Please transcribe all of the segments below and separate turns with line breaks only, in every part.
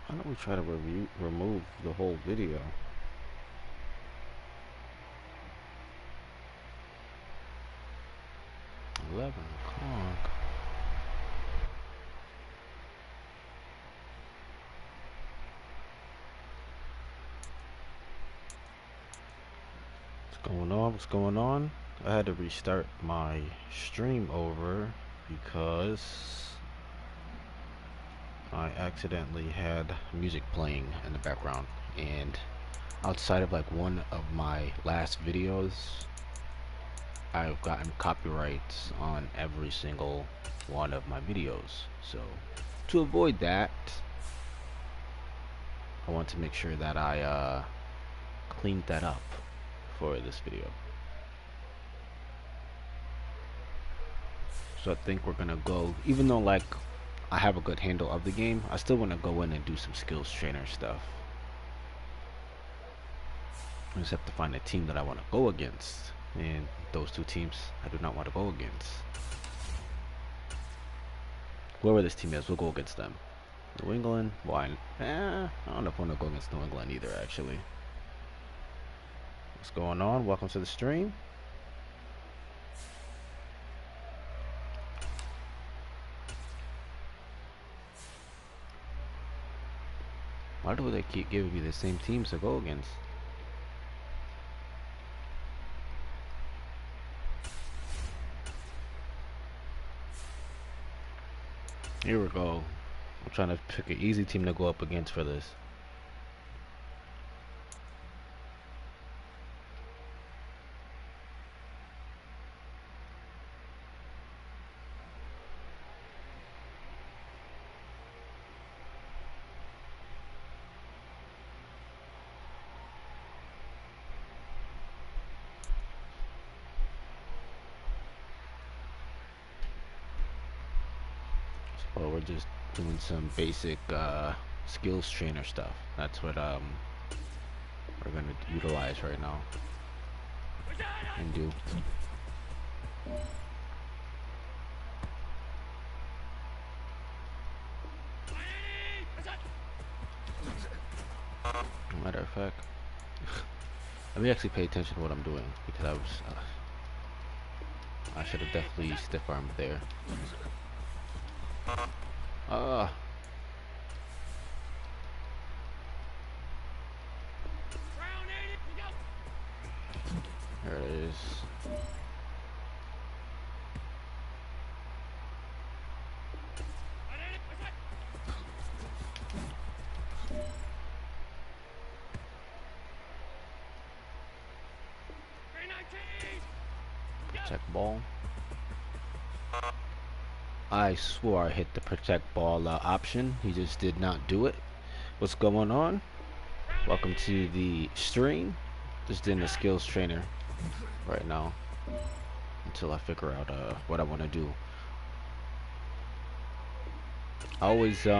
Why don't we try to remove the whole video? $11 o'clock. What's going on? What's going on? I had to restart my stream over because I accidentally had music playing in the background, and outside of like one of my last videos, I've gotten copyrights on every single one of my videos. So to avoid that, I want to make sure that I cleaned that up for this video. So I think we're gonna go, even though like I have a good handle of the game, I still want to go in and do some skills trainer stuff. I just have to find a team that I want to go against, and those two teams I do not want to go against. Whoever this team is, we'll go against them. New England, why? I don't know if I want to go against New England either, actually. What's going on? Welcome to the stream. Why do they keep giving me the same teams to go against? Here we go. I'm trying to pick an easy team to go up against for this. Well, we're just doing some basic skills trainer stuff. That's what we're gonna utilize right now and do. Matter of fact, let me actually pay attention to what I'm doing, because I should have definitely stiff armed there. There it is. Protect ball. I swore I hit the protect ball option. He just did not do it. What's going on? Welcome to the stream. Just doing the skills trainer right now until I figure out what I want to do. I always say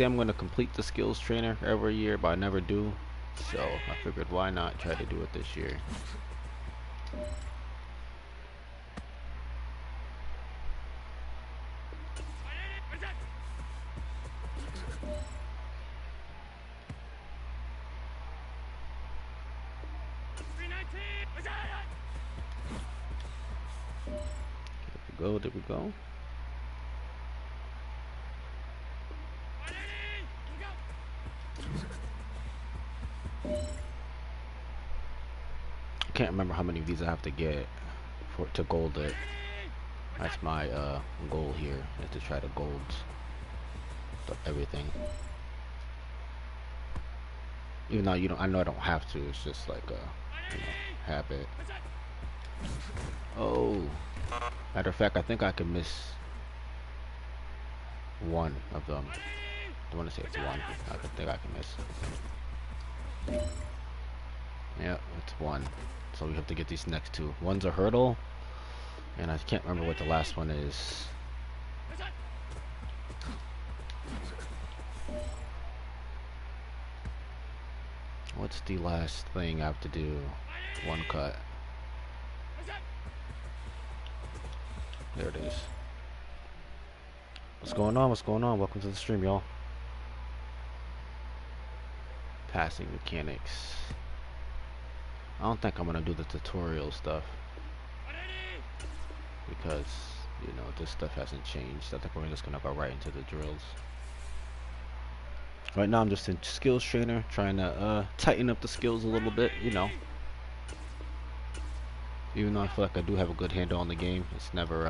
I'm gonna complete the skills trainer every year, but I never do. So I figured, why not try to do it this year? There we go. I can't remember how many of these I have to get to gold it. That's my goal here, is to try to gold everything. Even though I know I don't have to. It's just like a habit. Oh, matter of fact, I think I can miss one of them. I want to say it's one. I think I can miss. Yeah, it's one. So we have to get these next two. One's a hurdle, and I can't remember what the last one is. What's the last thing I have to do? One cut. There it is. What's going on? What's going on? Welcome to the stream, y'all. Passing mechanics. I don't think I'm gonna do the tutorial stuff because, you know, this stuff hasn't changed. I think we're just gonna go right into the drills. Right now I'm just in skills trainer, trying to tighten up the skills a little bit, you know. Even though I feel like I do have a good handle on the game, it's never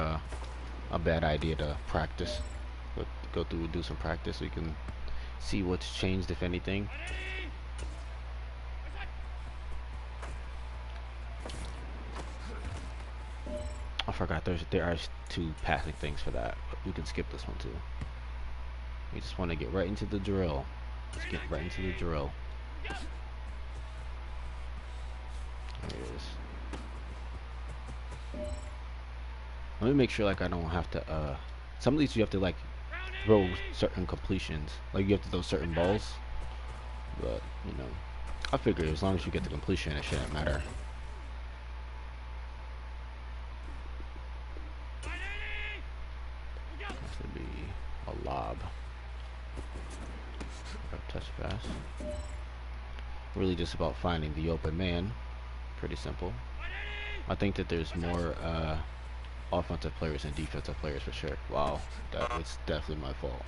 a bad idea to practice. Go through and do some practice so you can see what's changed, if anything. I forgot there are two passing things for that, but we can skip this one too. We just want to get right into the drill. Let's get right into the drill. There it is. Let me make sure like I don't have to some of these you have to like throw certain completions. Like you have to throw certain balls. But, you know, I figure as long as you get the completion it shouldn't matter. Has to be a lob. Touch pass. Really just about finding the open man. Pretty simple. I think that there's more offensive players and defensive players for sure. Wow, that is definitely my fault.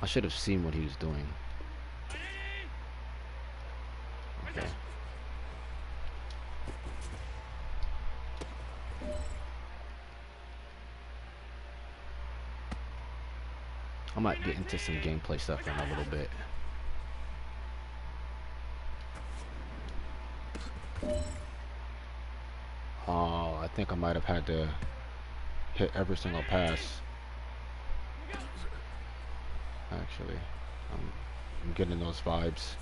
I should have seen what he was doing. Okay. I might get into some gameplay stuff in a little bit. Oh, I think I might have had to hit every single pass. Actually, I'm getting those vibes.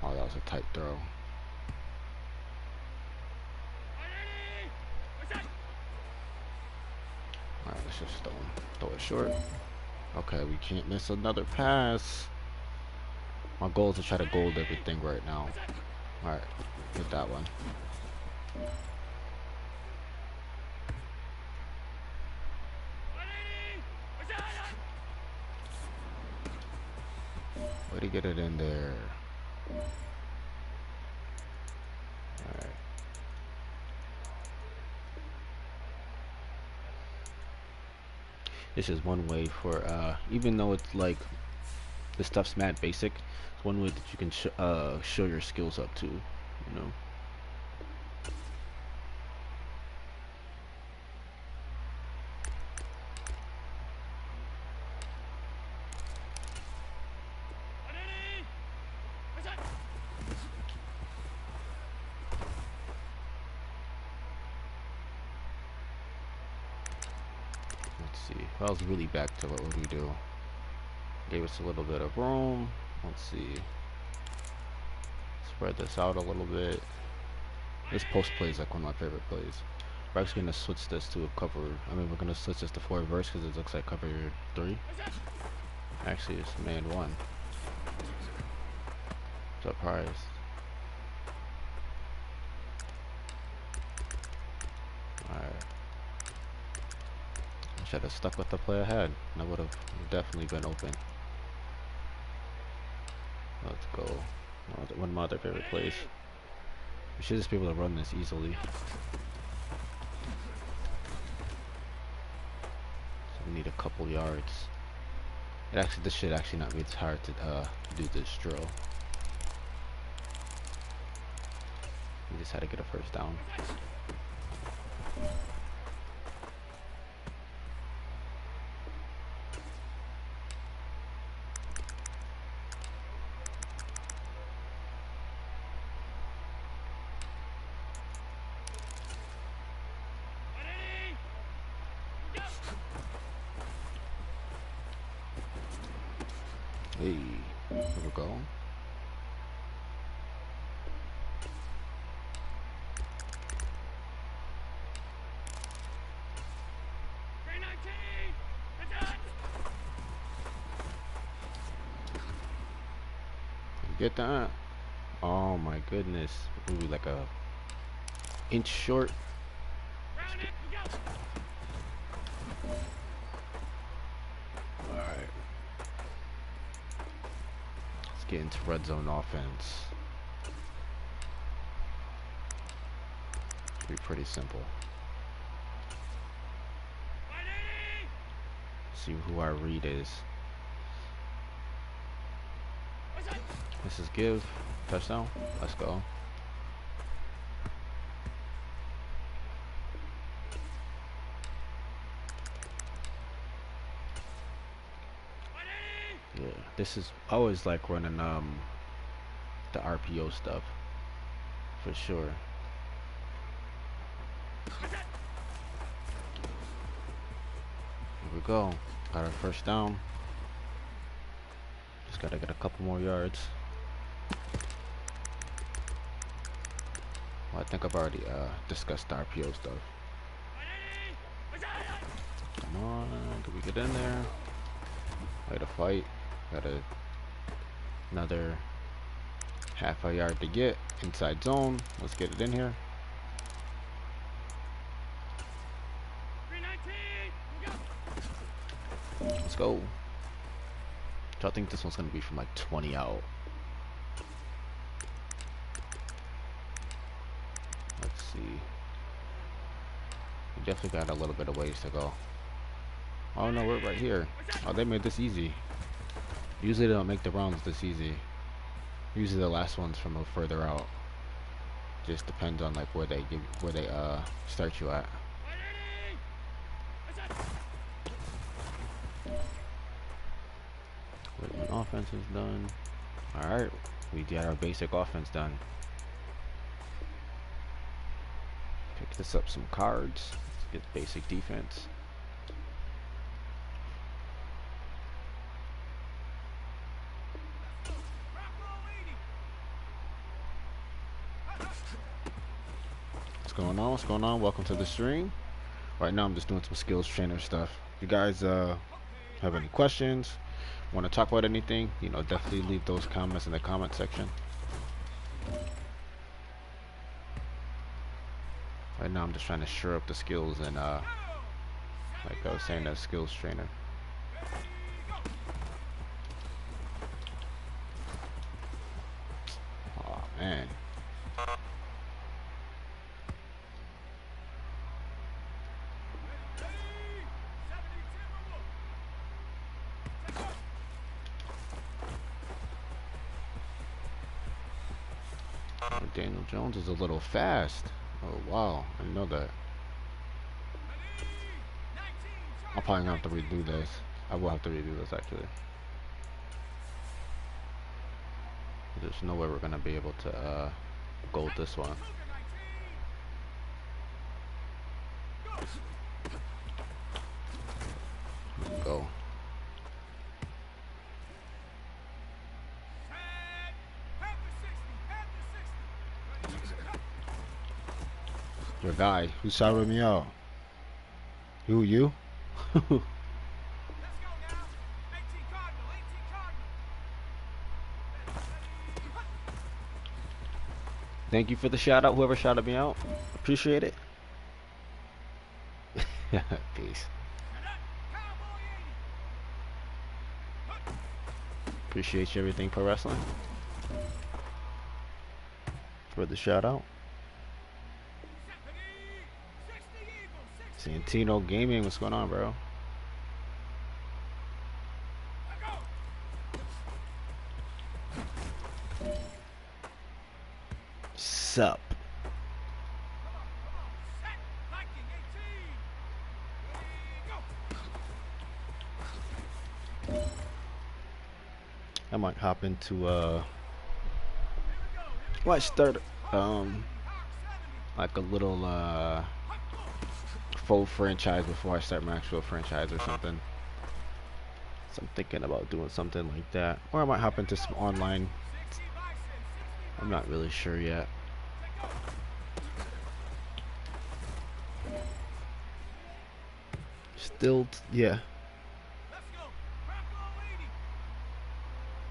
Oh, that was a tight throw. Alright, let's just throw it short. Okay, we can't miss another pass. My goal is to try to gold everything right now. Alright, hit that one. Way to get it in there. Alright. This is one way for, even though it's like, the stuff's mad basic, it's one way that you can show your skills up to, you know. See, if I was really back to what would we do? Gave us a little bit of room. Let's see. Spread this out a little bit. This post play is like one of my favorite plays. We're actually gonna switch this to a cover. I mean, we're gonna switch this to 4 reverse because it looks like cover 3. Actually, it's man 1. Surprised. Alright. I should have stuck with the play ahead. That would have definitely been open. Let's go. One of my other favorite plays. We should just be able to run this easily. So we need a couple yards. This should actually not be hard to do this drill. We just had to get a first down. Hey, here we go. Get that? Oh my goodness. Maybe like a inch short. Alright. Let's get into red zone offense. Be pretty simple. See who our read is. This is give. Touchdown. Let's go. Yeah, this is always like running the RPO stuff for sure. Here we go. Got our first down. Just gotta get a couple more yards. Well, I think I've already discussed the RPO stuff. Come on, can we get in there? Way to fight. Got another half a yard to get inside zone. Let's get it in here. Let's go. So I think this one's gonna be from like 20 out. Let's see. We definitely got a little bit of ways to go. Oh no, we're right here. Oh, they made this easy. Usually they don't make the rounds this easy. Usually the last one's from a further out. Just depends on like where they start you at. Equipment offense is done. Alright, we got our basic offense done. Pick this up some cards. Let's get basic defense. What's going on? What's going on? Welcome to the stream. Right now I'm just doing some skills trainer stuff. If you guys have any questions, want to talk about anything, you know, definitely leave those comments in the comment section. Right now I'm just trying to shore up the skills and like I was saying, that skills trainer. Oh man. Daniel Jones is a little fast. Oh wow, I didn't know that. I'll probably have to redo this. I will have to redo this actually. There's no way we're gonna be able to gold this one. Let's go. Your guy who shouted me out. Who, you? Thank you for the shout out, whoever shouted me out. Appreciate it. Peace. Appreciate you, everything for wrestling. For the shout out. Santino Gaming, what's going on, bro? Sup? I might hop into might start like a little faux franchise before I start my actual franchise or something. So I'm thinking about doing something like that, or I might hop into some online. I'm not really sure yet. Still, yeah.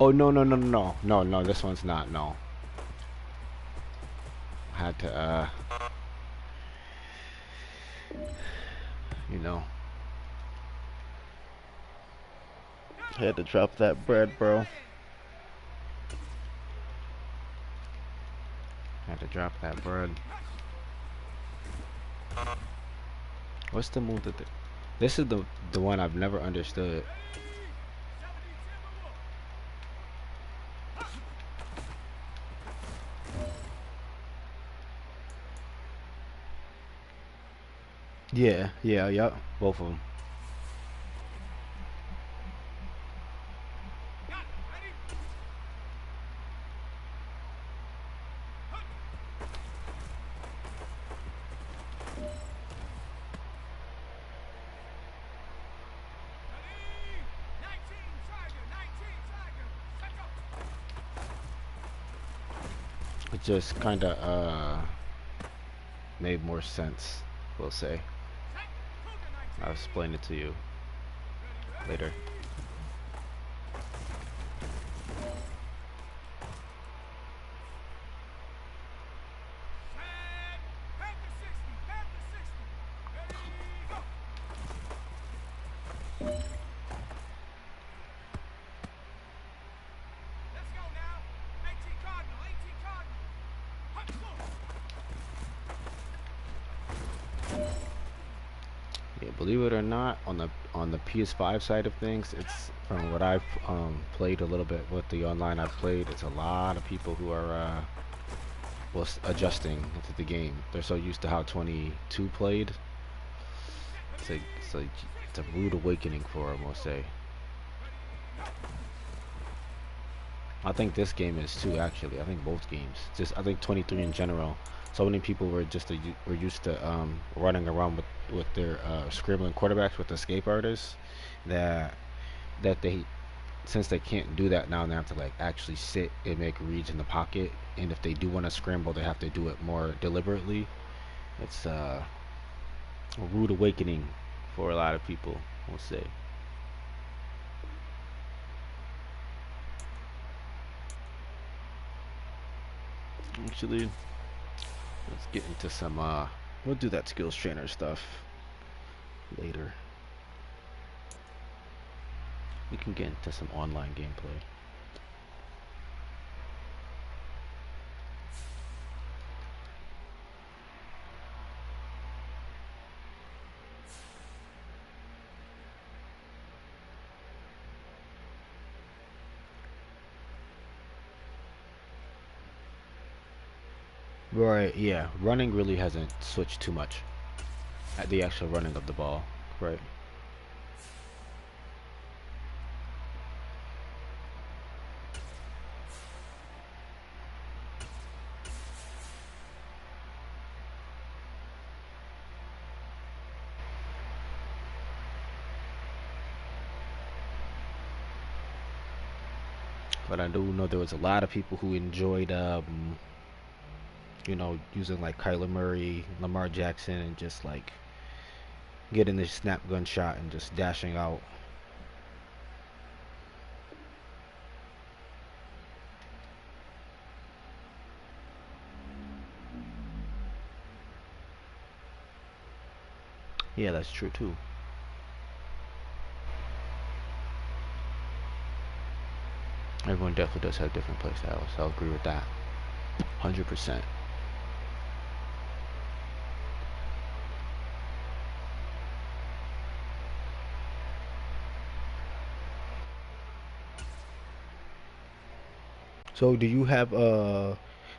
Oh no, this one's not. No, I had to you know. Had to drop that bread, bro. Had to drop that bread. What's the move that this is the one I've never understood. Yeah, yeah, yep, both of them. It just kind of made more sense, we'll say. I'll explain it to you later. Yeah, believe it or not, on the PS5 side of things, it's from what I've played a little bit with the online I've played. It's a lot of people who are well adjusting to the game. They're so used to how 22 played. It's a rude awakening for them, we'll say. I think this game is too. Actually, I think both games. Just I think 23 in general. So many people were used to running around with their scribbling quarterbacks with escape artists that they since they can't do that now, they have to like actually sit and make reads in the pocket. And if they do want to scramble, they have to do it more deliberately. It's a rude awakening for a lot of people, we'll say. Actually, let's get into some we'll do that skills trainer stuff later. We can get into some online gameplay. Right, yeah. Running really hasn't switched too much at the actual running of the ball. Right. But I do know there was a lot of people who enjoyed you know, using like Kyler Murray, Lamar Jackson, and just like getting this snap gun shot and just dashing out. Yeah, that's true too. Everyone definitely does have different play styles. I'll agree with that. 100%. So do you have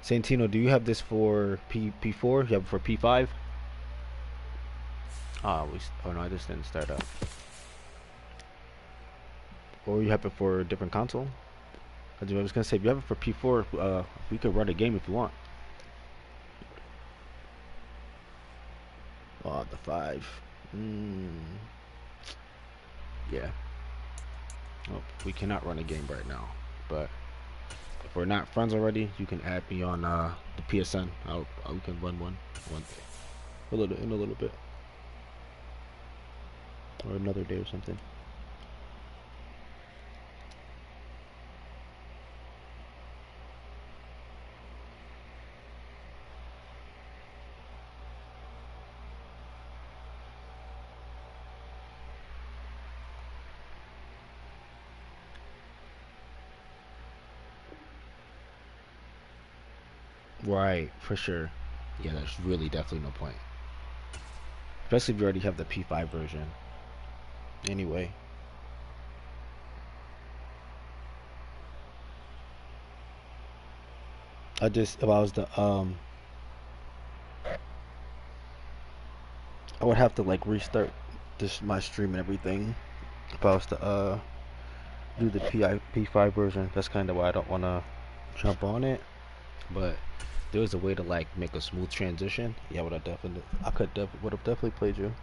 Santino, do you have this for P4? You have it for P5? Oh no, I just didn't start up. Or you have it for a different console? I was gonna say if you have it for P4, we could run a game if you want. Oh, the 5. Yeah. Oh, we cannot run a game right now. But if we're not friends already, you can add me on the PSN. We can run one in a little bit, or another day or something. Right, for sure. Yeah, there's really definitely no point. Especially if you already have the P5 version. Anyway. If I was the I would have to like restart this my stream and everything if I was to do the P5 version. That's kind of why I don't want to jump on it. But there was a way to like make a smooth transition. Yeah, would would have definitely played you.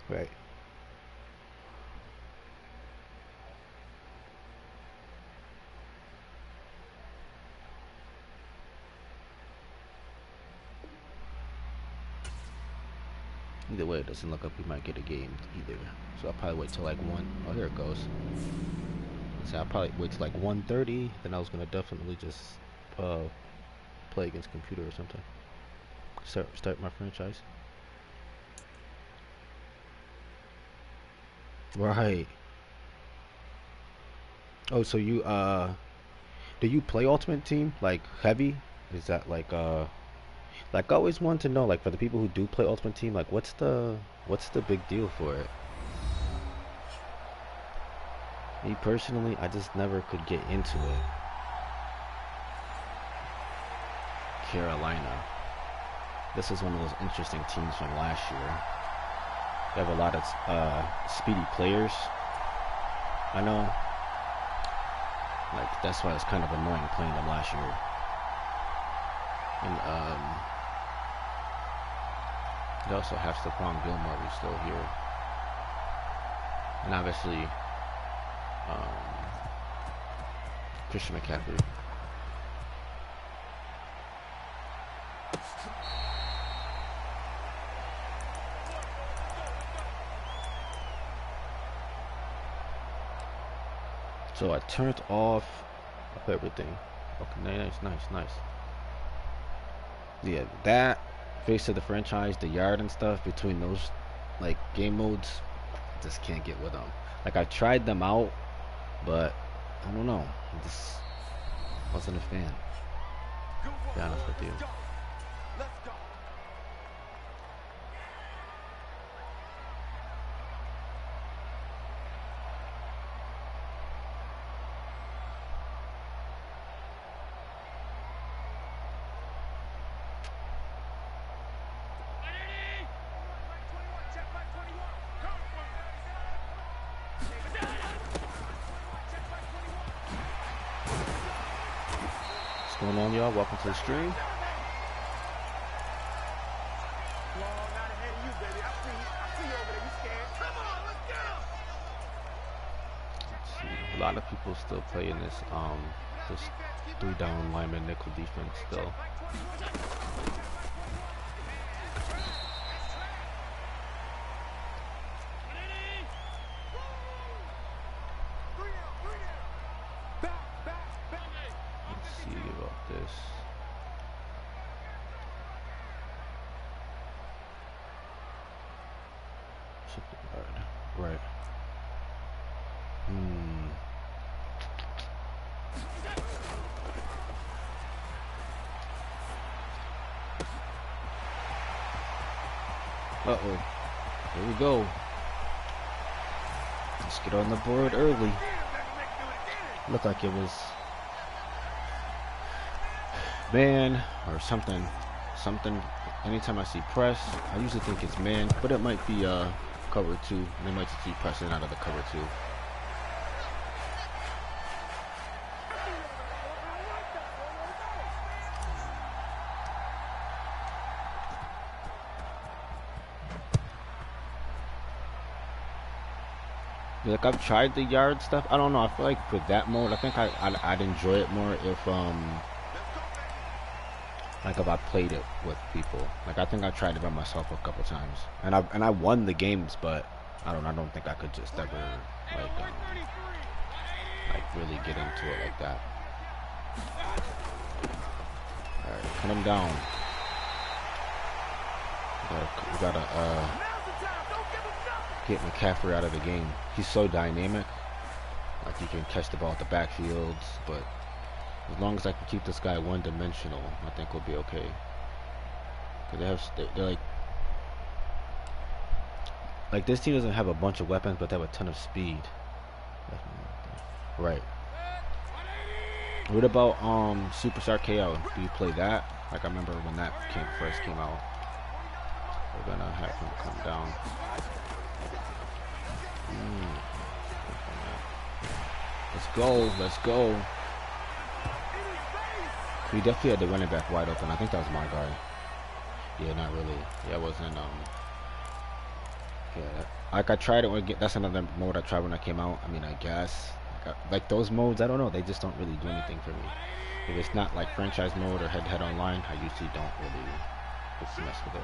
Right. Either way, it doesn't look like we might get a game either. So I'll probably wait till like 1. Oh, here it goes. So I'll probably wait till like 1:30. Then I was gonna definitely just play against computer or something. Start my franchise. Right. Oh, so you do you play Ultimate Team like heavy? Is that like I always want to know, like, for the people who do play Ultimate Team, like what's the big deal for it? Me personally, I just never could get into it. Carolina. This is one of those interesting teams from last year. They have a lot of speedy players. I know. Like, that's why it's kind of annoying playing them last year. And they also have Stephon Gilmore who's still here. And obviously Christian McCaffrey. So I turned off everything. Okay, nice. Yeah, that face of the franchise, the yard and stuff between those like game modes, just can't get with them. Like I tried them out, but I don't know. I just wasn't a fan. To be honest with you. What's going on, y'all? Welcome to the stream. Let's see. A lot of people still playing this 3-down lineman nickel defense still. Right. Uh-oh. Here we go. Let's get on the board early. Looked like it was man or something. Anytime I see press, I usually think it's man, but it might be cover 2. They might just be pressing out of the cover 2. Like I've tried the yard stuff. I don't know. I feel like for that mode, I think I'd enjoy it more if like if I played it with people. Like I think I tried it by myself a couple times, and I won the games, but I don't think I could just ever like really get into it like that. All right, cut him down. We gotta get McCaffrey out of the game. He's so dynamic. Like, he can catch the ball at the backfields, but as long as I can keep this guy one-dimensional, I think we'll be okay. Cause they're like this team doesn't have a bunch of weapons, but they have a ton of speed. Right. What about Superstar KO? Do you play that? Like, I remember when that first came out. We're gonna have him come down. Let's go. Let's go. We definitely had the running back wide open. I think that was my guy. Yeah, not really. Yeah, it wasn't. Yeah, like I tried it. That's another mode I tried when I came out. I mean, I guess like those modes, I don't know. They just don't really do anything for me. If it's not like franchise mode or head-to-head online, I usually don't really just mess with it.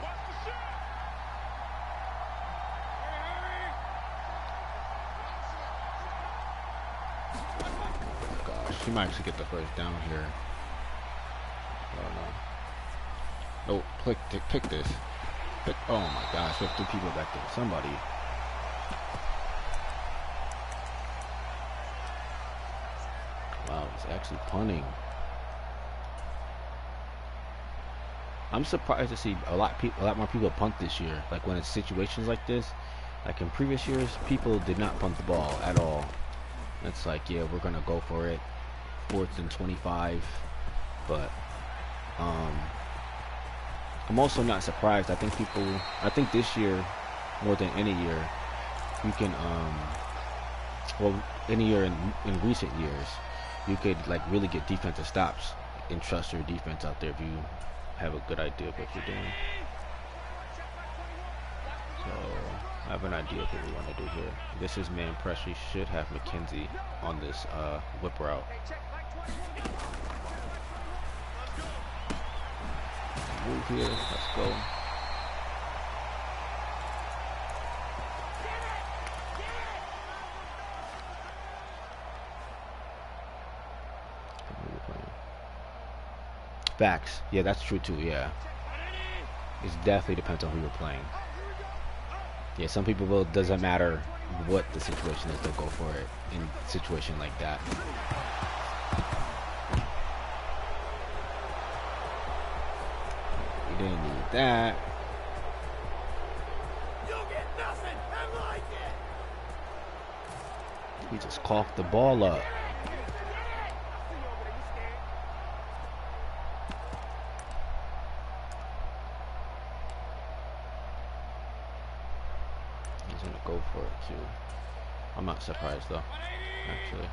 Oh gosh, he might actually get the first down here. I don't know. No, pick this. Oh my gosh, we have 2 people back there. Somebody. Wow, he's actually punting. I'm surprised to see a lot more people punt this year. Like when it's situations like this, like in previous years, people did not punt the ball at all. It's like, yeah, we're gonna go for it. 4th and 25, but I'm also not surprised. I think this year, more than any year, you can, well, any year in recent years, you could like really get defensive stops and trust your defense out there if you have a good idea of what you're doing. So I have an idea of what we want to do here. This is man pressure. You should have McKenzie on this whip route. Move here, let's go. Facts. Yeah, that's true too, yeah. It definitely depends on who you're playing. Yeah, some people will, doesn't matter what the situation is, they'll go for it in a situation like that. We didn't need that. He just coughed the ball up. He's gonna go for it too. I'm not surprised though, actually.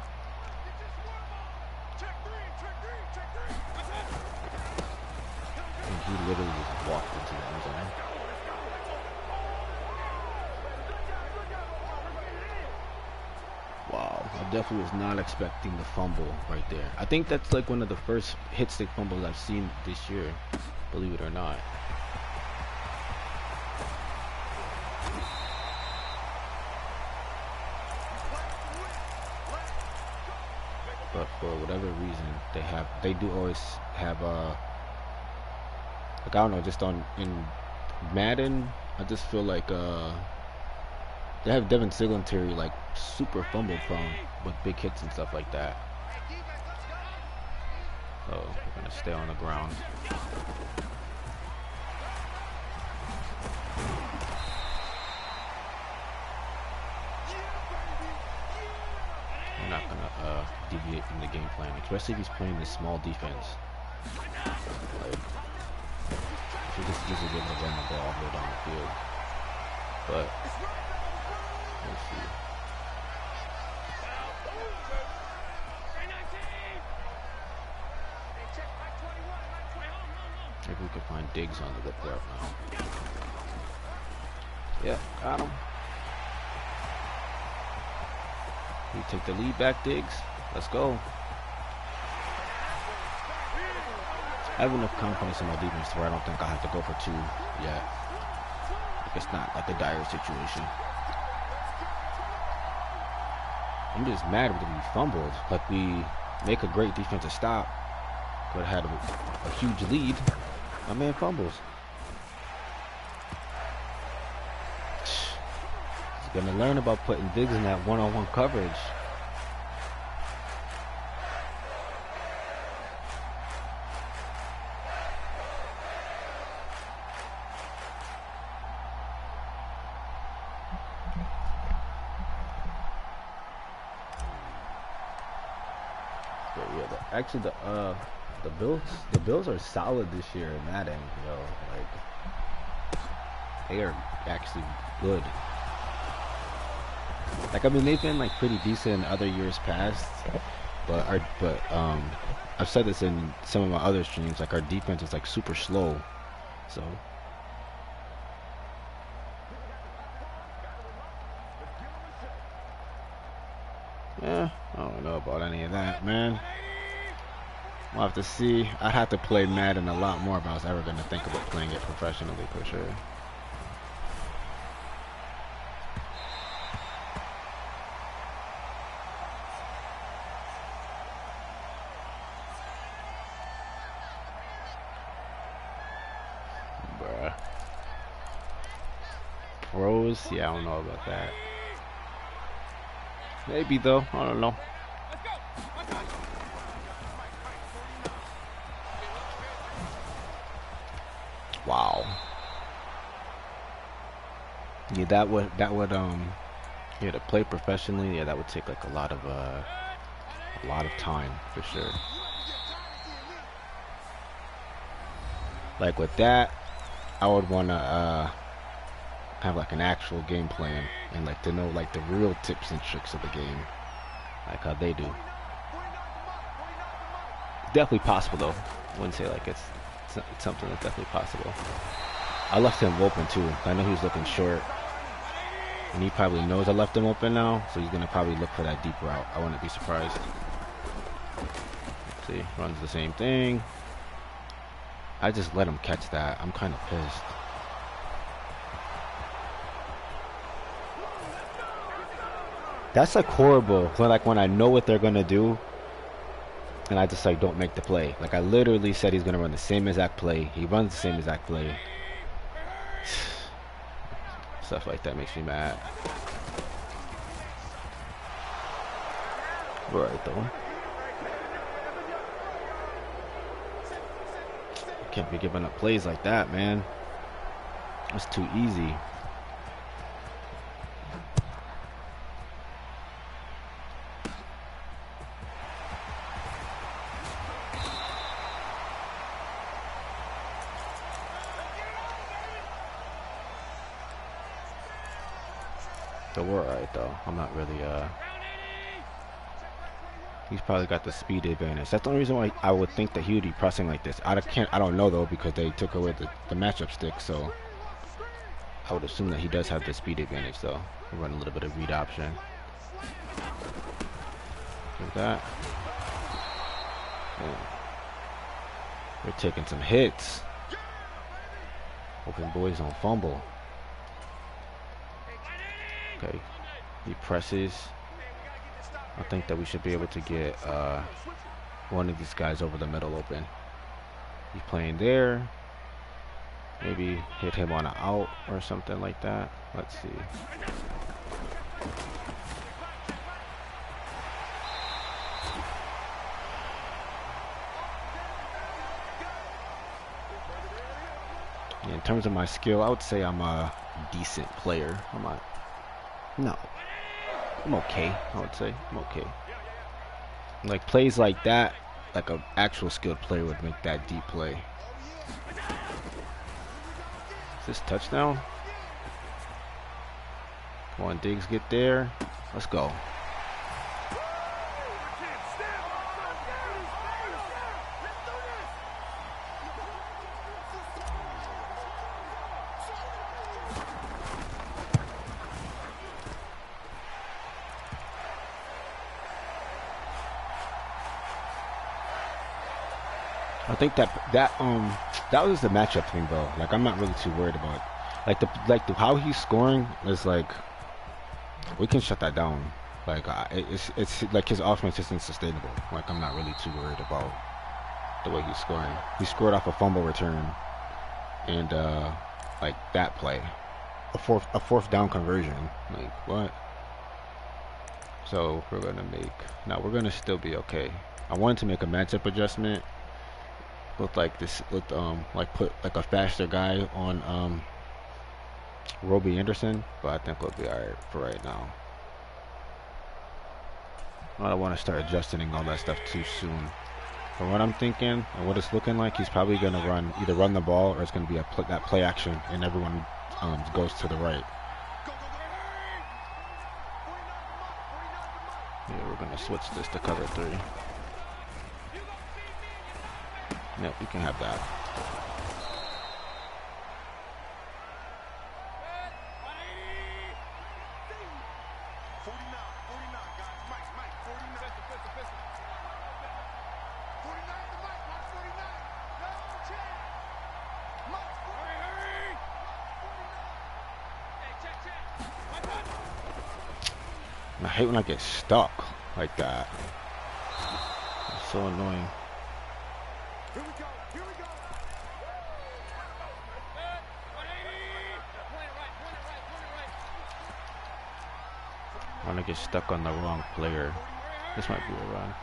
He literally just walked into the end zone. Wow, I definitely was not expecting the fumble right there. I think that's like one of the first hit stick fumbles I've seen this year, believe it or not. But for whatever reason, they do always have like, I don't know, just in Madden, I just feel like they have Devin Singletary like super fumble prone with big hits and stuff like that. So we're gonna stay on the ground. We're not gonna deviate from the game plan, especially if he's playing this small defense. Like, we just usually get to run the ball here down the field. But we'll see. Maybe we can find Diggs on the whip route now. Yeah, got him. We take the lead back, Diggs. Let's go. I have enough confidence in my defense where I don't think I have to go for 2 yet. Like, it's not like a dire situation. I'm just mad that we fumbled. Like, we make a great defensive stop, but had a huge lead. My man fumbles. This Gonna learn about putting Diggs in that one-on-one coverage. Yeah, actually the Bills are solid this year in Madden, like they are actually good. Like I mean they've been like pretty decent in other years past, but I've said this in some of my other streams, like our defense is like super slow. So yeah, I don't know about any of that, man. We'll have to see. I'd have to play Madden a lot more if I was ever going to think about playing it professionally, for sure. Bruh. Pros? Yeah, I don't know about that. Maybe, though. I don't know. Wow. Yeah, that would yeah, to play professionally, yeah, that would take like a lot of time for sure. Like with that, I would want to have like an actual game plan and like to know like the real tips and tricks of the game, like how they do. Definitely possible though. I wouldn't say like it's something that's definitely possible. I left him open too. I know he was looking short, and he probably knows I left him open now, so he's gonna probably look for that deep route. I wouldn't be surprised. See, runs the same thing. I just let him catch that. I'm kind of pissed. That's like horrible. Like when I know what they're gonna do, and I just like don't make the play. Like I literally said he's gonna run the same exact play. He runs the same exact play. Stuff like that makes me mad. Right though. Can't be giving up plays like that, man. It's too easy. So we're alright though. I'm not really he's probably got the speed advantage. That's the only reason why I would think that he would be pressing like this. I don't know though, because they took away the matchup stick, so I would assume that he does have the speed advantage though. We'll run a little bit of read option. Like that. Yeah. We're taking some hits. Hoping boys don't fumble. Okay, he presses. I think that we should be able to get one of these guys over the middle open. He's playing there. Maybe hit him on an out or something like that. Let's see. Yeah, in terms of my skill, I would say I'm a decent player. No, I'm okay. I would say I'm okay. Like plays like that, like an actual skilled player would make that deep play. Is this touchdown? Come on, Diggs, get there. Let's go. I think that was the matchup thing though. Like I'm not really too worried about it. How he's scoring is like we can shut that down. Like it's like his offense isn't sustainable. Like I'm not really too worried about the way he's scoring. He scored off a fumble return and like that play. a fourth down conversion. Like what? So we're gonna make we're gonna still be okay. I wanted to make a matchup adjustment with like this with like put like a faster guy on Roby Anderson, but I think we'll be alright for right now. I don't want to start adjusting all that stuff too soon. From what I'm thinking and what it's looking like, he's probably gonna either run the ball or it's gonna be that play action and everyone goes to the right. Yeah, we're gonna switch this to cover 3. Yep, you can have that. I hate when I get stuck like that. It's so annoying.
Here we go. Here we go.
I want to get stuck on the wrong player. This might be a run.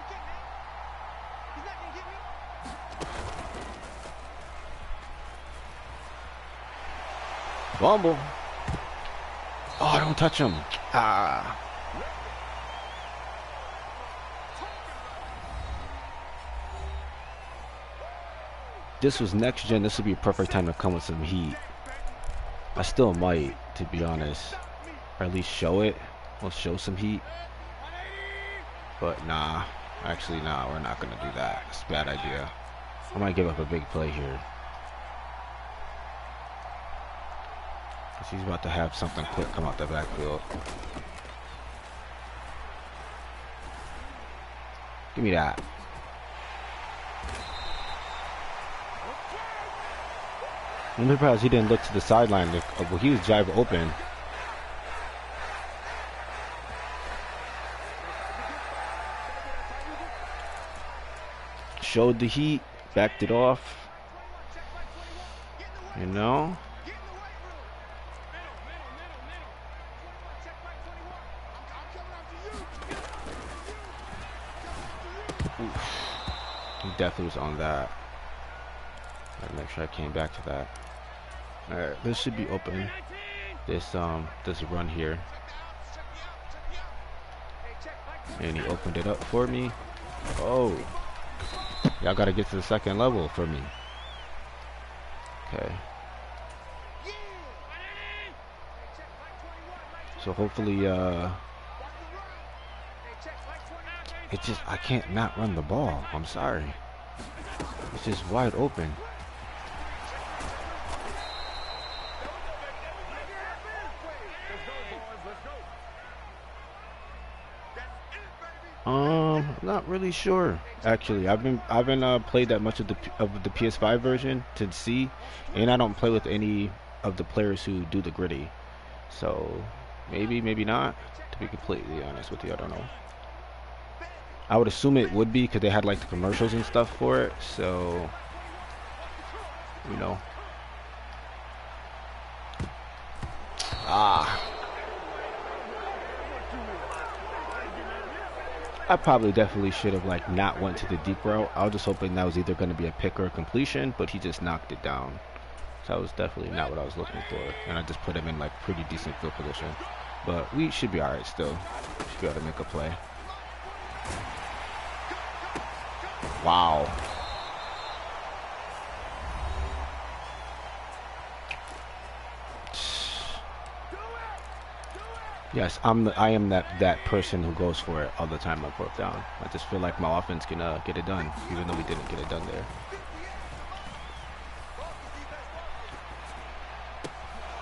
Fumble. Oh, don't touch him. Ah. This was next gen. This would be a perfect time to come with some heat. I still might, to be honest, or at least show it. We'll show some heat. But nah, actually nah, we're not gonna do that. It's a bad idea. I might give up a big play here. He's about to have something quick come out the backfield. Give me that. I'm surprised he didn't look to the sideline. Well, he was jive open. Showed the heat, backed it off. You know? Oof. He definitely was on that. Gotta make sure I came back to that. Alright, this should be open. This run here. And he opened it up for me. Oh. Y'all gotta get to the second level for me. Okay. So hopefully it's just I can't not run the ball. I'm sorry. It's just wide open. Not really sure. Actually, I've been played that much of the PS5 version to see, and I don't play with any of the players who do the gritty. So maybe not. To be completely honest with you, I don't know. I would assume it would be because they had like the commercials and stuff for it. So you know. I probably definitely should have like not went to the deep route. I was just hoping that was either going to be a pick or a completion, but he just knocked it down. So that was definitely not what I was looking for. And I just put him in like pretty decent field position. But we should be alright still. Should be able to make a play. Wow. Yes, I am that person who goes for it all the time on fourth down. I just feel like my offense can get it done, even though we didn't get it done there.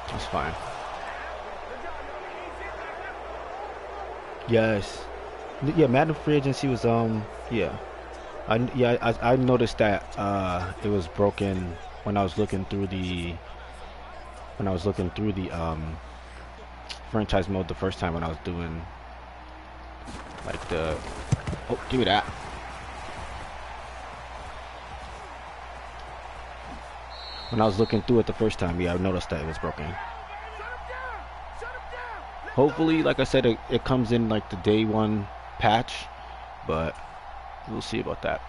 That's fine. Yes. Yeah, Madden free agency was yeah. I noticed that it was broken when I was looking through the franchise mode the first time when I was doing like the give me that. When I was looking through it the first time, yeah, I noticed that it was broken. Hopefully, like I said, it comes in like the day one patch, but we'll see about that.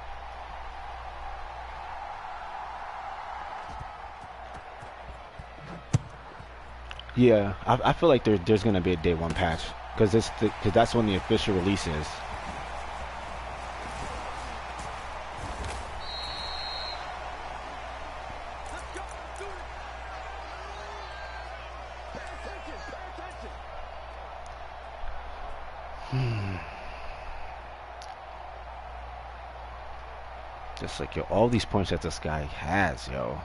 Yeah, I feel like there's gonna be a day one patch because that's when the official release is.
Let's go. Let's do it. Pay attention. Pay attention.
Just like, yo, all these points that this guy has, yo.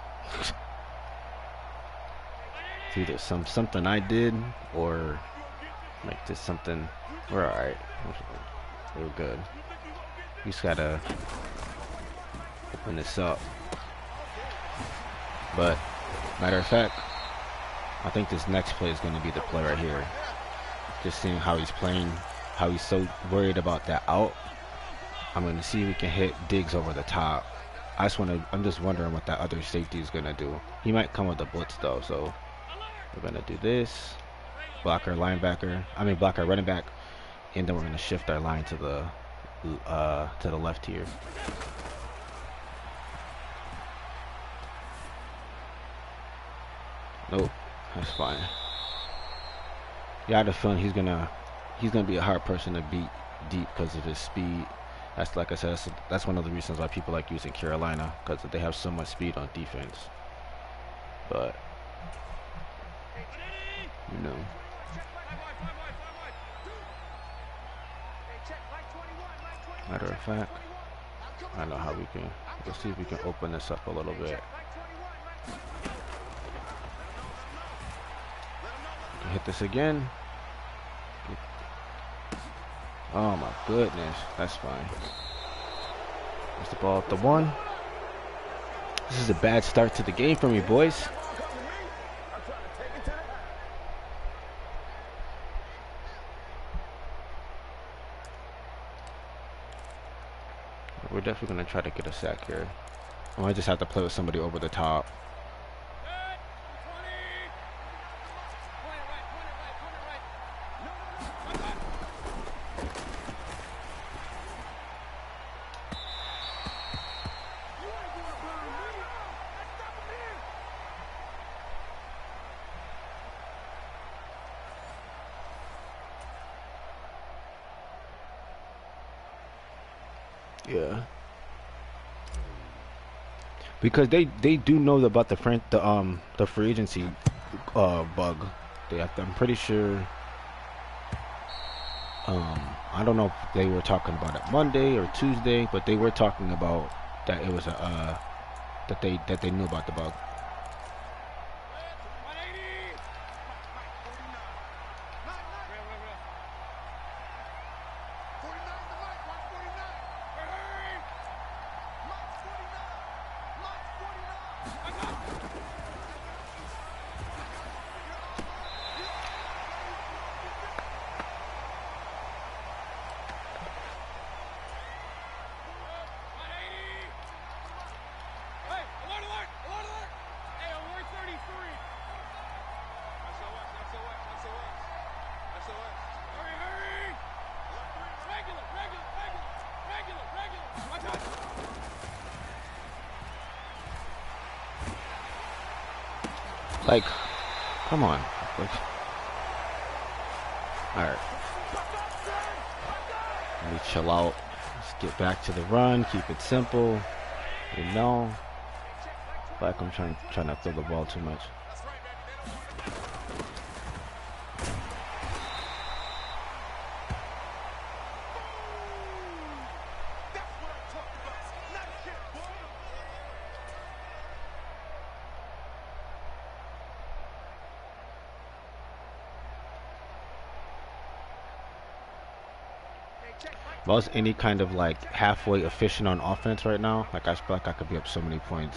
It's either something I did or like just something. We're alright. We're good. We just gotta open this up. But matter of fact, I think this next play is gonna be the play right here. Just seeing how he's playing, how he's so worried about that out. I'm gonna see if we can hit Diggs over the top. I'm just wondering what that other safety is gonna do. He might come with a blitz though, so we're gonna do this. Block our linebacker. Block our running back, and then we're gonna shift our line to the left here. Nope, that's fine. Yeah, I had a feeling he's gonna be a hard person to beat deep because of his speed. That's, like I said, that's one of the reasons why people like using Carolina, because they have so much speed on defense. But you know, matter of fact, I know how we can. Let's see if we can open this up a little bit. Hit this again. Oh my goodness, that's fine. That's the ball at the 1. This is a bad start to the game for me, boys. We're definitely gonna try to get a sack here. I might just have to play with somebody over the top. Yeah, because they do know about the free agency bug. I'm pretty sure. I don't know if they were talking about it Monday or Tuesday, but they were talking about that it was that they knew about the bug. Like, come on. Like, alright. Let me chill out. Let's get back to the run. Keep it simple. You know. Like I'm trying to throw the ball too much. If I was any kind of like halfway efficient on offense right now, like I feel like I could be up so many points.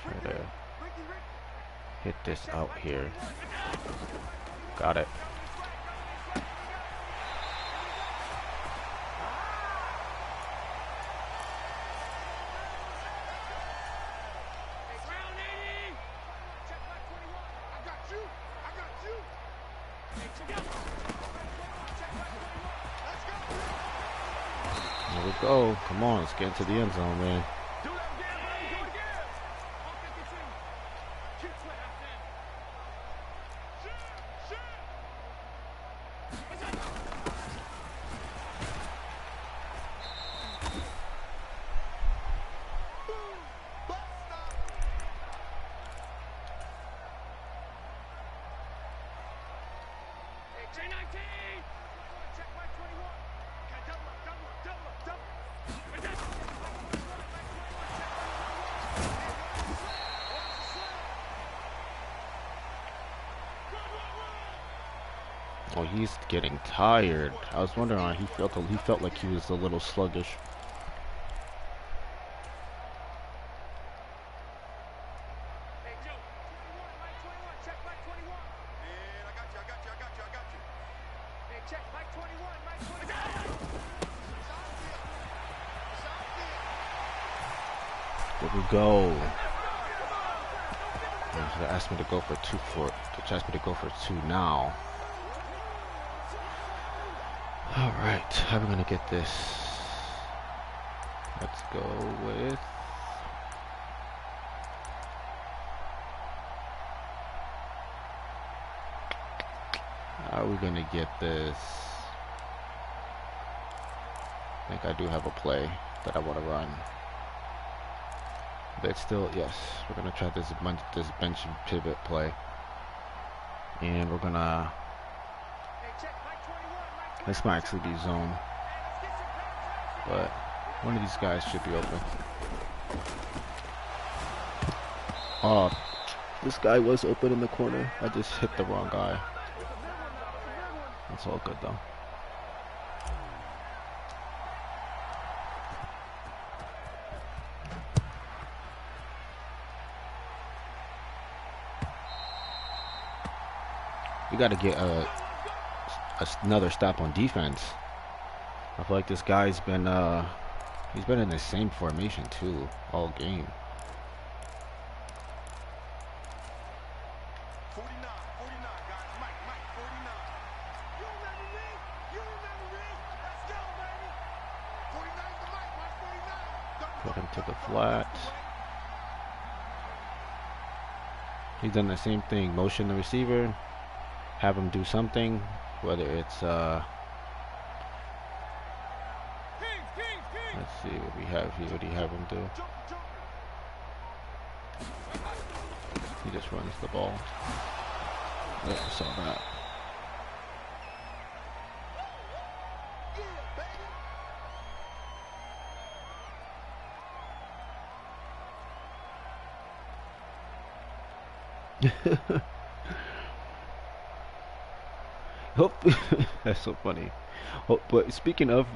Right there. hit this out here. Got it. Here we go. Come on, let's get into the end zone, man. Oh, he's getting tired. I was wondering why he felt like he was a little sluggish. There we go. They asked me to go for two now. Alright, how are we gonna get this? Let's go with how are we gonna get this? I think I do have a play that I want to run. But still, yes, we're gonna try this bench and pivot play. And we're gonna, this might actually be zone, but one of these guys should be open. Oh, this guy was open in the corner. I just hit the wrong guy. That's all good though. We got to get another stop on defense. I feel like this guy's been he's been in the same formation too all game.
49, guys. Mike, 49. You remember me? You remember me? Let's go, baby. 49 to Mike, 49.
Put him to the flat. He's done the same thing. Motion the receiver. Have him do something, whether it's let's see what we have here. What do you have him do? He just runs the ball. Yep, I saw that. Hope that's so funny. But speaking of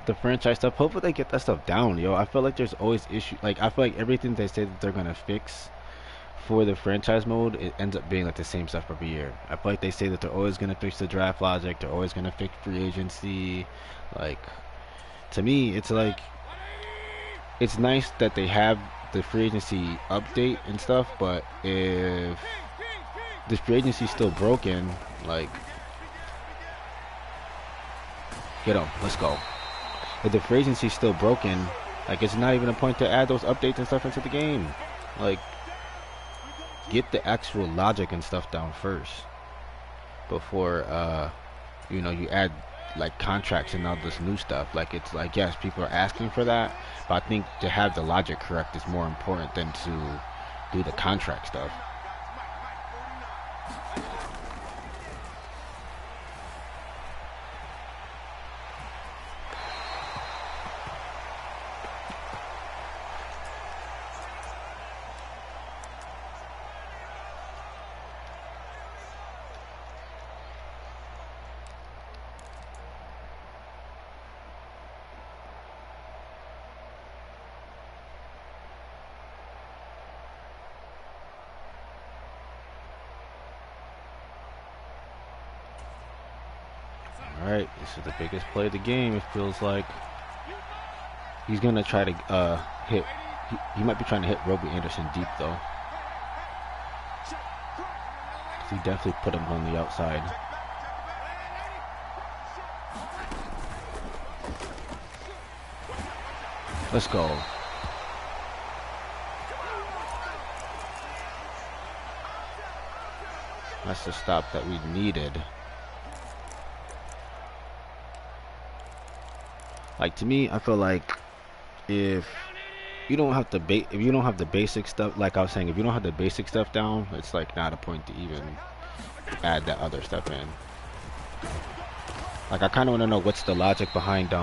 the franchise stuff, hopefully they get that stuff down, yo. I feel like there's always issues. Like I feel like everything they say that they're gonna fix for the franchise mode, it ends up being like the same stuff every year. I feel like they say that they're always gonna fix the draft logic, they're always gonna fix free agency. Like to me, it's like it's nice that they have the free agency update and stuff, but if the free agency is still broken, like. Get him. Let's go. If the free agency's still broken, like it's not even a point to add those updates and stuff into the game. Like, get the actual logic and stuff down first before you know, you add like contracts and all this new stuff. Like it's like yes, people are asking for that, but I think to have the logic correct is more important than to do the contract stuff. right. This is the biggest play of the game. It feels like he's gonna try to hit. He might be trying to hit Roby Anderson deep though. He definitely put him on the outside. Let's go. That's the stop that we needed. Like, to me, I feel like if you don't have the basic stuff, like I was saying, if you don't have the basic stuff down, it's like not a point to even add that other stuff in. Like, I kind of want to know what's the logic behind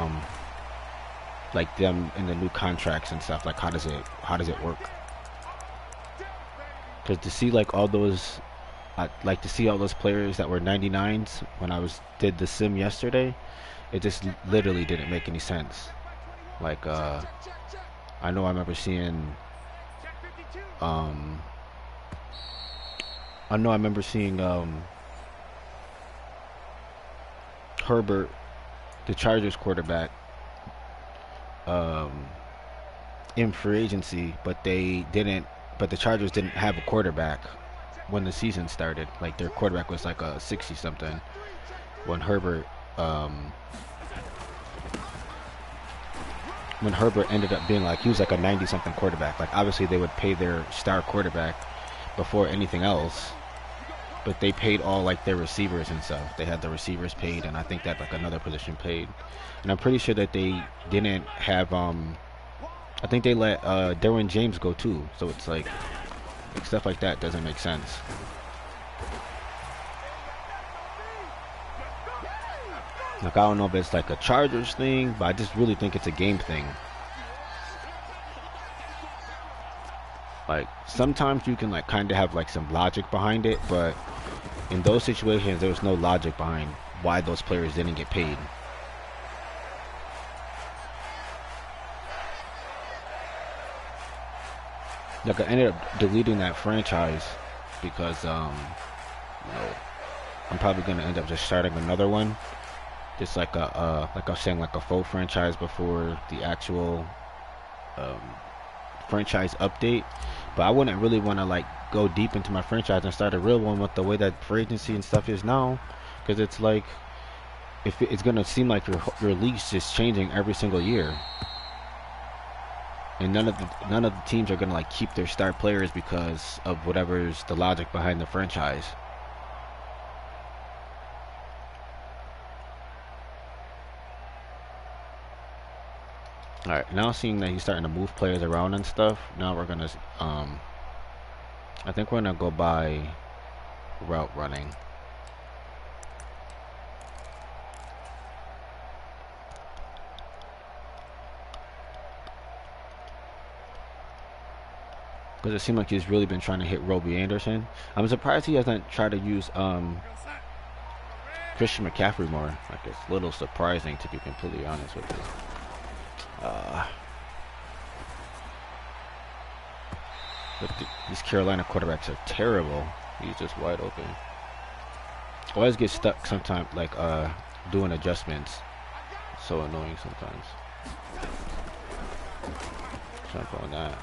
like them in the new contracts and stuff. Like, how does it work? Because to see like all those, like to see all those players that were 99s when I did the sim yesterday, it just literally didn't make any sense. Like, I know I remember seeing, Herbert, the Chargers quarterback, in free agency, but the Chargers didn't have a quarterback when the season started. Like, their quarterback was like a 60 something when Herbert ended up being like, he was like a 90 something quarterback. Like, obviously they would pay their star quarterback before anything else, but they paid all like their receivers and stuff. They had the receivers paid, and I think that like another position paid. And I'm pretty sure that they didn't have I think they let Derwin James go too. So it's like stuff like that doesn't make sense. Like, I don't know if it's like a Chargers thing, but I just really think it's a game thing. Like, sometimes you can like kind of have like some logic behind it, but in those situations there was no logic behind why those players didn't get paid. Like, I ended up deleting that franchise because you know, I'm probably gonna end up just starting another one. Just like like I was saying, like a full franchise before the actual franchise update. But I wouldn't really want to like go deep into my franchise and start a real one with the way that free agency and stuff is now, because it's like, if it's gonna seem like your league's just changing every single year, and none of the teams are gonna like keep their star players because of whatever's the logic behind the franchise. Alright, now seeing that he's starting to move players around and stuff, now we're gonna I think we're gonna go by route running. Because it seemed like he's really been trying to hit Roby Anderson. I'm surprised he hasn't tried to use Christian McCaffrey more. Like, it's a little surprising, to be completely honest with you. But these Carolina quarterbacks are terrible. He's just wide open. Always get stuck sometimes, like doing adjustments. So annoying sometimes. Jump on that.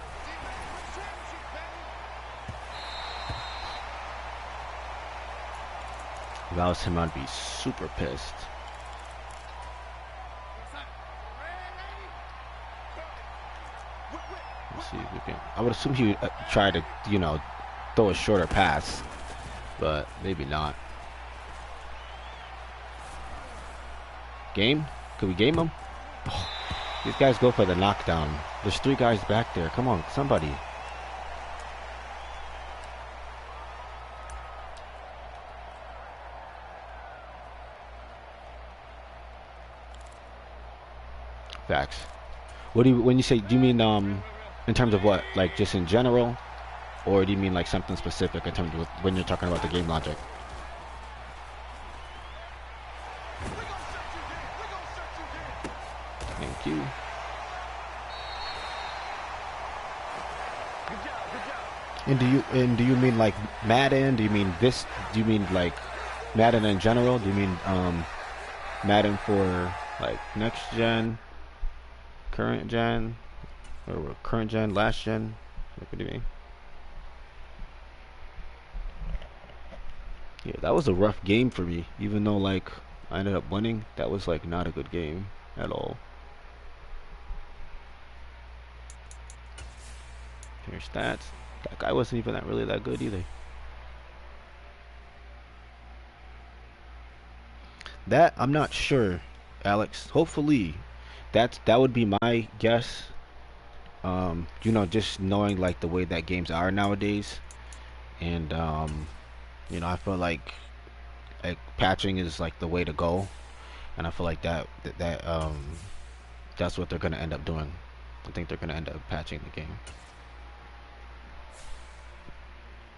If I was him, I'd be super pissed. Let's see if we can. I would assume he would try to, you know, throw a shorter pass, but maybe not. Game? Could we game him? Oh, these guys go for the knockdown. There's 3 guys back there. Come on, somebody. Facts. What do you, when you say, do you mean in terms of what? Like just in general? Or do you mean like something specific in terms of when you're talking about the game logic? Thank you. And do you mean like Madden? Do you mean this? Do you mean like Madden in general? Do you mean Madden for like next gen, current gen, or current gen, last gen. What do you mean? Yeah, that was a rough game for me. Even though like I ended up winning, that was like not a good game at all. Your stats. That guy wasn't even that really that good either. That I'm not sure, Alex. Hopefully, that would be my guess. You know, just knowing like the way that games are nowadays, and you know, I feel like patching is like the way to go, and I feel like that's what they're gonna end up doing. I think they're gonna end up patching the game.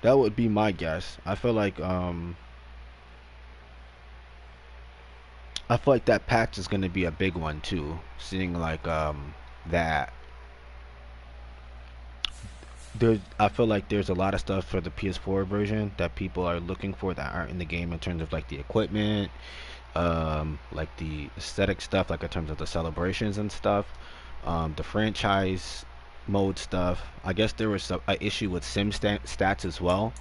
That would be my guess. I feel like that patch is gonna be a big one too. Seeing like that I feel like there's a lot of stuff for the PS4 version that people are looking for that aren't in the game in terms of like the equipment, like the aesthetic stuff, like in terms of the celebrations and stuff, the franchise mode stuff. I guess there was a issue with stats as well,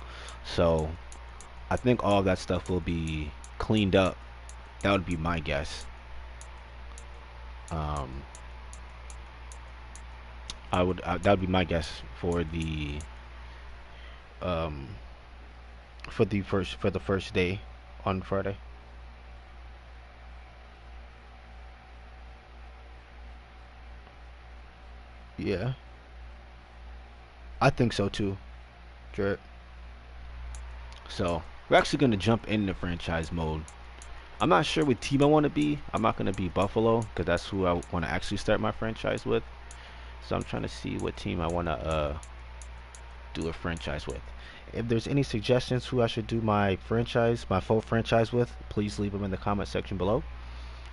so I think all of that stuff will be cleaned up. That would be my guess. Um, that would be my guess um, for the first day on Friday. Yeah, I think so too, Jared. So we're actually gonna jump into franchise mode. I'm not sure what team I want to be. I'm not gonna be Buffalo because that's who I want to actually start my franchise with. So I'm trying to see what team I want to do a franchise with. If there's any suggestions who I should do my full franchise with, please leave them in the comment section below.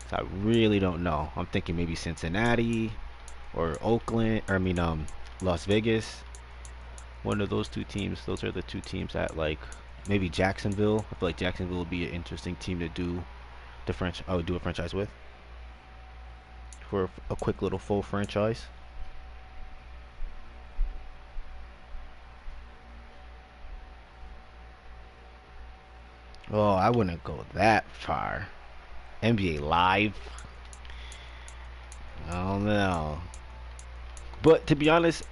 So I really don't know. I'm thinking maybe Cincinnati or Oakland, or I mean Las Vegas. One of those two teams. Those are the two teams that like maybe Jacksonville. I feel like Jacksonville would be an interesting team to do I would do a franchise with for a quick little full franchise. Oh, I wouldn't go that far. NBA Live. I don't know. But to be honest,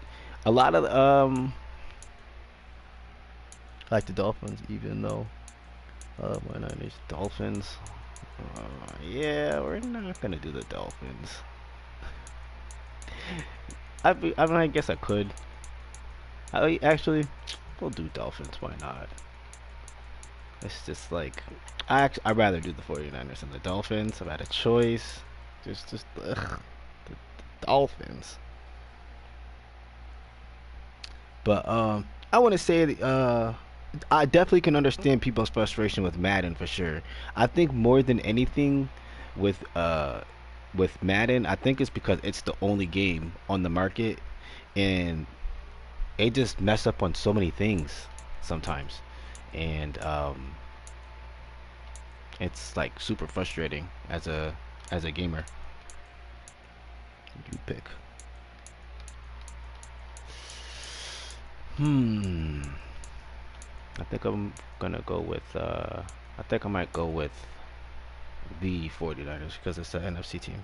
a lot of like the Dolphins, even though my Niners Dolphins. Yeah, we're not gonna do the Dolphins. I mean, I guess I could. Actually, we'll do Dolphins. Why not? It's just like I'd rather do the 49ers than the Dolphins. I've had a choice. Just the Dolphins. But I want to say I definitely can understand people's frustration with Madden for sure. I think more than anything with Madden, I think it's because it's the only game on the market, and it just mess up on so many things sometimes, and it's like super frustrating as a gamer. You pick. Hmm. I think I'm gonna go with. I think I might go with the 49ers because it's the NFC team.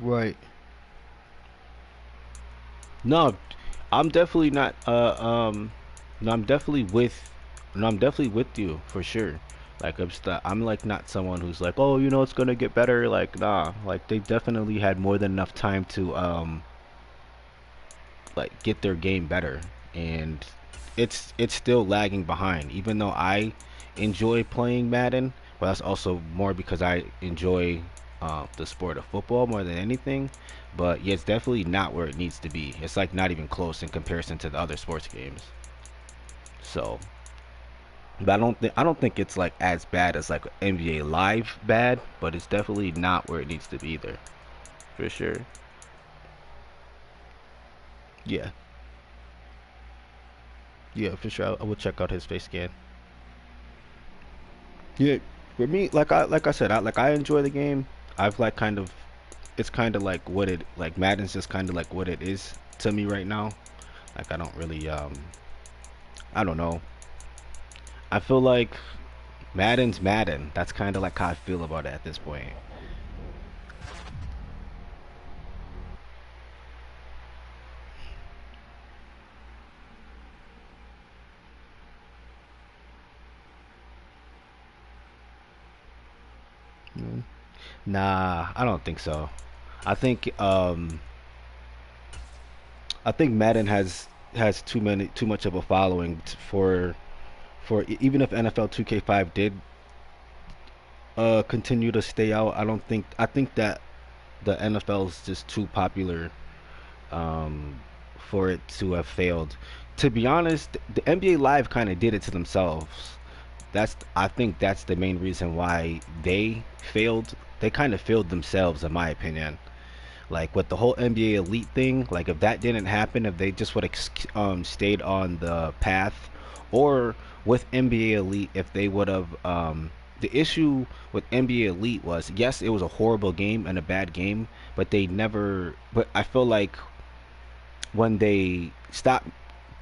Right. No, I'm definitely not. No, I'm definitely with. No, I'm definitely with you for sure. Like I'm like not someone who's like, oh, you know, it's gonna get better. Like, nah. Like they definitely had more than enough time to like get their game better, and it's still lagging behind. Even though I enjoy playing Madden, but that's also more because I enjoy the sport of football more than anything. But yeah, it's definitely not where it needs to be. It's like not even close in comparison to the other sports games. So, but I don't think it's like as bad as like NBA Live bad, but it's definitely not where it needs to be either, for sure. Yeah, yeah, for sure. I will check out his face scan. Yeah, for me, like I said, I enjoy the game. I've like kind of it's kind of like what it like Madden's just kind of like what it is to me right now. Like I don't really I don't know. I feel like Madden's Madden. That's kind of like how I feel about it at this point. Mm. Nah, I don't think so. I think um I think Madden has too much of a following for even if NFL 2K5 did continue to stay out. I think that the NFL is just too popular um, for it to have failed. To be honest, the NBA Live kind of did it to themselves. I think that's the main reason why they failed. They kind of failed themselves, in my opinion. Like with the whole NBA Elite thing, like if that didn't happen, if they just would have stayed on the path, or with NBA Elite, if they would have, the issue with NBA Elite was yes, it was a horrible game and a bad game, but they never. But I feel like when they stopped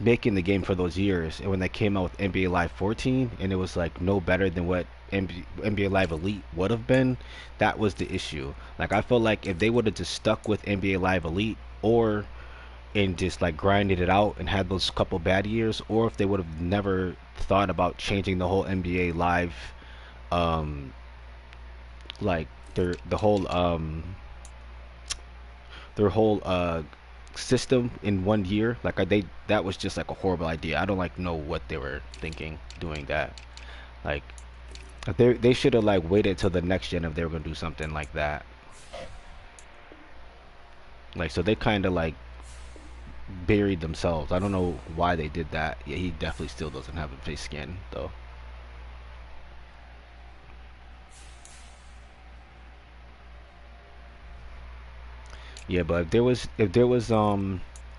making the game for those years, and when they came out with NBA Live 14, and it was like no better than what NBA Live Elite would have been, that was the issue. Like I feel like if they would have just stuck with NBA Live Elite, or and just like grinded it out and had those couple bad years, or if they would have never thought about changing the whole NBA Live, um, like their whole system in 1 year. Like they that was just like a horrible idea. I don't like know what they were thinking doing that. Like they should have like waited till the next gen if they were gonna do something like that. Like so they kind of like buried themselves. I don't know why they did that. Yeah, he definitely still doesn't have a face skin though. Yeah, but if there was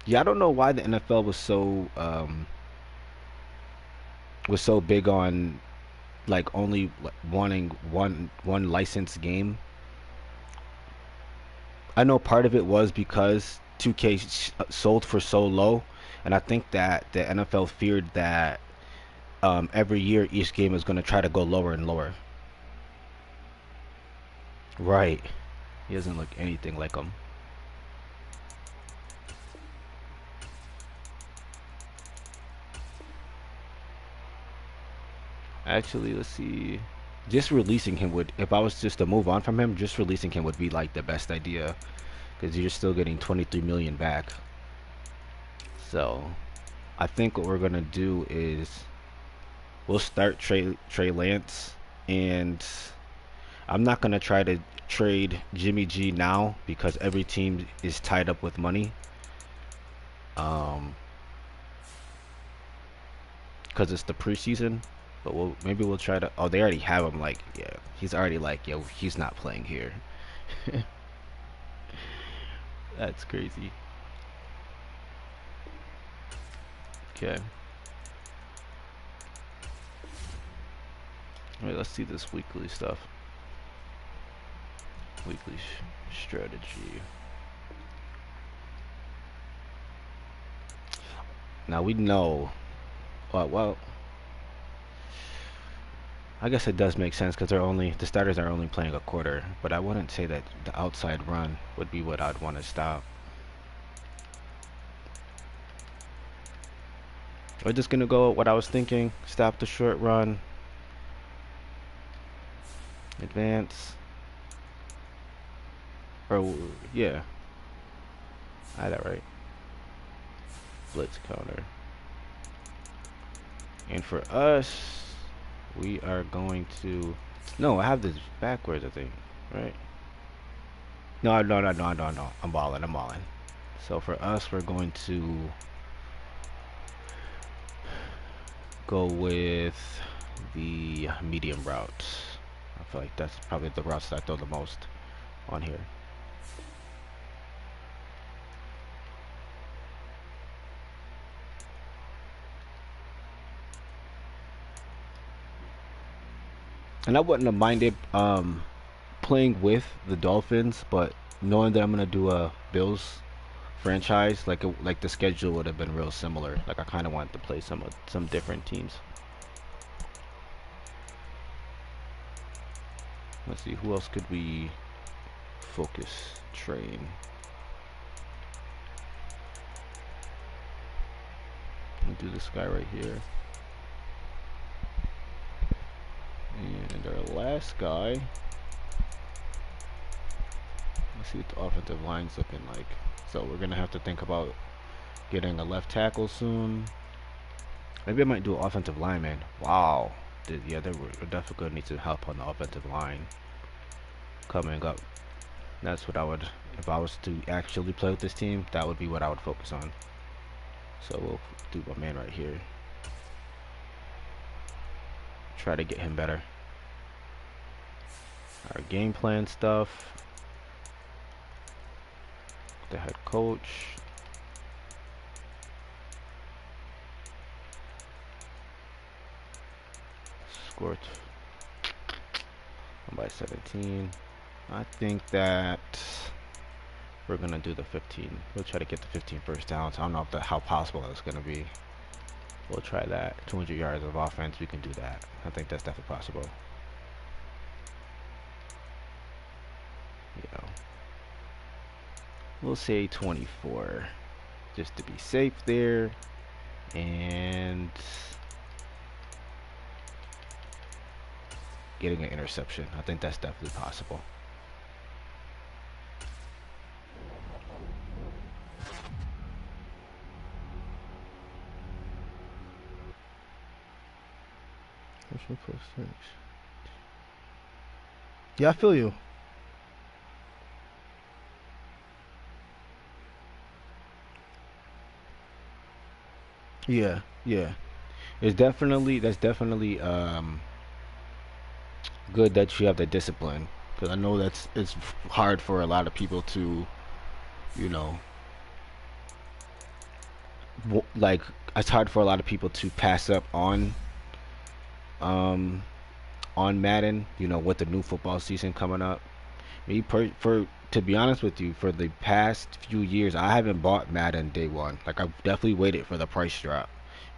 yeah, I don't know why the NFL was so big on like only wanting one licensed game. I know part of it was because 2K sold for so low, and I think that the NFL feared that every year each game is going to try to go lower and lower. Right. He doesn't look anything like him. Actually, let's see. Just releasing him would, if I was just to move on from him, just releasing him would be like the best idea because you're still getting 23 million back. So I think what we're gonna do is we'll start Trey Lance, and I'm not gonna try to trade Jimmy G now because every team is tied up with money. Um, because it's the preseason. But maybe we'll try to. Oh, they already have him. Like, yeah, he's already like, yo, he's not playing here. That's crazy. Okay, wait, let's see this weekly stuff. Weekly strategy. Now we know. Well, I guess it does make sense because the starters are only playing a quarter. But I wouldn't say that the outside run would be what I'd want to stop. We're just gonna go with what I was thinking. Stop the short run. Advance. Or yeah, I had that right. Blitz counter. And for us, we are going to. No, I have this backwards. I think, right? No, no, no, no, no, no. I'm balling. I'm balling. So for us, we're going to go with the medium routes. I feel like that's probably the routes that I throw the most on here. And I wouldn't have minded playing with the Dolphins, but knowing that I'm gonna do a Bills franchise, like the schedule would have been real similar. Like I kind of wanted to play some different teams. Let's see, who else could we focus train? We'll do this guy right here. And our last guy, let's see what the offensive line's looking like. So we're gonna have to think about getting a left tackle soon. Maybe I might do an offensive lineman. Wow. Yeah, we're definitely gonna need some help on the offensive line coming up. That's what I would, if I was to actually play with this team, that would be what I would focus on. So we'll do my man right here. Try to get him better. Our game plan stuff. The head coach. Scored by 17. I think that we're gonna do the 15. We'll try to get the 15 first downs. I don't know if how possible that's gonna be. We'll try that. 200 yards of offense, we can do that. I think that's definitely possible. You know, we'll say 24, just to be safe there. And getting an interception, I think that's definitely possible. Yeah, I feel you. Yeah, yeah. That's definitely good that you have the discipline, because I know it's hard for a lot of people to, you know, like it's hard for a lot of people to pass up um on Madden, you know, with the new football season coming up. For to be honest with you, for the past few years, I haven't bought Madden day one. Like I've definitely waited for the price drop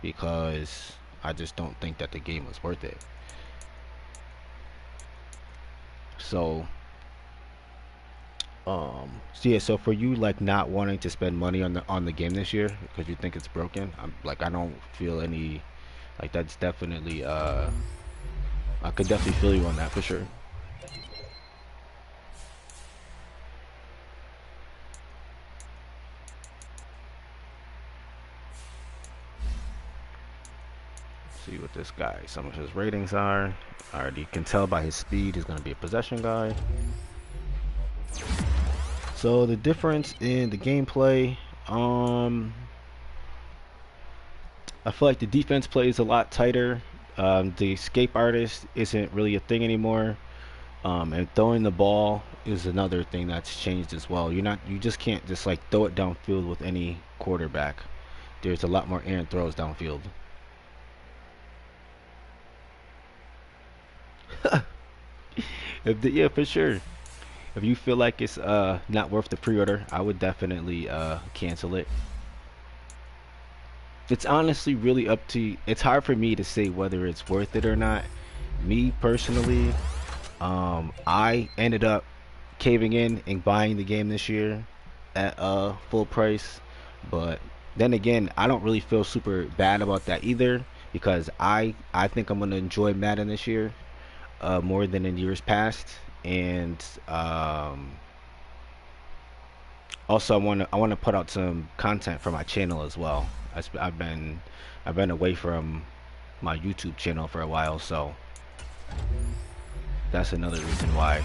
because I just don't think that the game was worth it. So, so yeah, so for you like not wanting to spend money on the game this year because you think it's broken, I'm like I don't feel any like that's definitely I could definitely feel you on that for sure. See what this guy, some of his ratings are. I already can tell by his speed he's going to be a possession guy. So the difference in the gameplay, I feel like the defense plays a lot tighter. The escape artist isn't really a thing anymore. And throwing the ball is another thing that's changed as well. You just can't just like throw it downfield with any quarterback. There's a lot more errant throws downfield. Yeah, for sure. If you feel like it's not worth the pre-order, I would definitely cancel it. It's honestly really up to. It's hard for me to say whether it's worth it or not. Me personally, I ended up caving in and buying the game this year at full price, but then again, I don't really feel super bad about that either because I think I'm gonna enjoy Madden this year more than in years past, and also I want to put out some content for my channel as well. I've been away from my YouTube channel for a while, so that's another reason why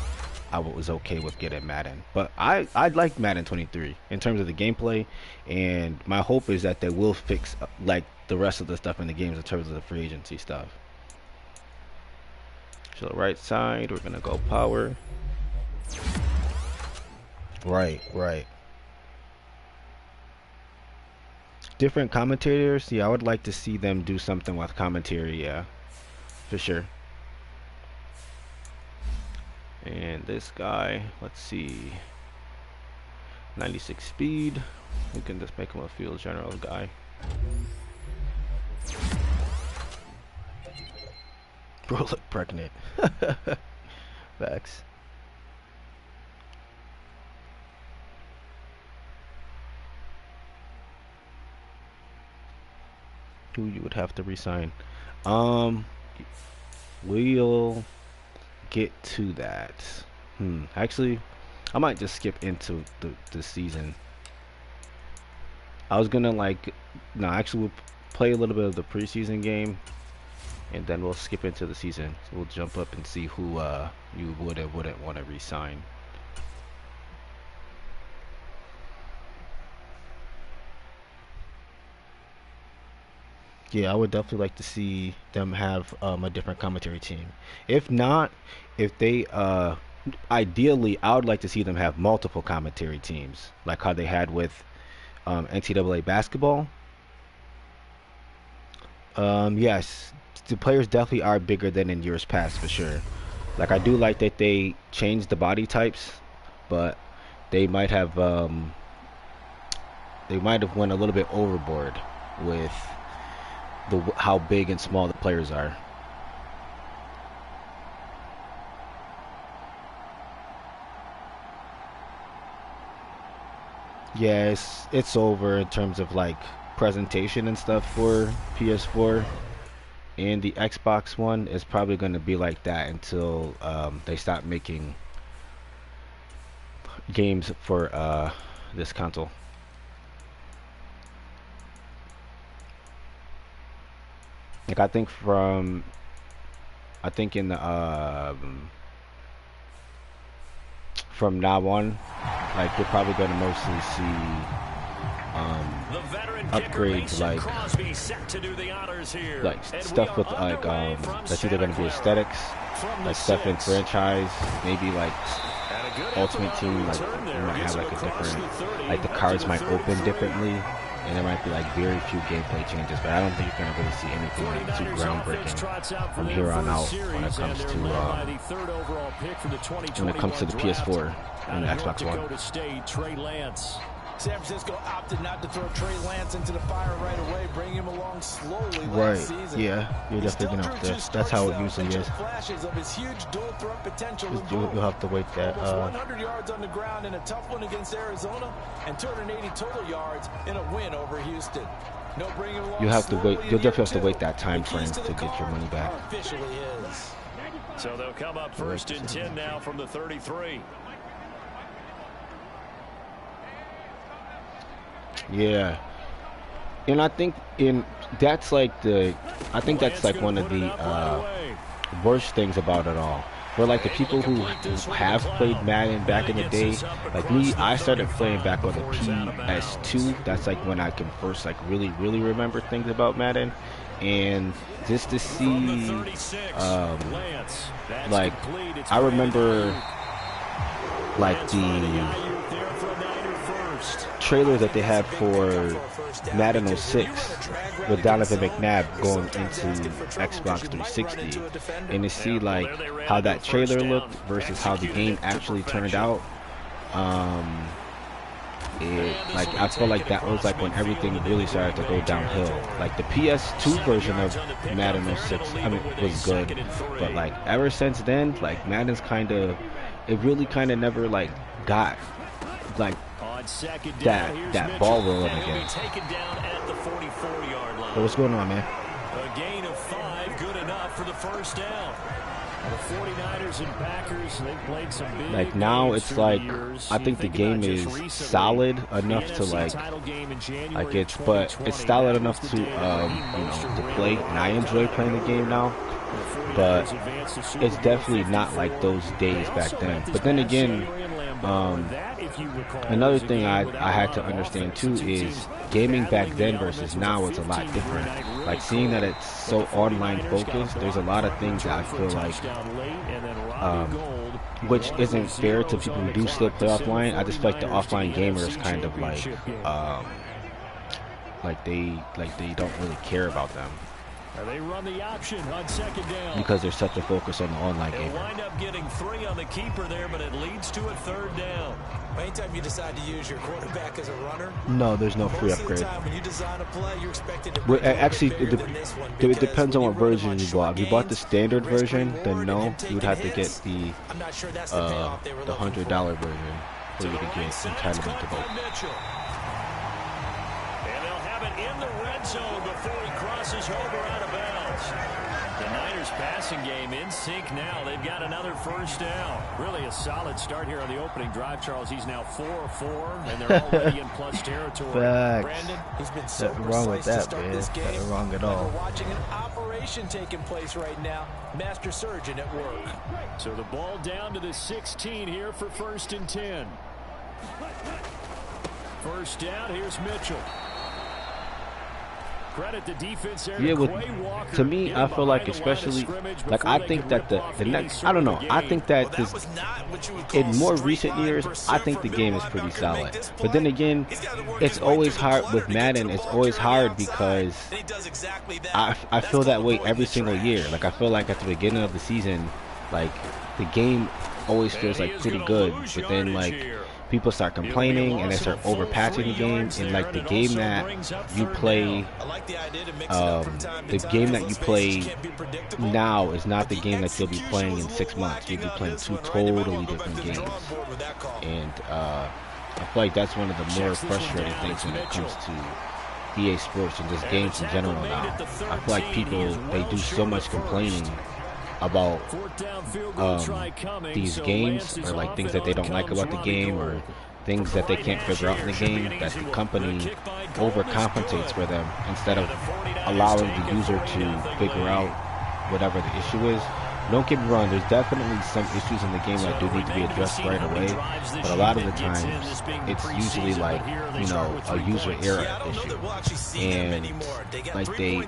I was okay with getting Madden. But I like Madden 23 in terms of the gameplay, and my hope is that they will fix like the rest of the stuff in the games in terms of the free agency stuff. So the right side, we're gonna go power. Right, right. Different commentators. Yeah, I would like to see them do something with commentary. Yeah, for sure. And this guy, let's see, 96 speed. We can just make him a field general guy. Bro, look pregnant. Facts. Who you would have to resign? We'll get to that. Actually, I might just skip into the season. I was gonna no, actually we'll play a little bit of the preseason game, and then we'll skip into the season. So we'll jump up and see who you would and wouldn't want to resign. Yeah, I would definitely like to see them have a different commentary team. If not, if they ideally, I would like to see them have multiple commentary teams, like how they had with NCAA basketball. Yes, the players definitely are bigger than in years past for sure. Like I do like that they changed the body types, but they might have went a little bit overboard with how big and small the players are. Yeah, it's over in terms of like presentation and stuff for PS4, and the Xbox One is probably going to be like that until they stop making games for this console. Like I think in the from now on, like we're probably going to mostly see upgrades like stuff with that's either going to be aesthetics, like stuff in franchise, maybe like Ultimate Team, like you might have like a different, like the cards might open differently, and there might be like very few gameplay changes, but I don't think you're gonna really see anything like too groundbreaking from here on out when it comes to the PS4 and the Xbox One.
San Francisco opted not to throw Trey Lance into the fire right away, bring him along slowly last season.
Yeah, you're definitely gonna have to. That's how it usually is.
Flashes of his huge dual threat potential.
You'll have to wait that.
100 yards on the ground in a tough one against Arizona, and 280 total yards in a win over Houston. No bringing him along.
You have to wait. You'll definitely have to wait that time frame to get your money back.
Officially is.
So they'll come up first and 10 now from the 33.
Yeah, and I think that's like one of the worst things about it all. For like the people who have played Madden back in the day, like me, I started playing back on the PS2. That's like when I can first like really remember things about Madden, and just to see like I remember like the trailer that they had for Madden 06 with Donovan McNabb going into Xbox 360, and to see like how that trailer looked versus how the game actually turned out, like I felt like that was like when everything really started to go downhill. Like the PS2 version of Madden 06, I mean, was good, but like ever since then, like Madden's it really never like got like that ball rolling again. But what's going on, man?
A gain of 5, good enough for the first down. The 49ers and Packers, they've played some big
like now it's like I think the game is solid enough to but it's solid enough to to play, and I enjoy playing the game now, but it's definitely not like those days back then. But then again, another thing I had to understand too is gaming back then versus now is a lot different. Like seeing that it's so online focused, there's a lot of things that I feel like which isn't fair to people who do still play offline. I just feel like the offline gamers kind of like they don't really care about them.
They run the option on second down.
because there's such a focus on the online
They'll
game.
wind up getting 3 on the keeper there, but it leads to a third down.
Anytime you decide to use your quarterback as a runner,
No, there's no free
most of the
upgrade.
time when you design a play, you're expected to
Well,
bring
actually,
bigger
it
than this one,
depends on
because
what
when you
version
run
you
them
bought.
on
If you bought the
short
standard
gains,
version,
risk
then
reward,
no,
and
you would have to get
hits,
the
I'm not sure that's the payoff they were looking for.
$100 version for you to get entitlement to both.
And they'll have it in the red zone before he crosses over out of bounds. The Niners passing game in sync now. They've got another first down. Really a solid start here on the opening drive, Charles. He's now 4 of 4, and they're already in plus territory.
Facts.
Brandon, he's been so
Nothing wrong with
precise to
that,
start
man.
this game.
Nothing wrong at
Like
all.
We're watching an operation taking place right now. Master surgeon at work.
So the ball down to the 16 here for 1st and 10. First down, here's Mitchell. Credit the defense there.
Yeah,
to
with,
Quay Walker.
to me,
Get
I
him
feel like
behind the line of
especially,
scrimmage
like
before
I
they
think
can
that
rip
the
off any
next,
sort
I don't
of
know,
a
I
game.
think that this, in more recent years, I think the game is pretty solid. But then again, it's always hard with Madden. It's always hard because I feel that way every single year. Like I feel like at the beginning of the season, like the game always feels like pretty good, but then like people start complaining and they start overpatching the game, and like the game that you play, the game that you play now is not the game that you'll be playing in 6 months. You'll be playing 2 totally different games, and I feel like that's one of the more frustrating things when it comes to EA Sports and just games in general now. I feel like people, they do so much complaining about these games, or like things that they don't like about the game, or things that they can't figure out in the game, that the company overcompensates for them instead of allowing the user to figure out whatever the issue is. Don't get me wrong, there's definitely some issues in the game that do need to be addressed right away, but a lot of the times it's usually like, you know, a user error issue, and like they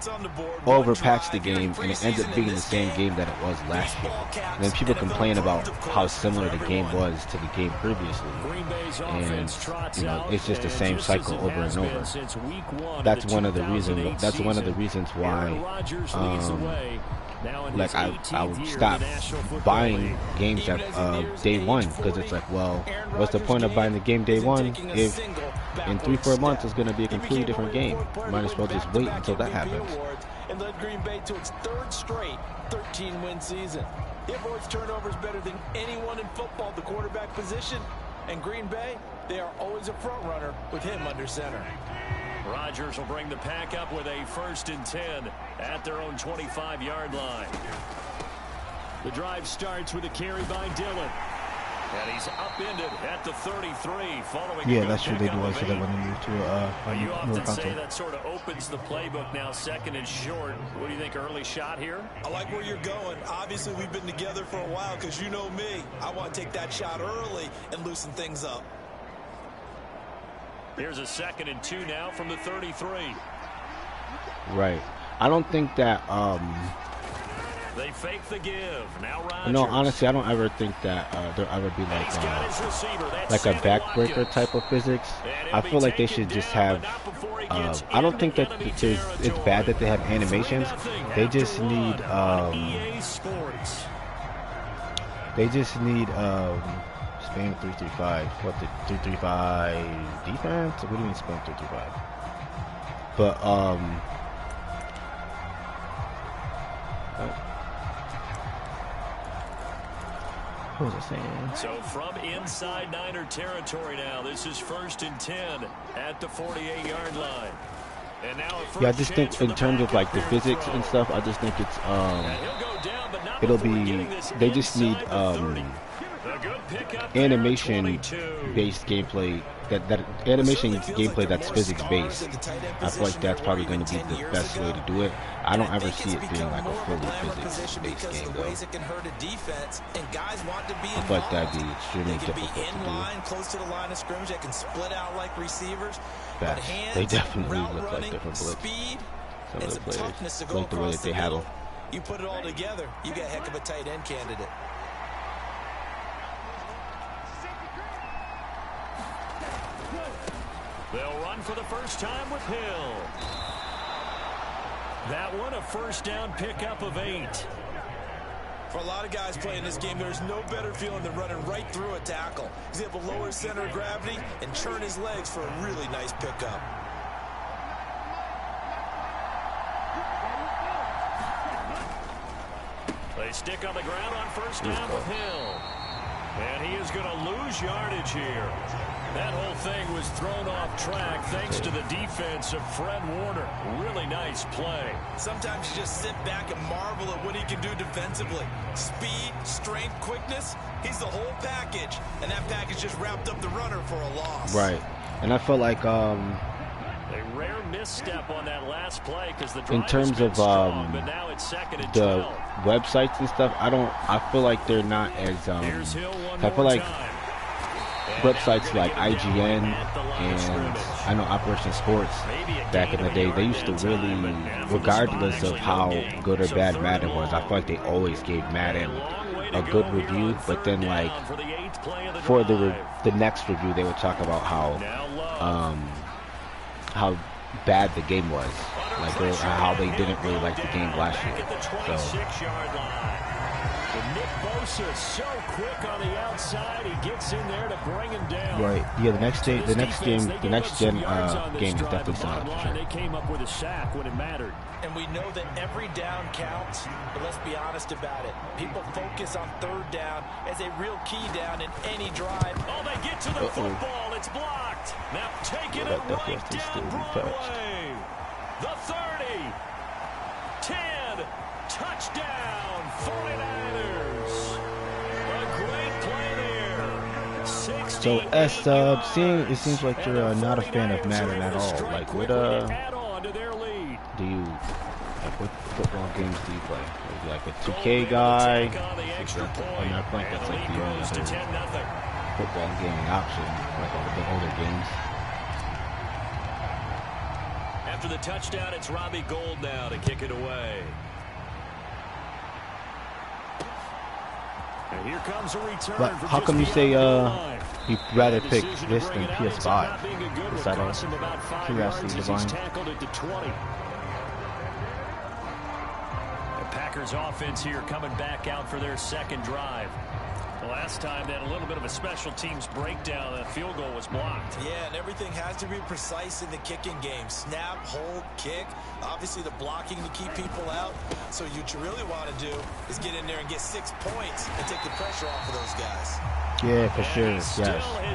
overpatch the game and it ends up being the same game that it was last year. And then people complain about how similar the game was to the game previously, and you know, it's just the same cycle over and over. That's one of the reasons. That's one of the reasons why. Like I would stop buying games at day one, because it's like, well, what's the point of buying the game day one if in 3-4 months it's going to be a completely different game? Might as well just wait until that happens.
And led Green Bay to its 3rd straight 13-win season. He avoids turnovers better than anyone in football at the quarterback position. And Green Bay, they are always a front runner with him under center.
Rodgers will bring the pack up with a 1st and 10 at their own 25-yard line. The drive starts with a carry by Dillon. And he's upended at the 33 following.
Yeah, that's what they do. I said that when they move to
you
newer
often
console.
say that sort of opens the playbook now, 2nd and short. What do you think, early shot here?
I like where you're going. Obviously, we've been together for a while, because you know me. I want to take that shot early and loosen things up.
Here's a 2nd and 2 now from the 33.
Right. I don't think that
They fake the give. Now Rodgers.
no, honestly, I don't ever think that there'll ever be like a backbreaker type of physics. I feel like they should just have. I don't think that it's bad that they have animations. They just need. They just need Spam 335. What, the 335 defense? What do you mean Spam 335? But what was I saying?
So from inside Niner territory now, this is 1st and 10 at the 48-yard line. And now
yeah, I just think in terms of like the physics and stuff, I just think it's it'll be, they just need animation based gameplay, that animation gameplay that's physics based. I feel like that's probably going to be the best way to do it. I don't ever see it being like a fully physics based game though. I feel like that'd be extremely difficult to do.
Close to the line of scrimmage, that can split out like receivers.
Facts. They definitely look like different bullets. Some of the players, like the way that they have them.
You put it all together, you got a heck of a tight end candidate.
They'll run for the first time with Hill. That one a first down pickup of 8.
For a lot of guys playing this game, there's no better feeling than running right through a tackle. He's able to lower his center of gravity and churn his legs for a really nice pickup.
They stick on the ground on first down with Hill. And he is going to lose yardage here. That whole thing was thrown off track thanks to the defense of Fred Warner. Really nice play.
Sometimes you just sit back and marvel at what he can do defensively. Speed, strength, quickness. He's the whole package. And that package just wrapped up the runner for a loss.
Right. And I felt like
a rare misstep on that last play because the
in terms of
strong, but now it's second and
the
12.
websites and stuff, I feel like they're not as
Here's Hill one
I feel
more
like
time.
websites like IGN and I know Operation Sports back in the day, they used to really, regardless of how good or bad Madden was, I feel like they always gave Madden a good review, but then like for the next review they would talk about how bad the game was, like how they didn't really like the game last year.
So Nick Bosa so quick on the outside, he gets in there to bring him down.
Right. Yeah. The next gen game is definitely solid. Sure.
They came up with a sack when it mattered.
And we know that every down counts, but let's be honest about it. People focus on third down as a real key down in any drive.
Oh, they get to the football. It's blocked. Now taking it right down Broadway. The 30. 10. Touchdown. 49ers. A great play there.
So S-Sub, it seems like you're not a fan of Madden at all. Like what do you, like what football games do you play? Are you like a 2K guy? I'm not playing, that's like the only other football gaming option, like all the older games.
After the touchdown, it's Robbie Gould now to kick it away. And here comes a return.
But how come you say you'd rather pick this than PS5? Is that a curiosity divine?
The Packers offense here coming back out for their second drive. The last time they had a little bit of a special teams breakdown. That field goal was blocked.
Yeah, and everything has to be precise in the kicking game. Snap, hold, kick. Obviously the blocking to keep people out. So what you really want to do is get in there and get 6 points and take the pressure off of those guys.
Yeah, for sure. Yes,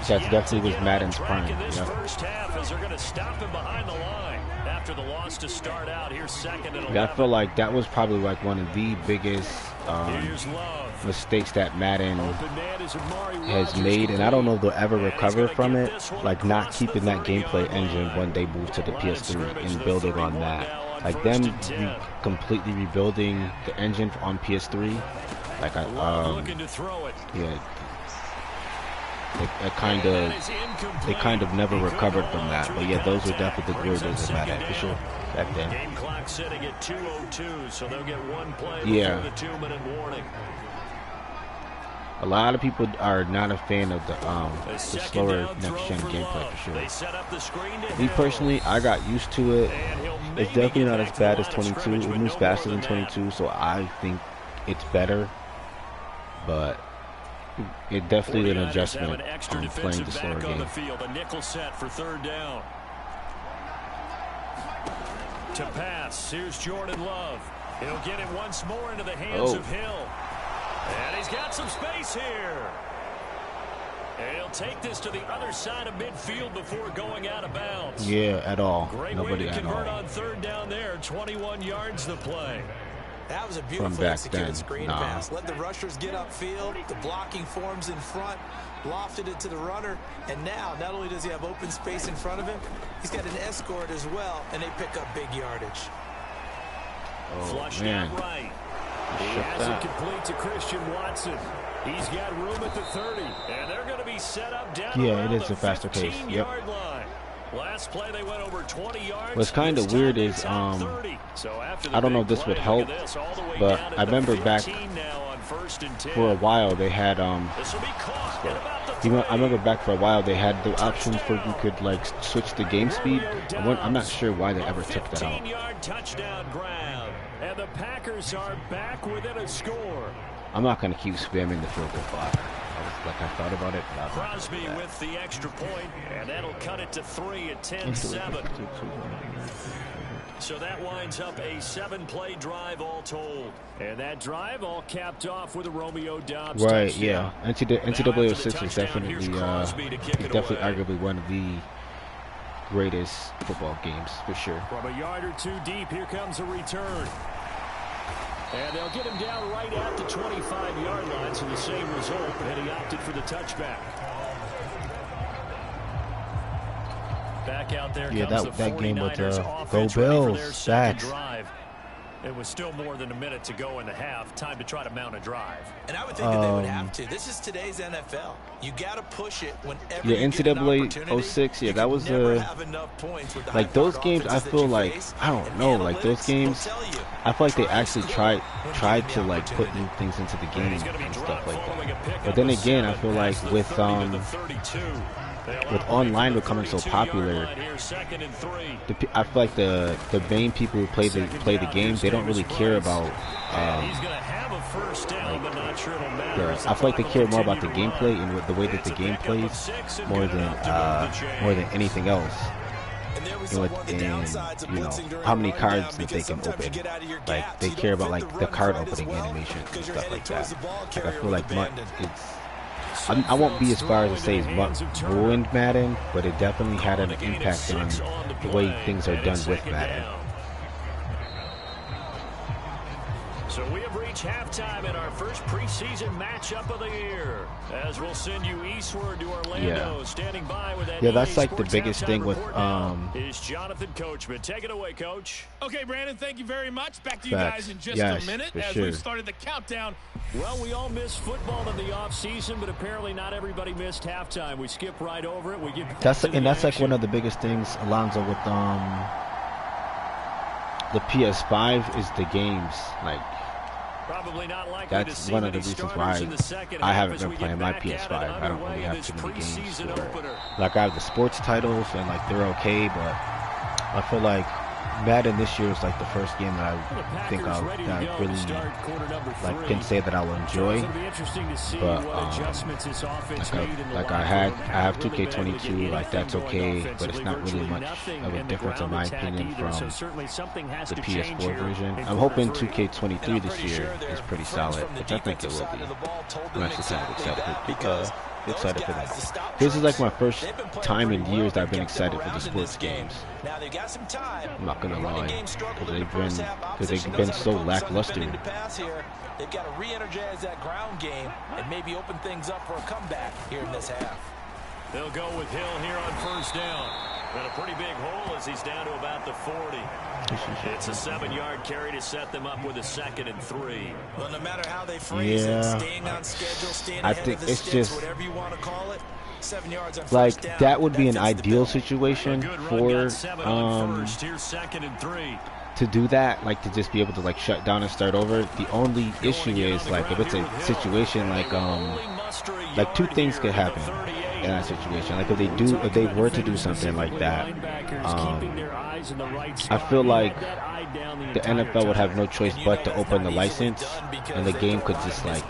that definitely was Madden's prime.
Yep. First half as they're going to stop him behind the line after the loss to start out. Here's second and 11.
Yeah, I feel like that was probably like one of the biggest mistakes that Madden has made, and I don't know if they'll ever recover from it. Like not keeping that gameplay engine when they moved to the PS3 and building on that. Like them completely rebuilding the engine on PS3. Like yeah. They kind of never recovered from that, but yeah, those are definitely the glory days of Madden for sure back then.
Game clock sitting at 2:02, so they'll get one play
yeah.
before the 2-minute warning.
A lot of people are not a fan of the slower next-gen gameplay for sure. Me personally, I got used to it. It's definitely not as bad as 22. It moves faster than 22, so I think it's better, but it definitely an adjustment on playing the slower game.
A nickel set for third down. To pass, here's Jordan Love. He'll get it once more into the hands of Hill. And he's got some space here. And he'll take this to the other side of midfield before going out of bounds.
Yeah, at all.
Great
Nobody
way to
at all.
convert on third down there. 21 yards the play.
That was a beautiful executed screen pass. Let the rushers get upfield. The blocking forms in front. Lofted it to the runner. And now, not only does he have open space in front of him, he's got an escort as well, and they pick up big yardage.
Flushed out right. He has it complete to Christian Watson. He's got room at the 30, and they're going to be set up down
it is a faster pace. Yep.
Line. Last play they went over 20 yards.
What's kind of weird is I don't know if this would help, but I remember back for a while they had I remember back for a while they had the options for you could like switch the game speed. I'm not sure why they ever took that out.
15-yard touchdown grab, and the Packers are back within a score.
I'm not gonna keep spamming the field goal block. I thought about it, but
Crosby with the extra point, and that'll cut it to 3 at 10-7. So that winds up a 7-play drive all told. And that drive all capped off with a Romeo Doubs
right,
touchdown.
yeah. NCAA 06 is definitely arguably one of the greatest football games for sure.
From a yard or two deep, here comes a return. And they'll get him down right at the 25-yard line, so the same result, and he opted for the touchback. Back out there comes
that game with Go Bills.
Drive. It was still more than a minute to go in the half. Time to try to mount a drive.
And I would think that they would have to. This is today's NFL. You got to push it whenever you get an
NCAA 06. Yeah, that was like those games. I feel like I don't know. Like those games, I feel like they actually tried to like put new things into the game and stuff like that. But then again, I feel like with online becoming so popular, I feel like the main people who play the games, they don't really care about. I feel like they care more about the gameplay and the way that the game plays more than anything else. And how many cards that they can open. Like they care about like the card opening animations and stuff like that. Like I feel like I won't be as far as to say it's ruined Madden, but it definitely had an impact on the way things are done with Madden.
So we have reached halftime in our first preseason matchup of the year. As we'll send you eastward to Orlando, standing by with that.
Yeah, that's like the biggest thing with
is Jonathan Coachman. Take it away, Coach.
Okay, Brandon, thank you very much. Back to you guys in just a minute as we've started the countdown.
Well, we all missed football in the offseason, but apparently not everybody missed halftime. We skip right over it. We get
that's like one of the biggest things, Alonzo, with the PS5 is the games. Like
probably not likely
that's one of the reasons why I haven't been playing my PS5. I don't really have too many games for it. Like I have the sports titles and like they're okay, but I feel like Madden this year is like the first game that I think that I really like can say that I will enjoy. But I have 2K22, like that's okay, but it's not really much of a difference in my opinion from the PS4 version. I'm hoping 2K23 this year is pretty solid, which I think it will be. I'm actually kind of excited for that. This is like my first time in years that I've been excited for the sports games. I'm not gonna lie, because they've been so lackluster.
They've got to re-energize that ground game and maybe open things up for a comeback here in this half.
They'll go with Hill here on first down. And a pretty big hole as he's down to about the 40. It's a 7-yard carry to set them up with a 2nd and 3.
Well, no matter how they phrase it, staying on schedule, staying ahead of the sticks, whatever you want to call it, 7 yards on first down.
That would be an ideal situation for to do that, like to just be able to like shut down and start over. The only issue is like if it's a situation like two things could happen in that situation. Like if they were to do something like that, I feel like the NFL would have no choice but to open the license, and the game could just like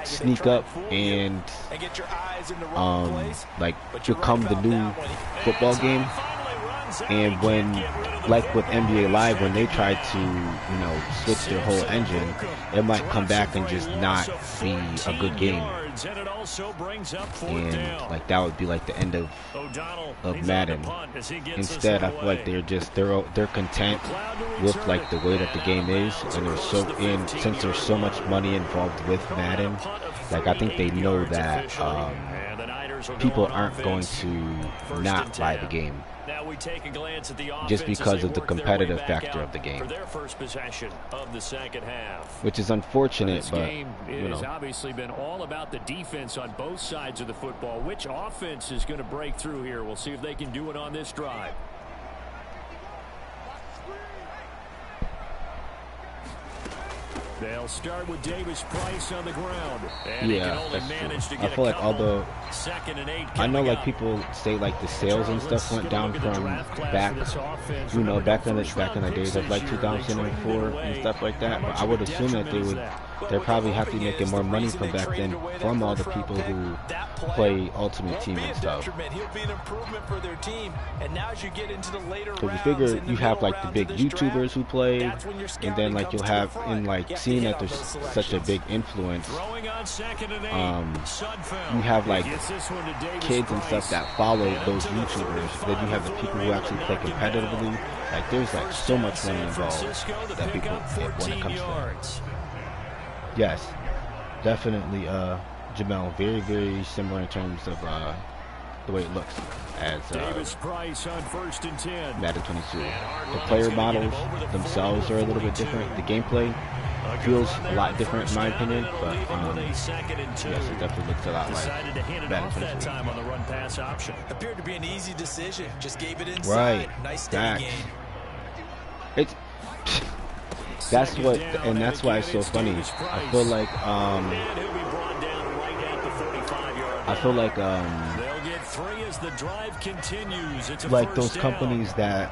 sneak up and like become the new football game. And when, like with NBA Live, when they try to, switch their whole engine, it might come back and just not be a good game. And like that would be like the end of Madden. Instead, I feel like they're content with like the way that the game is, and since there's so much money involved with Madden, like I think they know that people aren't going to not buy the game.
Now we take a glance at the
just because of the competitive factor of the game,
for their first possession of the second half,
which is unfortunate. But
it has obviously been all about the defense on both sides of the football. Which offense is going to break through here? We'll see if they can do it on this drive. They'll start with Davis Price on the ground. And
yeah, that's true. I feel like
2nd and 8.
I know like people say like the sales and stuff went down from back, you know, back in the days of like 2004 and stuff like that. But I would assume that they're probably have to be making more money from back then from all the people who play Ultimate Team and stuff. Because you figure you have like the big YouTubers who play, and then like you'll have in like seeing that there's such a big influence. You have like kids and stuff that follow those YouTubers. Then you have the people who actually play competitively. Like there's like so much money involved that people when it comes to that. Yes, definitely. Jamel, very, very similar in terms of the way it looks as Madden 22. The player models themselves are a little bit different. The gameplay feels a lot different in my opinion, but yes, it definitely looks a lot like Madden 22.
On the run pass option. Appeared to be an easy decision. Just gave it inside.
Right.
Nice steady game.
It's that's what, and that's why it's so funny. I feel like like those companies that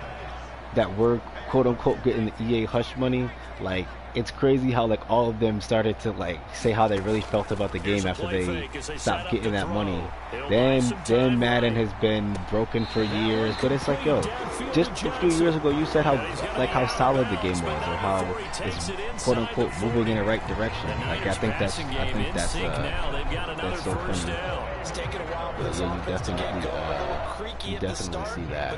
were quote unquote getting the EA hush money, like it's crazy how like all of them started to like say how they really felt about the game after they stopped getting that money. Then Madden has been broken for years, but it's like, yo, just a few years ago you said how solid the game was, or how it's quote unquote moving in the right direction. Like I think that's so funny. But yeah, you definitely see that.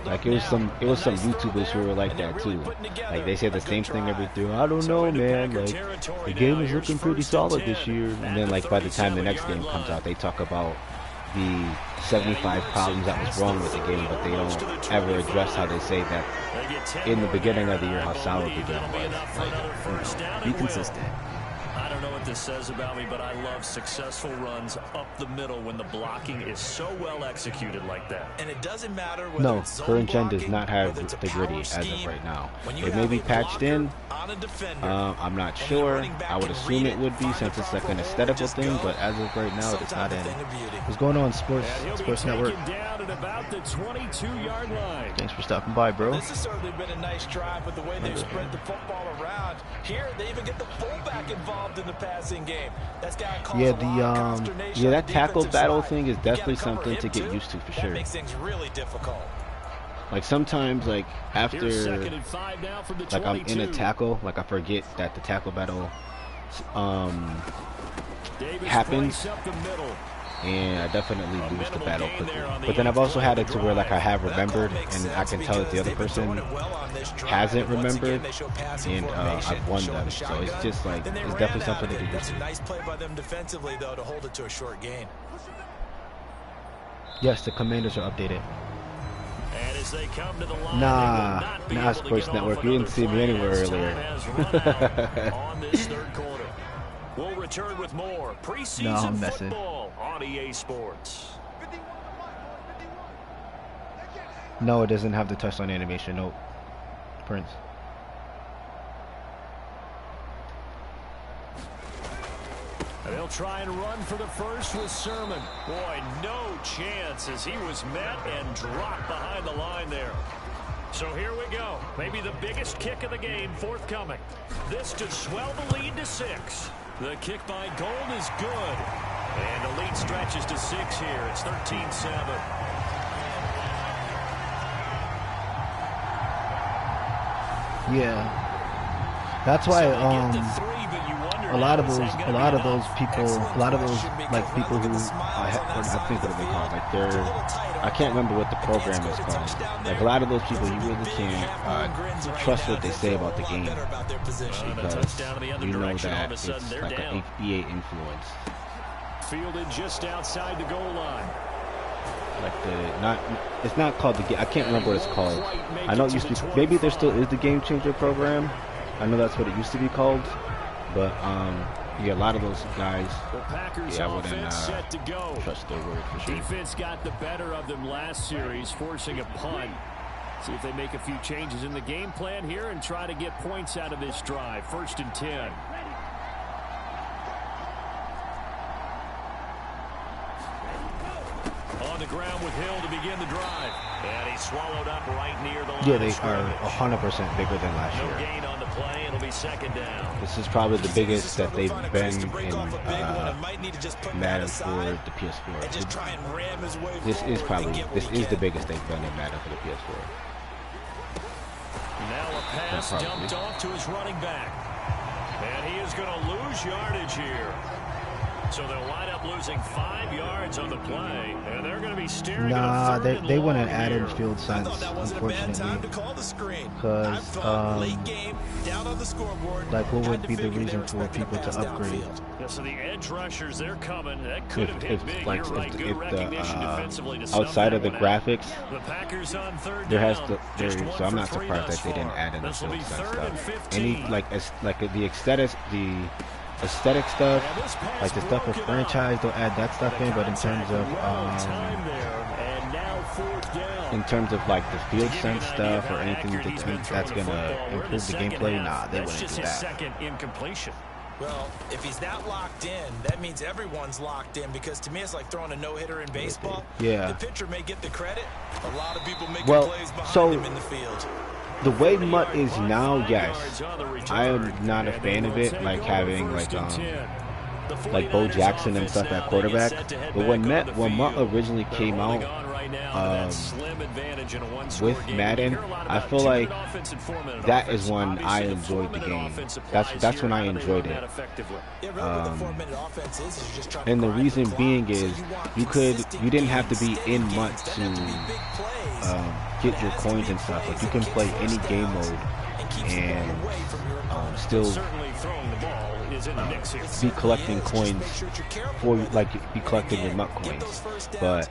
Like it was some YouTubers who were like that too. Like they say the same thing every through. I don't know, man. Like the game is looking pretty solid this year, and then like by the time the next game comes out, they talk about the 75 problems that was wrong with the game, but they don't ever address how they say that in the beginning of the year how solid the game was. Like, be consistent.
I don't know what this says about me, but I love successful runs up the middle when the blocking is so well executed like that.
And it doesn't matter whether
no, current gen does not have the gritty as of right now. It may be patched in. I'm not sure. I would assume it would be since it's like an aesthetical thing, but as of right now, it's not in. What's going on, Sports Network? Thanks for stopping by, bro.
This has certainly been a nice drive with the way they've spread the football around. Here, they even get the fullback involved in the passing game. That's got to cause a lot of consternation.
Yeah, that tackle battle thing is definitely something to get used to for sure.
That makes things really difficult.
Like sometimes, like after, like I'm in a tackle, like I forget that the tackle battle happens, and I definitely lose the battle quickly. But then I've also had it to where like I have remembered, and I can tell that the other person hasn't remembered, and I've won them. So it's just like it's definitely something to get used to.
Nice play by them defensively though to hold it to a short gain.
Yes, the commanders are updated.
And as they come to the line,
nah, Sports Network. You didn't see me anywhere earlier.
On this third quarter, we'll return with more preseason football on EA Sports.
No, it doesn't have the touchdown animation. Nope. Prince.
They'll try and run for the first with Sermon. Boy, no chance as he was met and dropped behind the line there. So here we go. Maybe the biggest kick of the game forthcoming. This to swell the lead to 6. The kick by Gold is good. And the lead stretches to 6 here. It's 13-7.
Yeah. That's why a lot of those people who I think what are they called? Like I can't remember what the program is called. Like a lot of those people, you really can't trust what they say about the game because you know that it's like an EA influence.
Fielded just outside the goal line.
Like it's not called the game. I can't remember what it's called. I know it used to be, maybe there still is the Game Changer program. I know that's what it used to be called. But yeah, a lot of those guys, I wouldn't trust their word for sure.
Defense got the better of them last series, forcing a punt. See if they make a few changes in the game plan here and try to get points out of this drive. 1st and 10. the ground with Hill to begin the drive. And he swallowed up right near the line.
Yeah, they are 100% bigger than last year.
No gain on the play. It'll be second down.
This is probably the biggest that they've been in Madden for the PS4. This is the biggest they've been in Madden for the PS4.
Now a pass dumped off to his running back. And he is going to lose yardage here. So they'll wind up losing 5 yards on the play, and they're going to be staring.
Nah, they wouldn't add in field signs, unfortunately. Because like, what would be the reason for people to upgrade?
Yeah, so the edge rushers, they're coming. That could have hit big.
Like,
You're right. Good recognition defensively to
outside of the graphics,
the Packers on third
there has
down.
to. So I'm not surprised that they didn't add in the field sign stuff. Any like the aesthetic stuff, like the stuff with franchise, they'll add that stuff in. But in terms of like the field sense stuff or anything that's gonna improve the gameplay, nah, they wouldn't do that.
Second incompletion.
Well, if he's not locked in, that means everyone's locked in, because to me it's like throwing a no-hitter in baseball.
Yeah.
The pitcher may get the credit. A lot of people making plays behind him in the field.
The way Mutt is now, yes, I am not a fan of it, like having like Bo Jackson and stuff at quarterback. But when Mutt originally came out with Madden, I feel like that is when I enjoyed the game. That's when I enjoyed it. And the reason being is you didn't have to be in Mutt to get your coins and stuff. Like, you can play any game mode and still be collecting coins be collecting your Mutt coins. But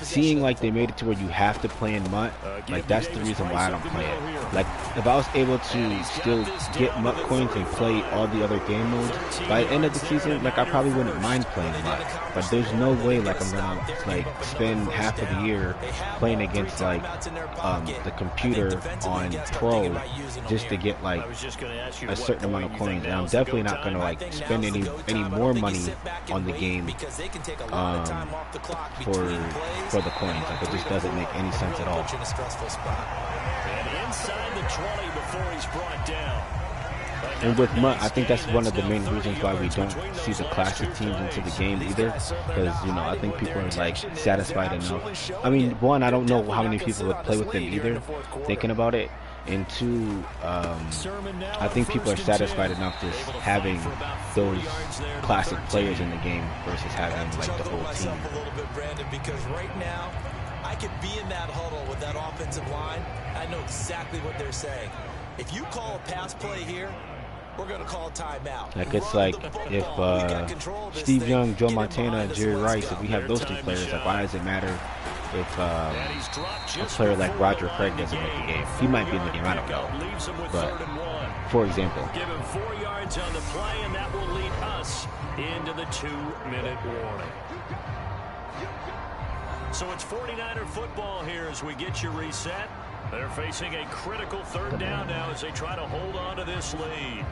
seeing like they made it to where you have to play in Mutt, like that's the reason why I don't play it. Like, if I was able to still get Mutt coins and play all the other game modes, by the end of the season, like, I probably wouldn't mind playing Mutt. But there's no way like I'm gonna like spend half of the year playing against like the computer on Pro just to get like a certain amount of coins. And I'm definitely not gonna like spend any more money on the game for the coins. Like, it just doesn't make any sense at all.
And inside the 20 before he's brought down.
And with Mutt, I think that's one of the main reasons why we don't see the classic teams into the game either. Because, I think people are like satisfied enough. I mean, one, I don't know how many people would play with them either, thinking about it. And two, I think people are satisfied enough just having those classic players in the game versus having like the whole team.
Because right now, I could be in that huddle with that offensive line. I know exactly what they're saying. If you call a pass play here, we're going to call a timeout.
Like, it's like if Steve Young, Joe Montana, and Jerry Rice, if we have those two players, like, why does it matter if a player like Roger Craig doesn't make the game? He might be in the game, I don't know. But, for example.
Give him 4 yards on the play, and that will lead us into the 2-minute warning. So it's 49er football here as we get you reset. They're facing a critical third down now as they try to hold on to this lead.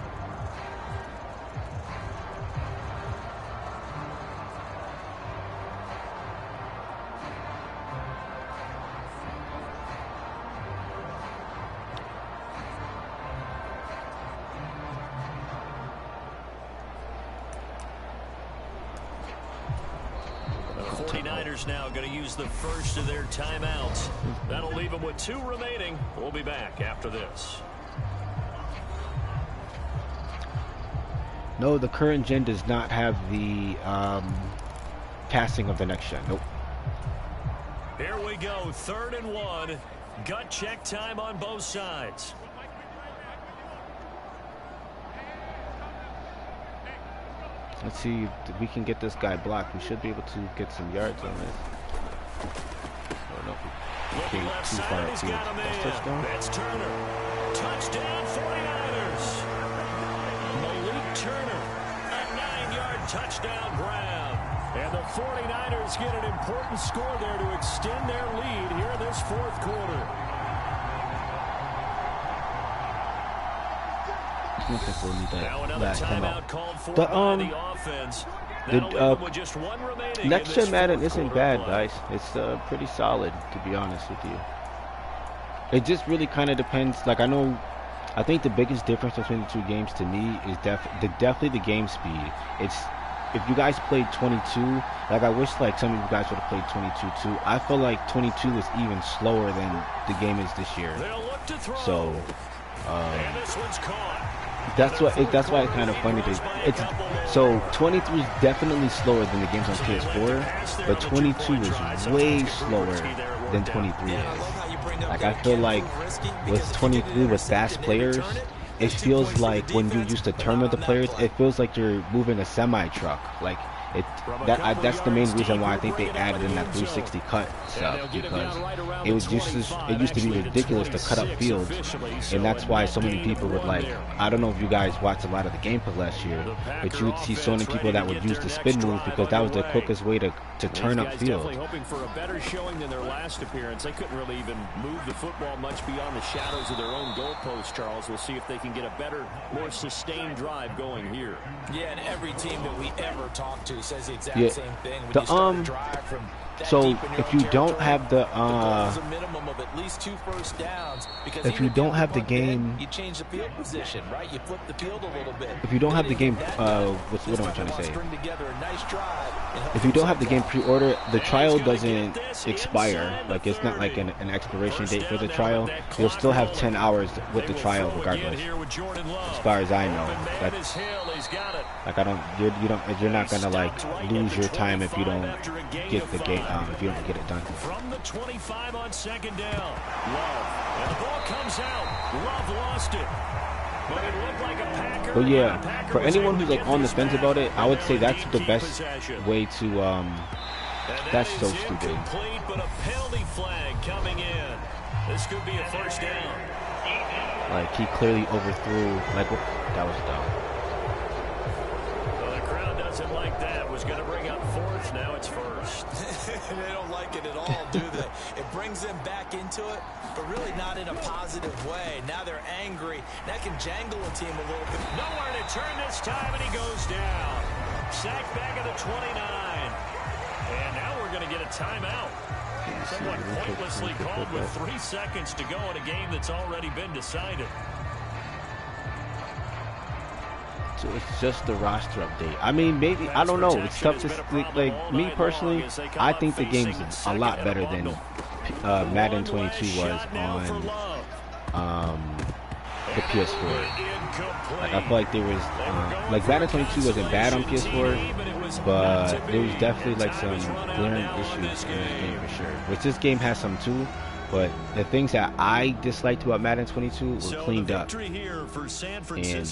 Now going to use the first of their timeouts. That'll leave them with 2 remaining. We'll be back after this.
No, the current gen does not have the passing of the next gen. Nope.
Here we go, 3rd and 1. Gut check time on both sides.
Let's see if we can get this guy blocked. We should be able to get some yards on this. I don't know if we came too far upfield. That's touchdown.
That's Turner. Touchdown 49ers. Malik Turner. A 9-yard touchdown grab. And the 49ers get an important score there to extend their lead here in this 4th quarter.
I don't think we'll need
Now another
that
timeout called for by the offense.
Next gen Madden isn't bad, guys. It's pretty solid, to be honest with you. It just really kind of depends. Like, I think the biggest difference between the two games to me is definitely the game speed. It's if you guys played 22, like I wish like some of you guys would have played 22 too. I feel like 22 is even slower than the game is this year. So that's why it's kind of funny. So 23 is definitely slower than the games on PS4, but 22 is way slower than 23 is. Like I feel like with 23 with fast players, it feels like when you used to turn with the players, it feels like you're moving a semi truck. Like that's the main reason why I think they added in that 360 cut stuff, because it used to be ridiculous to cut up fields, and that's why so many people would like. I don't know if you guys watched a lot of the gameplay last year, but you would see so many people that would use the spin move because that was the quickest way to turn up field.
Definitely hoping for a better showing than their last appearance. They couldn't really even move the football much beyond the shadows of their own goalpost, Charles. We'll see if they can get a better, more sustained drive going here.
Yeah, and every team that we ever talk to says the exact same thing. When
the
you start a drive from
so if you don't have the
a minimum of at least 2 first downs, because
if you don't have the game,
you change the field position, right? You flip the field a little bit.
If you don't have the game, what am I trying to say? If you don't have the game pre-order, the trial doesn't expire. Like it's not like an expiration date for the trial. You'll still have 10 hours with the trial regardless. As far as I know, that's like you're not gonna like lose your time if you don't get the game. If you don't get it done.
From the 25 on second down, Love, and the ball comes out. Love lost it. But it looked like a Packer.
But yeah, for anyone who's like on the fence about it, I would say that's the best way to. That's so stupid.
But a penalty flag coming in. This could be a first down.
Like he clearly overthrew. Like that was dumb.
Well, the crowd doesn't like that. Was going to bring up fourth. Now it's first.
They don't like it at all, do they? It brings them back into it, but really not in a positive way. Now they're angry. That can jangle a team a little bit.
Nowhere to turn this time, and he goes down. Sacked back at the 29. And now we're going to get a timeout. Somewhat pointlessly called with 3 seconds to go in a game that's already been decided.
So it's just the roster update. I mean, maybe, I don't know. It's tough to, like, me personally, I think the game's a lot better than Madden 22 was on the PS4. Like, I feel like there was, like, Madden 22 wasn't bad on PS4, but there was definitely, like, some glaring issues in this game for sure. Which this game has some too. But the things that I disliked about Madden 22 were cleaned up, and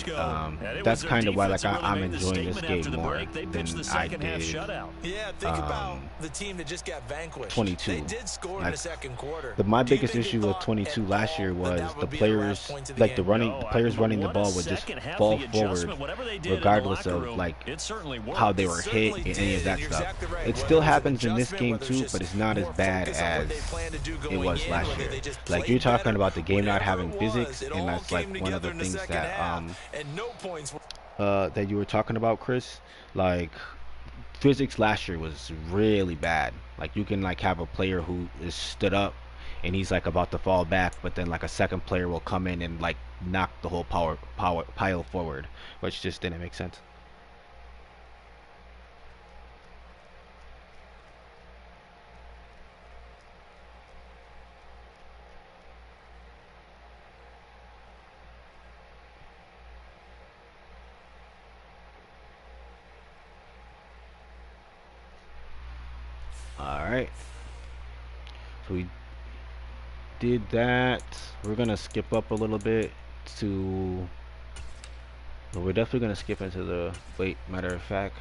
that's kind of why like I'm enjoying this game more than I did
Yeah, think about the team that just got vanquished.
22.
They did score in the second quarter.
My biggest issue with 22 last year was the players, like the players running the ball would just fall forward regardless of like how they were hit and any of that stuff. It still happens in this game too, but it's not as bad as it was last year. Like you're talking about the game not having physics, and that's like one of the things that that you were talking about, Chris. Like physics last year was really bad. Like you can like have a player who is stood up and he's like about to fall back, but then like a second player will come in and like knock the whole pile forward, which just didn't make sense. Alright, so we did that. We're gonna skip up a little bit to, well, we're definitely gonna skip into the, wait, matter of fact,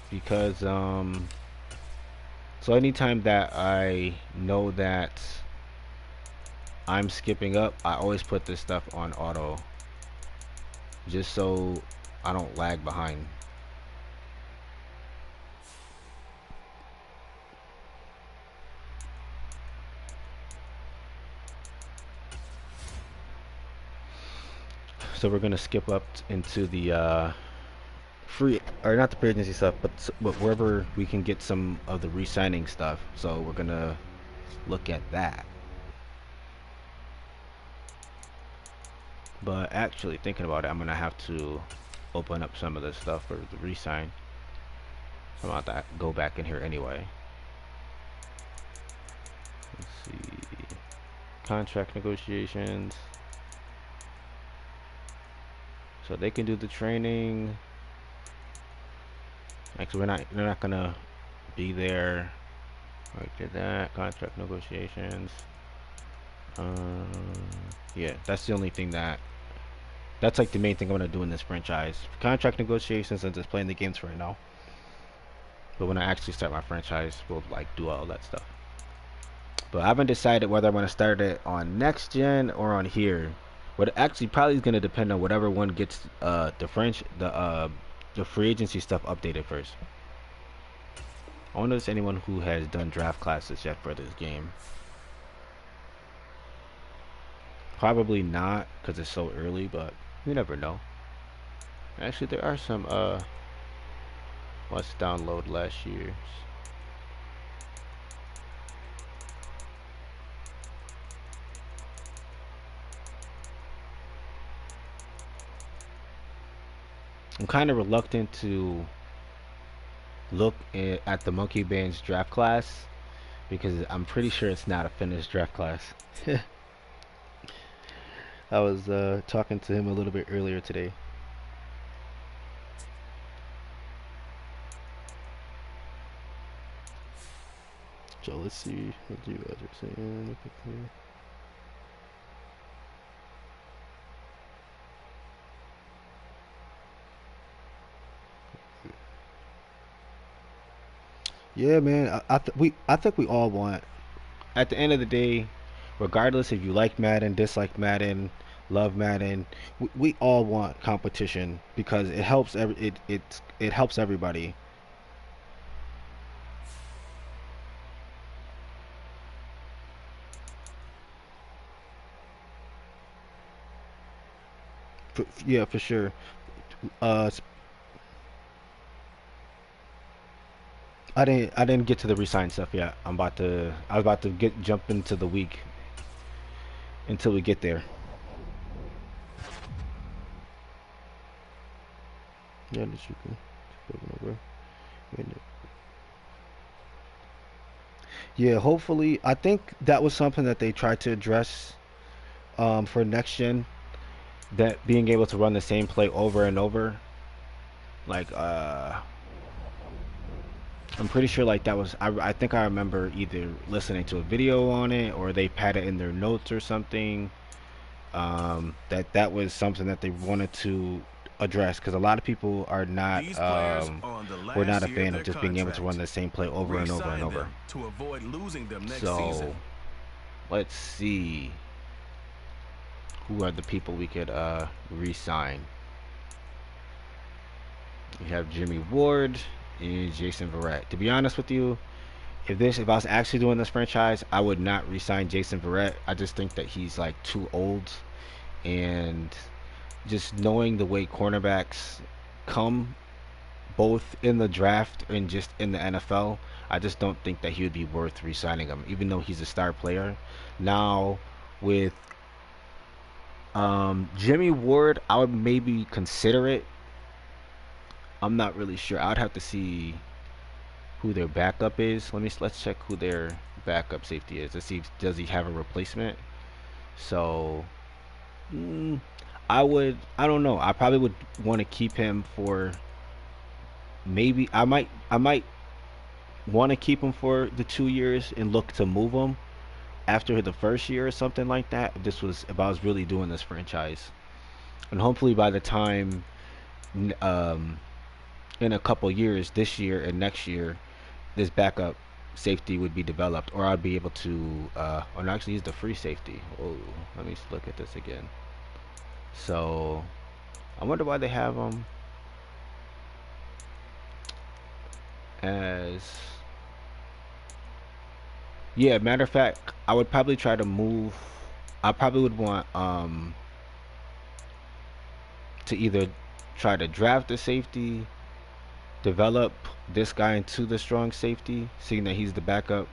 because so anytime that I know that I'm skipping up, I always put this stuff on auto just so I don't lag behind. So we're gonna skip up into the free, or not the free agency stuff, but wherever we can get some of the re-signing stuff. So we're gonna look at that. But actually thinking about it, I'm gonna have to open up some of this stuff for the re-sign. I'm about to go back in here anyway. Let's see, contract negotiations. So they can do the training. Actually, they're not gonna be there. I did that. Contract negotiations. Yeah, that's the only thing that's like the main thing I'm gonna do in this franchise. Contract negotiations and just playing the games right now. But when I actually start my franchise, we'll like do all that stuff. But I haven't decided whether I'm gonna start it on next gen or on here. What actually probably is gonna depend on whatever one gets the free agency stuff updated first. I wonder if there's anyone who has done draft classes yet for this game. Probably not, because it's so early, but you never know. Actually, there are some let's download last year's. I'm kind of reluctant to look at the Monkey Band's draft class because I'm pretty sure it's not a finished draft class. I was talking to him a little bit earlier today. So let's see what you guys are saying. Yeah, man. I think we all want. At the end of the day, regardless if you like Madden, dislike Madden, love Madden, we all want competition because it helps it helps everybody. Yeah, for sure. I didn't get to the resign stuff yet. I was about to jump into the week until we get there. Yeah, that you can. Yeah, hopefully. I think that was something that they tried to address for next gen. That being able to run the same play over and over, like I'm pretty sure like that was I think I remember either listening to a video on it or they had it in their notes or something. That was something that they wanted to address because a lot of people are not we're not a fan of just being able to run the same play over and over and over.
To avoid losing them next
So
season.
let's see who are the people we could re-sign. We have Jimmy Ward and Jason Verrett. To be honest with you, if I was actually doing this franchise, I would not re-sign Jason Verrett. I just think that he's like too old, and just knowing the way cornerbacks come, both in the draft and just in the NFL, I just don't think that he would be worth re-signing him, even though he's a star player. Now with Jimmy Ward, I would maybe consider it. I'm not really sure. I'd have to see who their backup is. Let's check who their backup safety is. Let's see, does he have a replacement? So I don't know. I probably would want to keep him for maybe I might want to keep him for the 2 years and look to move him after the first year or something like that. If I was really doing this franchise, and hopefully by the time in a couple years, this year and next year, this backup safety would be developed, or I'd be able to or actually use the free safety. Oh, let me look at this again. So I wonder why they have them as, yeah, matter of fact, I would probably try to move. I probably would want to either try to draft a safety develop this guy into the strong safety, seeing that he's the backup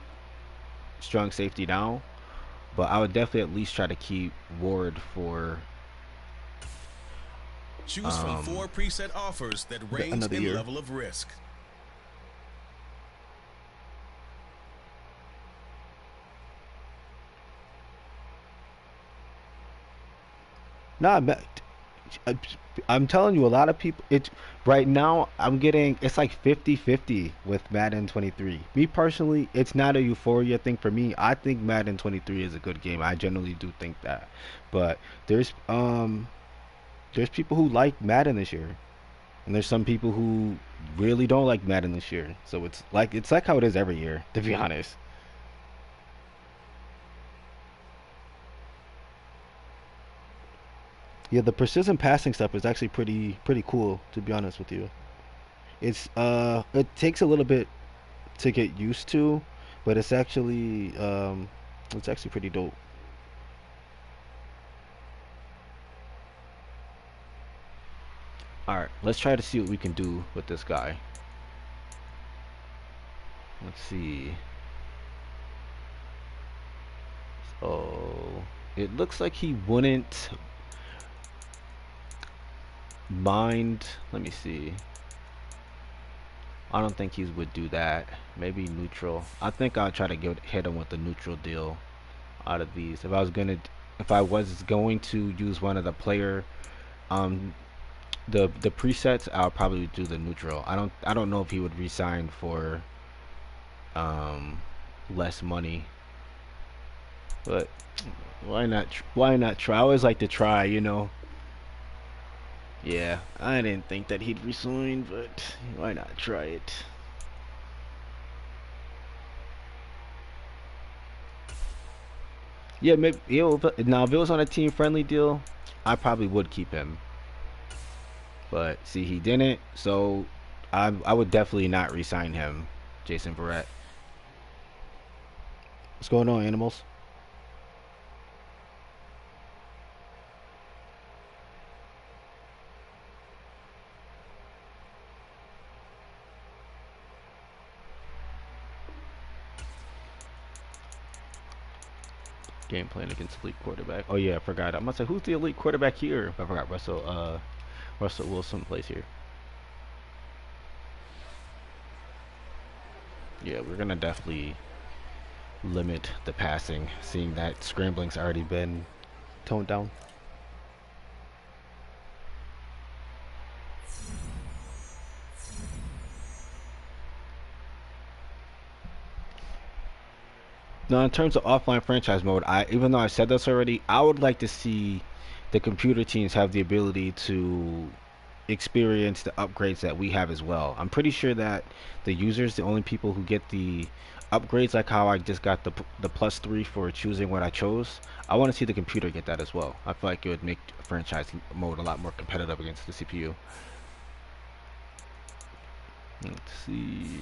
strong safety now. But I would definitely at least try to keep Ward for
choose from 4 preset offers that range in
year.
level of risk.
Nah, I'm telling you, a lot of people. It right now, it's like 50-50 with Madden 23. Me personally, it's not a euphoria thing for me. I think Madden 23 is a good game. I generally do think that, but there's people who like Madden this year, and there's some people who really don't like Madden this year. So it's like how it is every year, to be honest. Yeah, the precision passing stuff is actually pretty cool, to be honest with you. It takes a little bit to get used to, but it's actually pretty dope. All right, let's try to see what we can do with this guy. Let's see. So it looks like he wouldn't mind. Let me see. I don't think he would do that. Maybe neutral. I think I'll try to hit him with the neutral deal out of these. If I was going to use one of the player the presets, I'll probably do the neutral. I don't know if he would resign for less money. But why not try? I always like to try, you know. Yeah, I didn't think that he'd resign, but why not try it? Yeah, maybe now if it was on a team friendly deal, I probably would keep him. But see, he didn't, so I would definitely not resign him, Jason Verrett. What's going on, animals? Game plan against elite quarterback. Oh yeah, I forgot. I must say, who's the elite quarterback here? I forgot. Russell Wilson plays here. Yeah, we're gonna definitely limit the passing, seeing that scrambling's already been toned down. Now, in terms of offline franchise mode, even though I said this already, I would like to see the computer teams have the ability to experience the upgrades that we have as well. I'm pretty sure that the users, the only people who get the upgrades, like how I just got the +3 for choosing what I chose, I want to see the computer get that as well. I feel like it would make franchise mode a lot more competitive against the CPU. Let's see.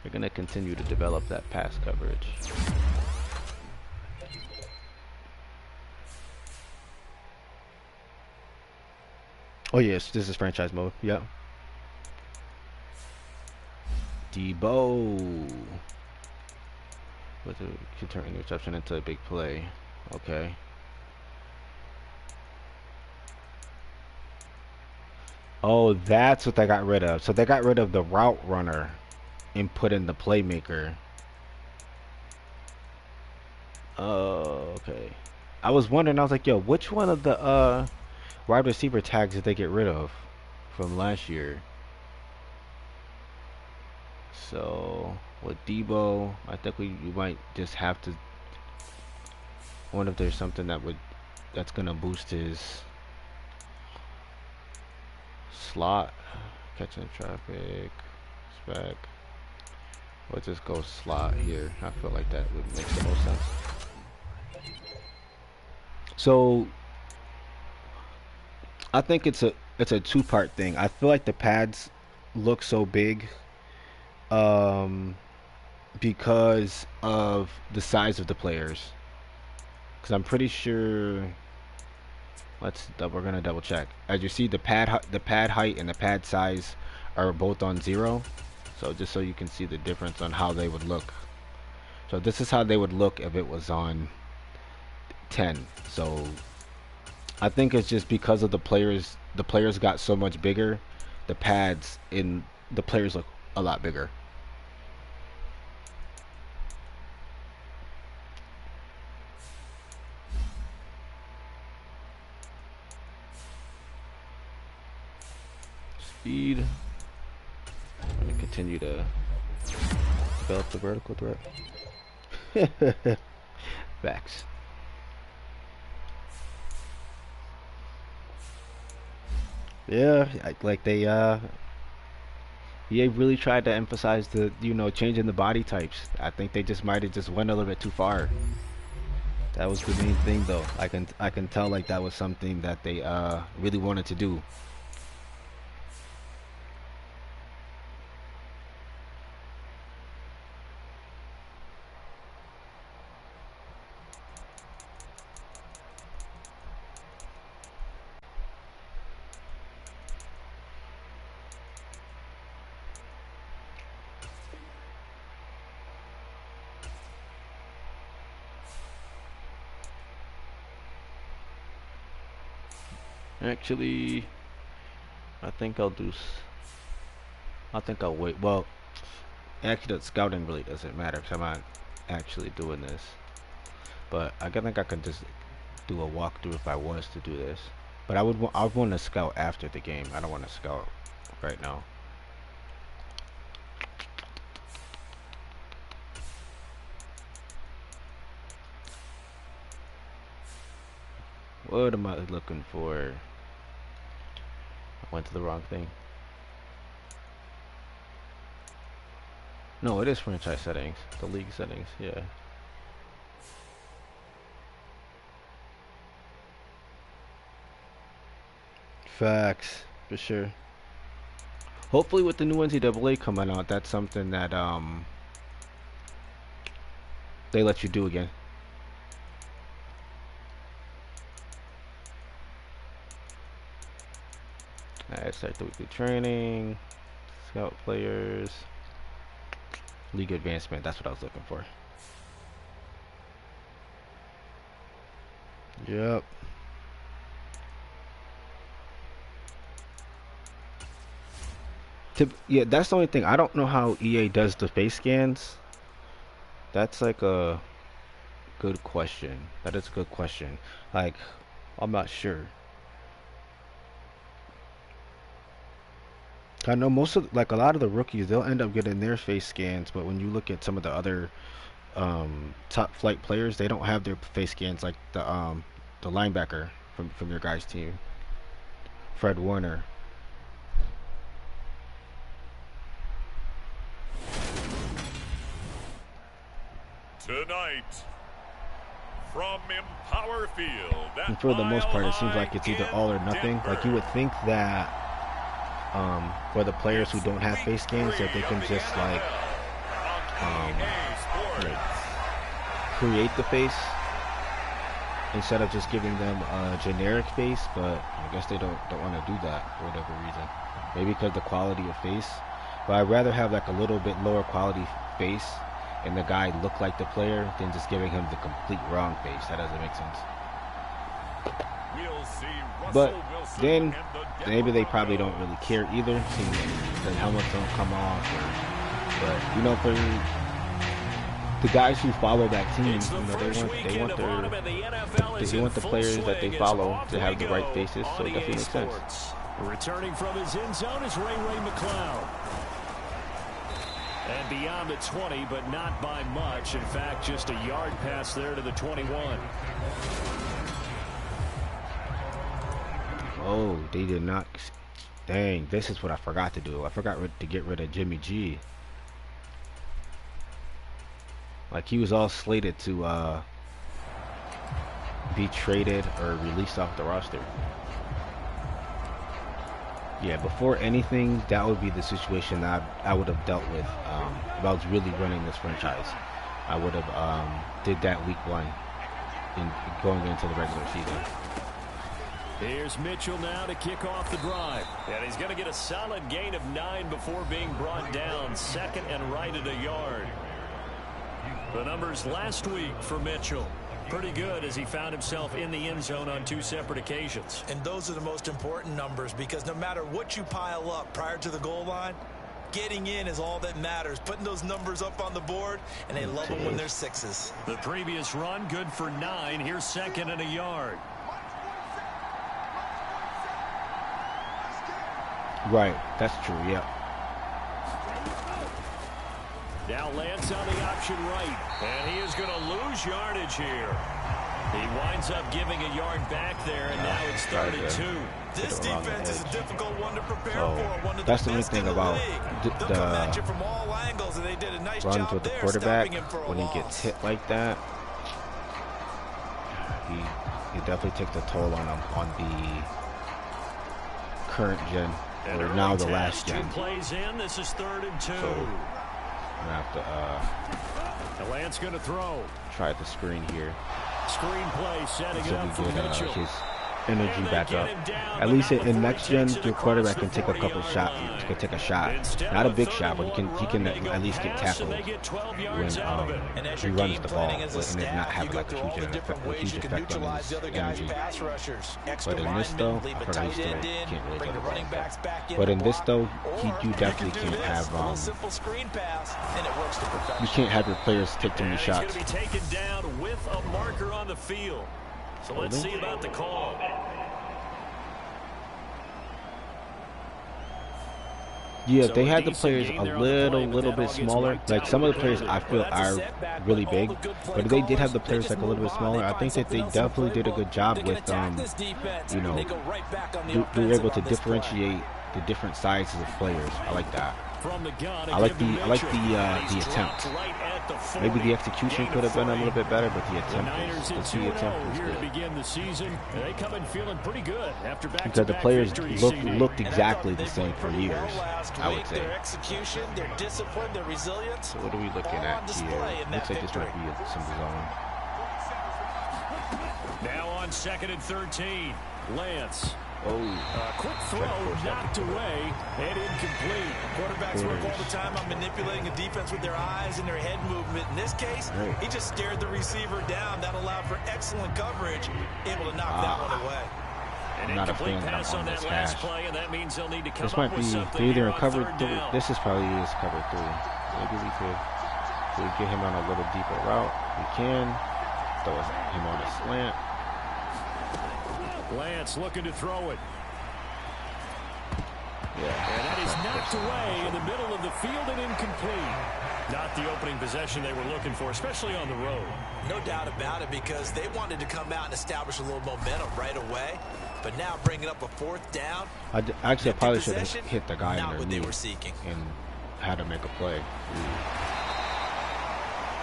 We're going to continue to develop that pass coverage. Oh yes, this is franchise mode. Yeah. Debo. Can turn interception into a big play. Okay. Oh, that's what they got rid of. So they got rid of the route runner and put in the playmaker. Oh, okay. I was wondering, I was like, yo, which one of the wide receiver tags did they get rid of from last year? So with Debo, I think we might just have to. I wonder if there's something that's gonna boost his slot catching traffic spec. Let's just go slot here. I feel like that would make the most sense. So I think it's a two-part thing. I feel like the pads look so big because of the size of the players. Because I'm pretty sure We're gonna double check. As you see, the pad height and the pad size are both on 0. So just so you can see the difference on how they would look. So this is how they would look if it was on 10. So I think it's just because of the players got so much bigger, the pads in the players look a lot bigger. Speed. I'm gonna continue to develop the vertical threat. Facts. Yeah, like they EA really tried to emphasize the changing the body types. I think they just might have just went a little bit too far. That was the main thing, though. I can tell like that was something that they really wanted to do. Actually, I think I'll wait. Well, actually, the scouting really doesn't matter because I'm not actually doing this. But I think I can just do a walkthrough if I was to do this. But I would want to scout after the game. I don't want to scout right now. What am I looking for? I went to the wrong thing. No, it is franchise settings. The league settings, yeah. Facts, for sure. Hopefully with the new NCAA coming out, that's something that they let you do again. Alright, start the weekly training, scout players, league advancement. That's what I was looking for. Yep. Yeah, that's the only thing. I don't know how EA does the face scans. That's like a good question. That is a good question. Like, I'm not sure. I know most of, like, a lot of the rookies, they'll end up getting their face scans, but when you look at some of the other top flight players, they don't have their face scans, like the linebacker from your guys' team, Fred Warner.
Tonight, from Empower Field,
and for the most part, it seems like it's either all or nothing. Like, you would think that for the players who don't have face scans, that they can just like create the face instead of just giving them a generic face. But I guess they don't want to do that for whatever reason. Maybe because the quality of face. But I'd rather have like a little bit lower quality face and the guy look like the player than just giving him the complete wrong face. That doesn't make sense. But then maybe they probably don't really care either, seeing that the helmets don't come off. But you know, for the guys who follow that team, you know, they want the players that they follow to have the right faces. So it definitely makes sense.
Returning from his end zone is Ray McCloud. And beyond the 20, but not by much. In fact, just a yard pass there to the 21.
Oh, they did not. Dang, this is what I forgot to do. I forgot to get rid of Jimmy G. Like, he was all slated to be traded or released off the roster. Yeah, before anything, that would be the situation that I would have dealt with if I was really running this franchise. I would have did that week 1 in going into the regular season.
Here's Mitchell now to kick off the drive. And he's going to get a solid gain of 9 before being brought down. Second and right at a yard. The numbers last week for Mitchell. Pretty good as he found himself in the end zone on 2 separate occasions.
And those are the most important numbers because no matter what you pile up prior to the goal line, getting in is all that matters. Putting those numbers up on the board, and they love them when they're 6s.
The previous run, good for 9. Here's second and a yard.
Right, that's true, yeah.
Now Lance on the option right, and he is going to lose yardage here. He winds up giving a yard back there, and now it's 3rd and 2.
This defense is a difficult one to prepare for. One of
that's
the
the only
best
thing
in the
about
league. They'll come at you from all angles, and they did a nice
runs
job
with the
there
quarterback
stopping him for a
when he
loss.
gets hit like that. He definitely takes a toll on him on the current gen, or now the last gen.
2 plays in. This is 3rd and 2.
So I'm gonna have to
the Lance going to throw.
try the screen here.
Screen play setting
So
it up
we
for
get
Mitchell.
his energy back up. At least in next gen, your quarterback can take a couple shots. He can take a shot, not a big shot, but he can at least get tackled when he runs the ball and it not have like a huge effect on his energy. But in this though, I forgot he still can't really get the ball back. But in this though, you definitely can't have you can't have your players take too many shots.
He's going to be taken down with a marker on the field. So let's see about the call.
Yeah, they had the players a little bit smaller. Like some of the players I feel are really big, but they did have the players like a little bit smaller. I think that they definitely did a good job with, you know, they were able to differentiate the different sizes of players. I like that. I like the attempt. Maybe the execution could have been a little bit better, but the attempt is good. Because the players looked exactly the same for years, I would say.
Their execution, their discipline, their resilience.
So what are we looking at here? Looks like this might be some zone.
Now on 2nd and 13, Lance.
Oh,
quick throw knocked away and incomplete.
Quarterbacks work all the time on manipulating a defense with their eyes and their head movement. In this case, he just stared the receiver down. That allowed for excellent coverage, able to knock that one away.
An incomplete pass on that last play, and that means they'll need to come up with something
either
here
in cover
on 3rd
three.
down.
This is probably cover 3. Maybe we could get him on a little deeper route. We can throw him on a slant.
Lance looking to throw it.
Yeah.
And that is knocked away in the middle of the field and incomplete. Not the opening possession they were looking for, especially on the road.
No doubt about it, because they wanted to come out and establish a little momentum right away. But now bringing up a 4th down.
I probably should have hit the guy
not
in
what
their
they
knee
were seeking.
and had to make a play.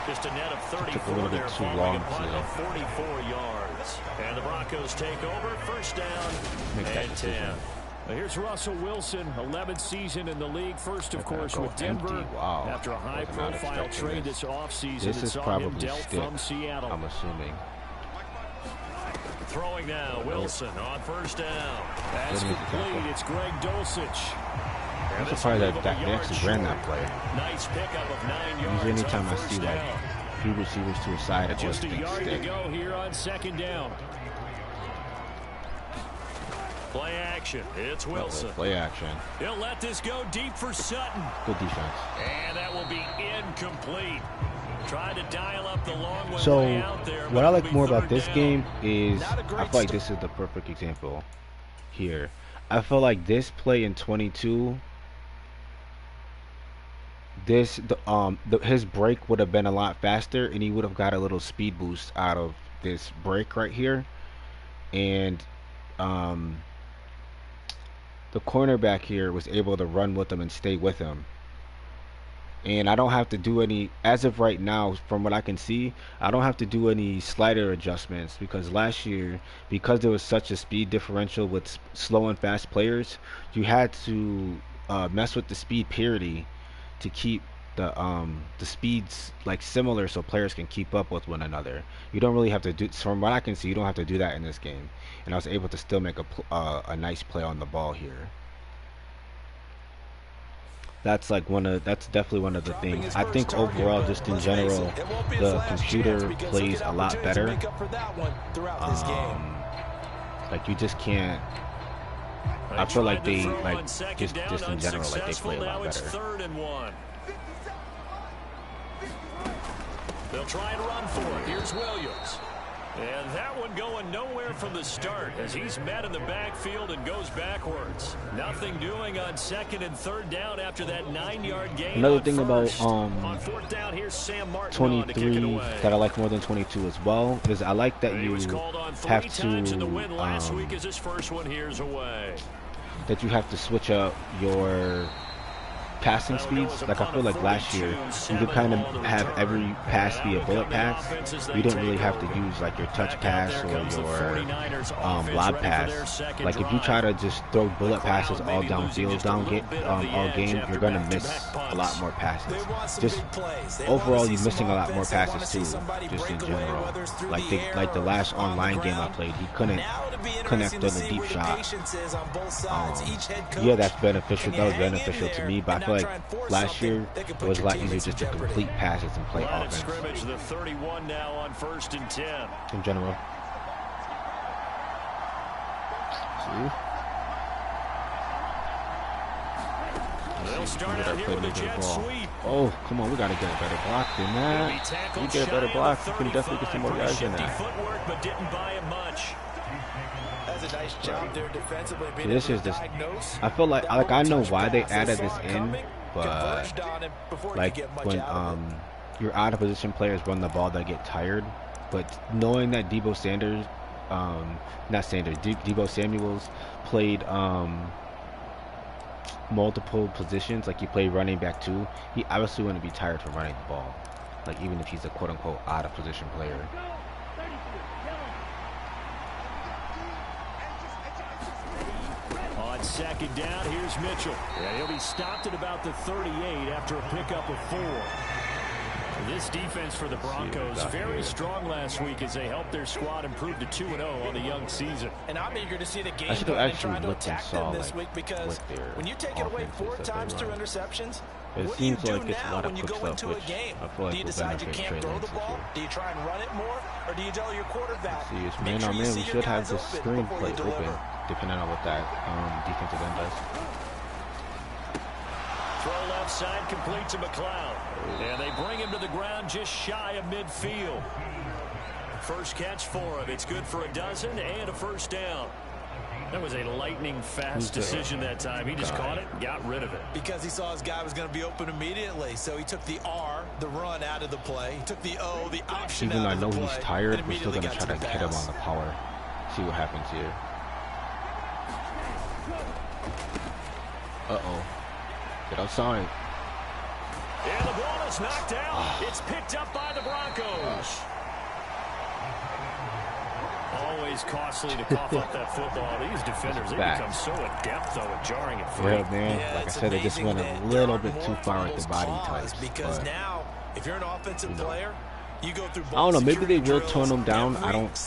Just a net of 34
took a little bit
there,
too
following
long
a punt
to
of 44 yards. And the Broncos take over, 1st down
make that
and
decision.
10. Well, here's Russell Wilson, 11th season in the league. First, of course, with Denver.
Wow.
After a high-profile trade this offseason that
is
saw him
probably
dealt
stick,
from Seattle.
I'm assuming.
Throwing now, Wilson on 1st down. That's complete. It's Greg Dulcich.
I'm surprised that they actually ran that play.
Nice pickup of 9 yards.
Usually anytime
on
I see
1st
like
down.
2 receivers to a side, it
Just a
always
yard
stick.
to go here on 2nd down. Play action. It's Wilson.
Play action.
He'll let this go deep for Sutton.
Good defense.
And that will be incomplete. Tried to dial up the long one
So
way out there.
what I like more about this
down.
game is I feel like this is the perfect example here. I feel like this play in 22, his break would have been a lot faster, and he would have got a little speed boost out of this break right here, and the cornerback here was able to run with him and stay with him. And I don't have to do any, as of right now, from what I can see, I don't have to do any slider adjustments, because last year, because there was such a speed differential with slow and fast players, you had to mess with the speed parity to keep the speeds like similar so players can keep up with one another. You don't really have to do, from what I can see, you don't have to do that in this game. And I was able to still make a nice play on the ball here. That's definitely one of the things. I think overall, just in general, the computer plays a lot better. Like you just can't. I feel like they just in general, like they play a lot better.
They'll try and run for it. Here's Williams. And that one going nowhere from the start as he's met in the backfield and goes backwards. Nothing doing on 2nd and 3rd down after that 9-yard gain.
Another thing about
on 4th down, here's Sam Martin
23 that I like more than 22 as well is I like that you have to
last week as his first one here's away.
That you have to switch up your passing speeds. Like I feel like last year you could kind of have every pass be a bullet pass. You didn't really have to use like your touch pass or your lob pass. Like if you try to just throw bullet passes all downfield all game, you're gonna miss a lot more passes. Just overall, you're missing a lot more passes too. Just in general, like the last online game I played, he couldn't connect on the deep shot. Yeah, that's beneficial. That was beneficial to me, but I feel like last year it was a lot easier just to complete passes and play offense.
Scrimmage, the 31 now on 1st and 10.
In general.
They'll start out here with a jet sweep.
Oh, come on, we gotta get a better block than that. We get a better block, we can definitely get some more yards than that.
Footwork, but didn't buy him much.
That's a nice job there defensively.
This is just, I feel like I know why they added this in, but like when your out of position players run the ball, they get tired. But knowing that Debo Samuels played multiple positions, like he played running back too, he obviously wouldn't be tired from running the ball, like even if he's a quote-unquote out of position player.
On 2nd down, here's Mitchell. Yeah, he'll be stopped at about the 38 after a pickup of 4. This defense for the Broncos very strong last week as they helped their squad improve to 2-0 on the young season.
And I'm eager to see the game
I should have actually
to
looked and
attack
saw
them this week because when you take it away 4 times through interceptions,
it
what do you
seems
do
like it's a
now
lot of
when you
quick
go
stuff,
into a
which
game?
I feel like
Do you
will
decide you
benefit
can't throw the ball? Do you try and run it more? Or do you tell your quarterback?
See, it's man on man. We should have the screenplay open, depending on what that defensive end does.
Throw left side, complete to McLeod. And they bring him to the ground just shy of midfield. First catch for him. It's good for a dozen and a first down. That was a lightning fast decision that time. He just caught it and got rid of it.
Because he saw his guy was going to be open immediately. So he took the R, the run, out of the play. He took the O, the option
even
out of the play.
Even though I know he's tired, we're still going to try to hit him on the power. See what happens here. Uh-oh. Get outside.
And the ball is knocked out. It's picked up by the Broncos. Always costly to cough up that football. These defenders, they become so adept, though, at jarring it free.
Yeah, man. Like I said, they just went a little bit too far with the body types.
Because now, if you're an offensive player, you go through
I don't know, maybe they will tone them down.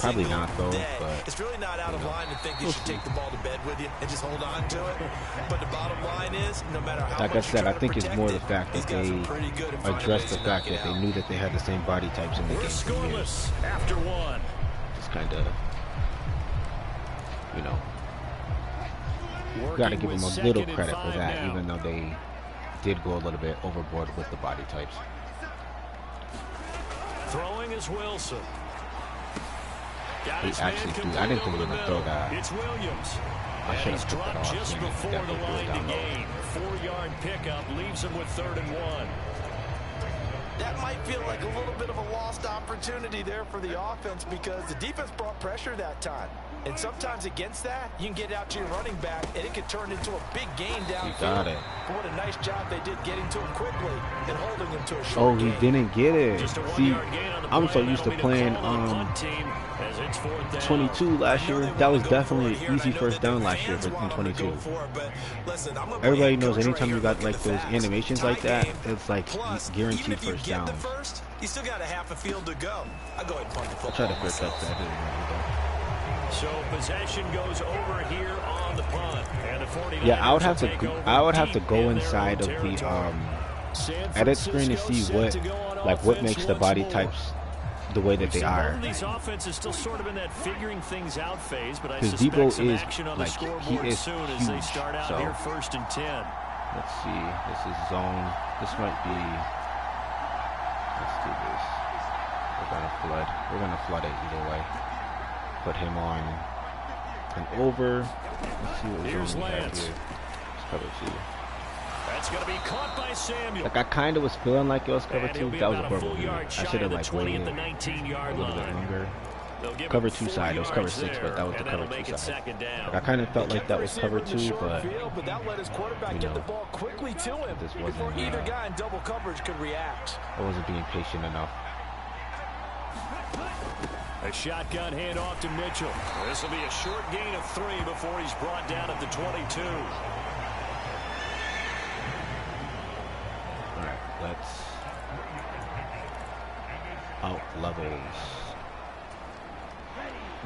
Probably not though. But
it's really not out of line to think you should take the ball to bed with you and just hold on to it. But the bottom line is, no matter how
like I said, I think it's more the fact that they addressed the fact that they knew that they had the same body types in the game for years.
After one.
Just kind of, you know, got to give them a little credit for that, even though they did go a little bit overboard with the body types.
Throwing is Wilson.
He actually threw. I didn't think he was gonna throw that.
It's Williams.
I should have took it off.
Just before the line to gain. 4-yard pickup leaves him with 3rd and 1.
That might feel like a little bit of a lost opportunity there for the offense because the defense brought pressure that time. And sometimes against that, you can get out to your running back, and it could turn into a big gain downfield.
You got it.
But what a nice job they did getting to him quickly and holding him to a short
Oh, he
gain.
didn't get it. See, I'm so used to playing 22 last year. That was definitely an easy first down last year in 22. Everybody knows anytime you got like those animations like that, it's like guaranteed first down.
You still got a half a field to go. I'll go ahead and punt the football.
I tried to first touch that. I didn't really do that.
So possession goes over here on the punt, and the 49ers.
Yeah, I would have to go inside of the edit screen to see what makes the body types the way that they are.
These offenses still sort of in that figuring things out phase, but I
Because
suspect
Debo
some
is
action on
like
the scoreboard
he is
soon
huge.
as they start out
So
here 1st and 10.
let's see. This is zone. This might be. Let's do this. We're gonna flood it either way. Put him on and over. Let's see what
Here's
we have
Lance.
here. Let's cover 2.
That's going to be caught by Samuel.
Like I kind of was feeling like it was cover
And
2.
he'll be
That was a
about a
horrible
full
read.
yard
I
shy
should have
of the
like
20
waited
at the 19-yard
a little bit
line.
longer.
They'll give
Cover
him
2
4
side. It was cover
yards
6, but that was the
there, and
cover
that'll
2
make it
side.
2nd down.
Like I kind of felt like that was cover 2, but
that let his quarterback
you
get
know,
the ball quickly to him
this
before
wasn't,
either guy in double coverage could react.
I wasn't being patient enough.
A shotgun handoff to Mitchell. This will be a short gain of 3 before he's brought down at the 22.
All right, let's out levels.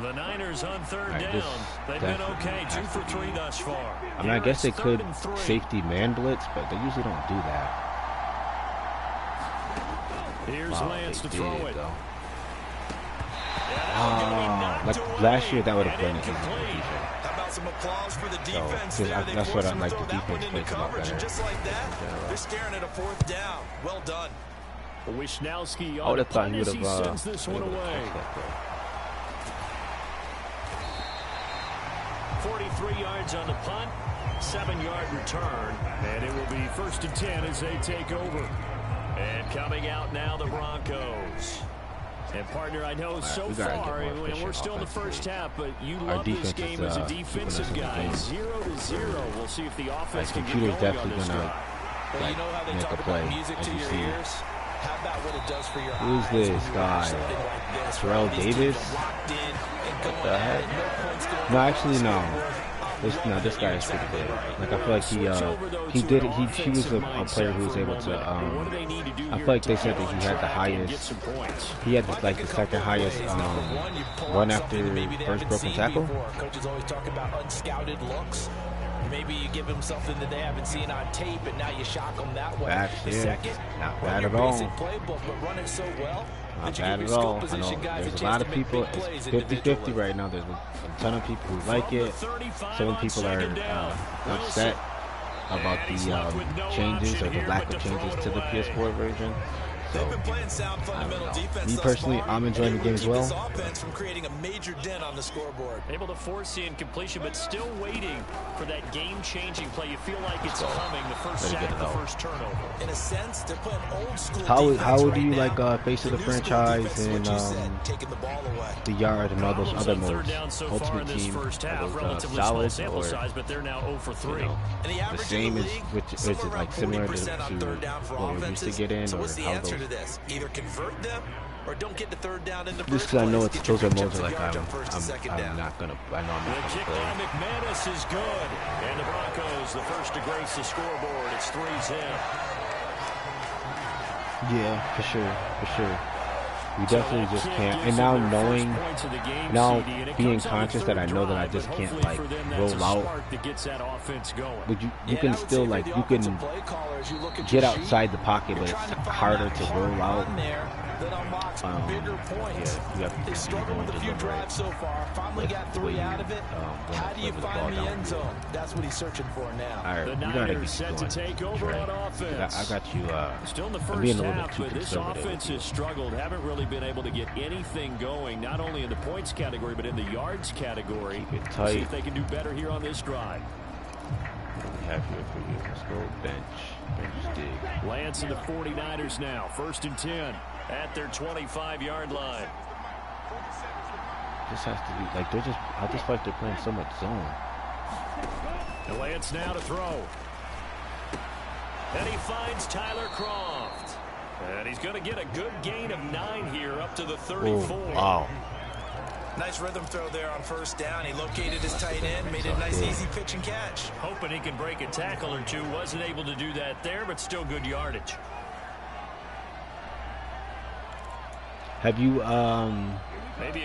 The Niners on 3rd
Right,
down. They've been okay, 2 for 3 thus far.
I mean, I guess they could
3rd and 3.
safety man blitz, but they usually don't do that.
Here's
Wow,
Lance
they
to throw
did,
it.
though.
Yeah,
Like last year, that would have been an easy
incomplete.
completion.
How about some applause for the defense
So,
there? They
that's what
forced
I
him
like.
to
The
throw that one
defense
into
plays a lot
coverage, and
better.
just like that, they're staring at a 4th down. Well done.
Wisnowski
I
on
would
the
have thought
punt
he would
as he
have.
sends this one away. 43 yards on the punt, 7-yard return, and it will be 1st and 10 as they take over. And coming out now, the Broncos. And partner, I know so far, and we're still in the first half, but you love this game as a defensive guy. 0-0. We'll see if the offense can get going on this drive.
Well, you know how they
make
talk
a play,
about music
as
to
you
your
see.
ears? How about what it does for your
Who's
eyes
this
when you watch
guy?
something like this,
Terrell
where these
Davis?
teams are locked in and
What
going
the
at it,
heck?
no points going
No,
on
actually,
the
no.
scoreboard.
This guy is pretty good. Like I feel like he was a player who was able to I feel like they said that he had the highest, he had like the 2nd highest run after first broken tackle.
Coaches always talk about unscouted looks. Maybe you give them something that they haven't seen on tape, and now you shock them that way.
That's
The
it.
second,
Not
run
bad
your
at all.
basic playbook, but run it so well
Not
that you
bad
give
at
your skill
all. I
position
know
guys
there's
a
a lot
chance
of
to make
people.
big plays
It's 50-50
individually.
right now. There's a ton of people who like it. Some people are upset about the changes or the lack of changes to the PS4 version. So,
They've been playing sound
I
fundamental
don't know.
defense
Me
thus
personally,
far,
I'm enjoying
and
the game
able
as
to keep this
well.
offense from creating a major dent on the scoreboard.
Able to force the incompletion, but still waiting for that game-changing play. You feel like it's coming. The first
Let it
sack,
get it
the
out.
first turnover.
In a sense, they're playing old school
How
defense
do
right
you
now.
like face of the
new school
franchise
defense is
and
what you said, taking the ball away.
the yard and all those
Problems
other
on 3rd
modes?
down so far in
Ultimate
this
Team,
first
are
half.
those
Relatively small
solid
sample
or
size, but they're now 0 for 3.
And the
the
average
same
in the
is
league,
which is
somewhere
it
around
like similar
40% on
to
3rd down for
what we used to
offenses.
get in,
So
or
what's the
how
answer
those?
to this? Either convert them or don't get to 3rd down in the
Just
first
because I know
place.
it's
Get your
those are
big
modes
chunks
that
of
like
yards on 1st and 2nd
I'm
down.
not gonna I know I'm
The
not
kick
gonna
by
play.
McManus is good. And the Broncos, the first to grace the scoreboard. It's 3-zip.
Yeah, for sure. We definitely just can't. And now knowing, now being conscious that I know that I just can't like roll out. But you can still like you can get outside the pocket, but it's harder to roll out. Yeah, you have to
They struggled with a few drives so far. Finally got 3 out of it. How do you find the end zone? That's what he's searching for now.
All right,
The
you gotta
Niners
get
set to take over
Trey.
on offense.
I got you.
Still in the
I'm
first
being a little bit
half,
too
but this
conservative
offense
with you.
has struggled. Haven't really been able to get anything going, not only in the points category, but in the yards category.
Keep it
Let's
tight.
see if they can do better here on this drive.
What do we have here for you? Let's go bench dig.
Lance and the 49ers now. 1st and 10 at their 25-yard line.
Just has to be like they're just. I just feel like they're playing so much zone.
The Lance now to throw. And he finds Tyler Croft. And he's going to get a good gain of 9 here up to the 34.
Oh, wow.
Nice rhythm throw there on first down. He located his tight end, made it a nice easy pitch and catch.
Hoping he can break a tackle or two. Wasn't able to do that there, but still good yardage.
Have you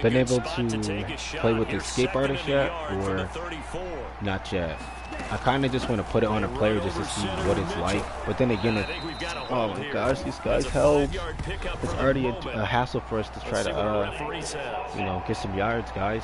been able to play with the escape artist yet, or not yet? I kind of just want to put it on a player just to see what it's like. But then again, oh my gosh, these guys held. It's already a hassle for us to try to, you know, get some yards, guys.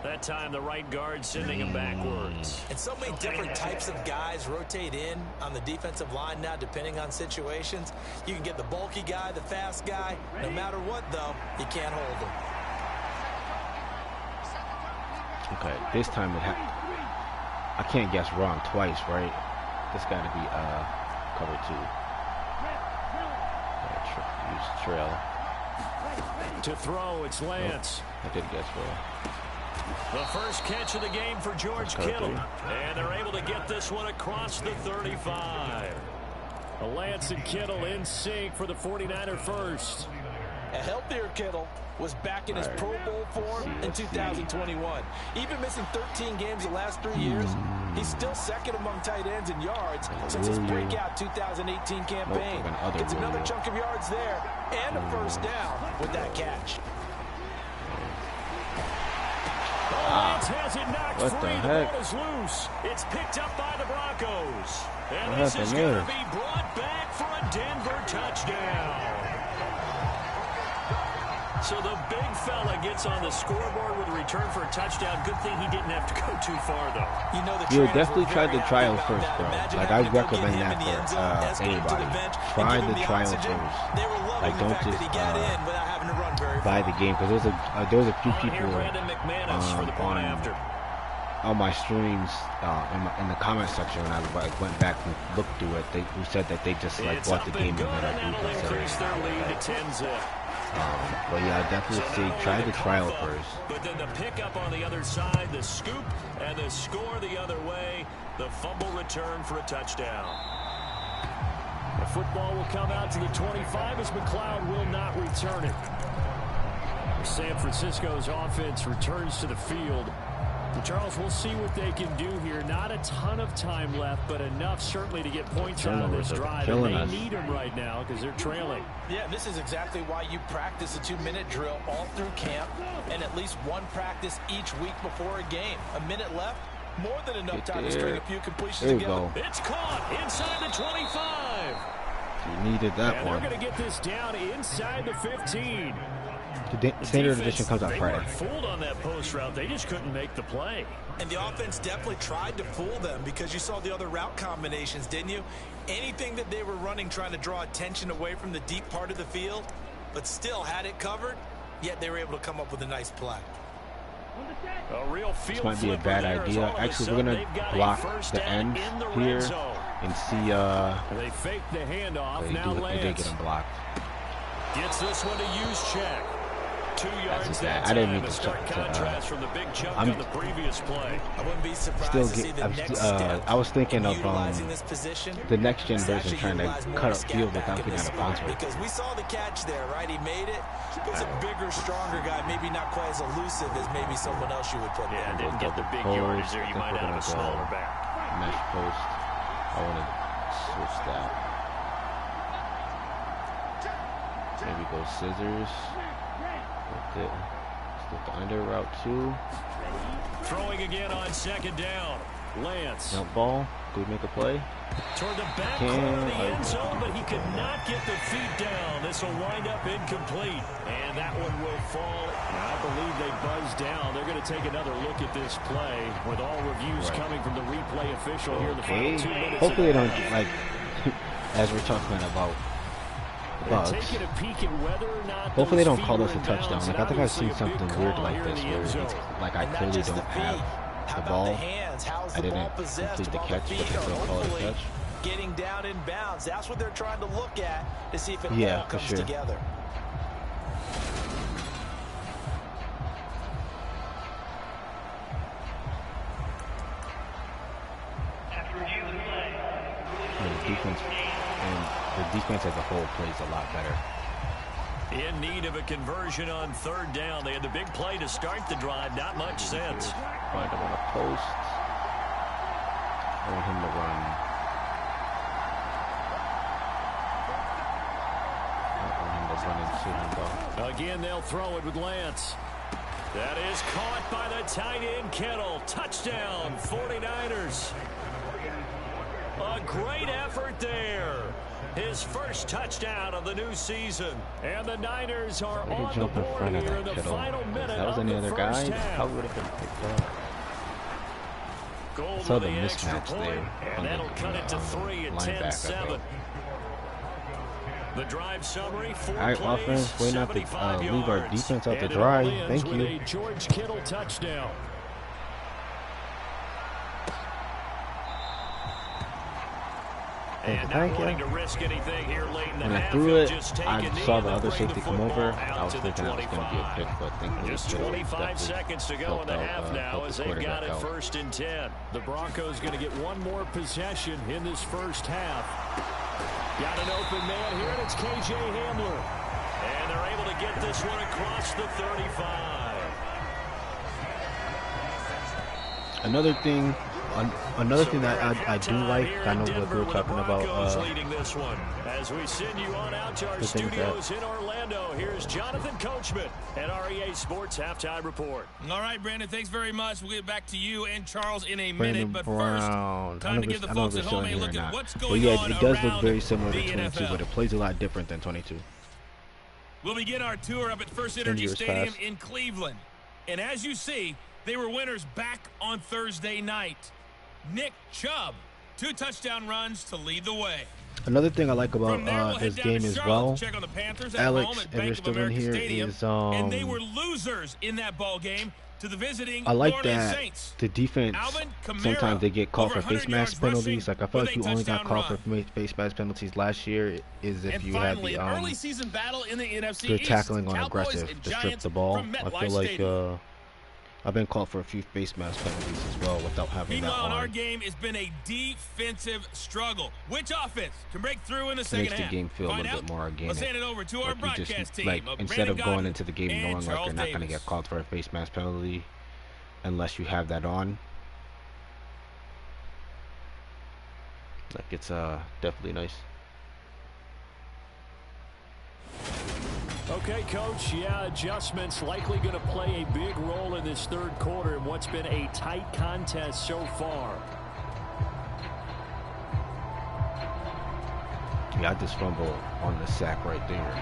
That time the right guard sending him backwards.
And so many different types of guys rotate in on the defensive line now, depending on situations. You can get the bulky guy, the fast guy. No matter what, though, you can't hold him.
Okay, this time I can't guess wrong twice, right? This got to be cover 2. Use trail.
To throw, it's Lance.
I did guess well.
The first catch of the game for George Kittle. And they're able to get this one across the 35. Lance and Kittle in sync for the 49er first.
A healthier Kittle was back in his Pro Bowl form in 2021. Even missing 13 games the last 3 years, he's still second among tight ends in yards since his breakout 2018 campaign. Gets another chunk of yards there and a first down with that catch.
Lance has it knocked free. The ball is loose. It's picked up by the Broncos. And this is going to be brought back for a Denver touchdown. So the big fella gets on the scoreboard with a return for a touchdown. Good thing he didn't have to go too far, though.
You know,
you definitely try the trial first, bro. Like, I recommend that for anybody. Try the trial first. Like, don't just buy the game, because there was a few people on my streams in the comment section when I went back and looked through it. Who said that they just like bought the game and then
increase their lead to 10-zip.
But yeah, I definitely say try the trial first.
But then the pickup on the other side, the scoop, and the score the other way, the fumble return for a touchdown. The football will come out to the 25 as McLeod will not return it. San Francisco's offense returns to the field. Charles, we'll see what they can do here. Not a ton of time left, but enough certainly to get points out of this drive. And they need them right now because they're trailing.
Yeah, this is exactly why you practice a 2-minute drill all through camp and at least one practice each week before a game. A minute left, more than enough time to string a few completions together.
It's caught inside the 25.
You needed that
and
one.
They're going to get this down inside the 15.
The standard edition comes out Friday.
They weren't fooled on that post route. They just couldn't make the play.
And the offense definitely tried to fool them because you saw the other route combinations, didn't you? Anything that they were running trying to draw attention away from the deep part of the field, but still had it covered, yet they were able to come up with a nice play.
A real field
this might be a bad idea. Actually, we're going to block the end here and see.
They fake the handoff.
They did get him blocked.
Gets this one to use check. 2 yards that
I didn't
time.
need to
Stark contrast from the big chunk on the previous play.
I wouldn't be surprised to see the next step.
I was thinking of
this position,
the next gen version trying to cut up field without getting out of bounds.
Because we saw the catch there, right? He made it. He was a bigger, stronger guy, maybe not quite as elusive as maybe someone else you would put there.
Yeah, didn't get the big yardage there. You might have a smaller back.
Mesh post. I want to switch that. Maybe go scissors. With the under route 2.
Throwing again on second down. Lance.
Jump ball. Could we make a play?
Toward the back corner of the end zone, but he could not get the feet down. This will wind up incomplete. And that one will fall. I believe they buzzed down. They're going to take another look at this play with all reviews coming from the replay official here in the final 2 minutes.
Hopefully they don't, like, as we're talking about bugs. Hopefully they don't call this a touchdown. Like, I think I've seen something weird like this where it's like I clearly don't have the ball. I didn't complete the catch, but they still call it a catch.
Getting down in bounds. That's what they're trying to look at to see if it all comes together.
defense and the defense as a whole plays a lot better.
In need of a conversion on third down. They had the big play to start the drive. Not much sense.
Find him on a post. I want him to run.
Again, they'll throw it with Lance. That is caught by the tight end Kittle. Touchdown, 49ers. A great effort there. His first touchdown of the new season. And the Niners are on the board here in the final minute.
If that was any other guy, probably would have been picked up. I saw the mismatch there.
And that'll cut it to 3 at 10-7. The drive summary, 4
All right, offense, way not to leave our defense out to dry. Thank you.
A George Kittle touchdown. And not wanting to risk anything here late in the half.
When I threw it, I saw the other safety come over. I was thinking that was going to be a pick, but thankfully
just 25 seconds to go in the half now as they've got it 1st and 10. The Broncos going to get one more possession in this first half. Got an open man here, and it's K.J. Hamler. And they're able to get this one across the 35.
Another thing that I do like, kind of what we were talking about.
Leading this one. As we send you on out to our studios in Orlando, here's Jonathan Coachman at REA Sports Halftime Report.
All right, Brandon, thanks very much. We'll get back to you and Charles in a
Brandon
minute. But
Brown.
first, time to give the folks at home a look at what's going on.
Yeah, it does look very similar to
the
22,
NFL.
but it plays a lot different than 22.
We'll begin our tour up at First Energy Stadium in Cleveland. And as you see, they were winners back on Thursday night. Nick Chubb, 2 touchdown runs to lead the way.
Another thing I like about this game as well, Alex, if you're still in here, is
and they were losers in that ball game to the visiting
I like
Florida
that
Saints.
the defense, sometimes they get called for face mask penalties. Like I feel like you only got called for face mask penalties last year is if you had the
early season battle in the NFC
good
East.
tackling on
Cowboys
aggressive to strip the ball. I feel like I've been called for a few face mask penalties as well without having that
Meanwhile,
on.
our game has been a defensive struggle. Which offense can break through in the second half?
Makes the game feel a little bit more organic.
Let's hand it over to our broadcast team.
Like instead of going into the game knowing like you're not going to get called for a face mask penalty unless you have that on. Like it's definitely nice.
Okay, Coach, yeah, adjustments likely going to play a big role in this third quarter in what's been a tight contest so far.
Yeah, I just fumbled on the sack right there.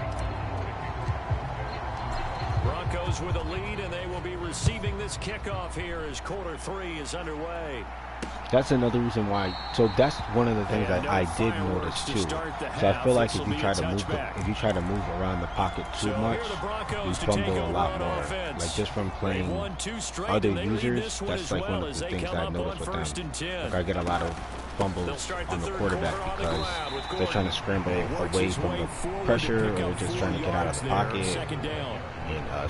Broncos with a lead, and they will be receiving this kickoff here as quarter 3 is underway.
That's another reason why. So that's one of the things that I did notice too. So I feel like if you try to move around the pocket too much, you fumble a lot more. Like just from playing other users, that's like one of the things that I noticed with them. Like I get a lot of fumbles on the quarterback because they're trying to scramble away from the pressure, or they're just trying to get out of the pocket and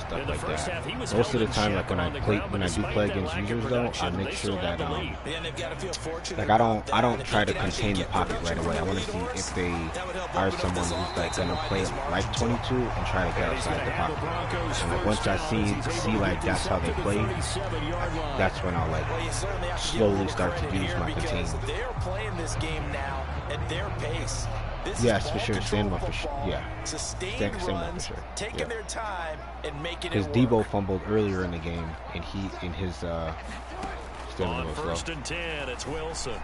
stuff like that. Most of the time, like when I do play against users, though, I make sure that like I don't try to contain the pocket right away. I want to see if they are someone who's like gonna play like 22 and try to get outside the pocket. And like once I see like that's how they play, that's when I'll like slowly start to use my contain.
They're playing this game now at their pace.
Yes, for sure. Stand up for sure. Yeah.
Sustained runs, for sure. Taking their time and making it work.
Because Debo fumbled earlier in the game, and he in his
on 1st and 10, it's Wilson.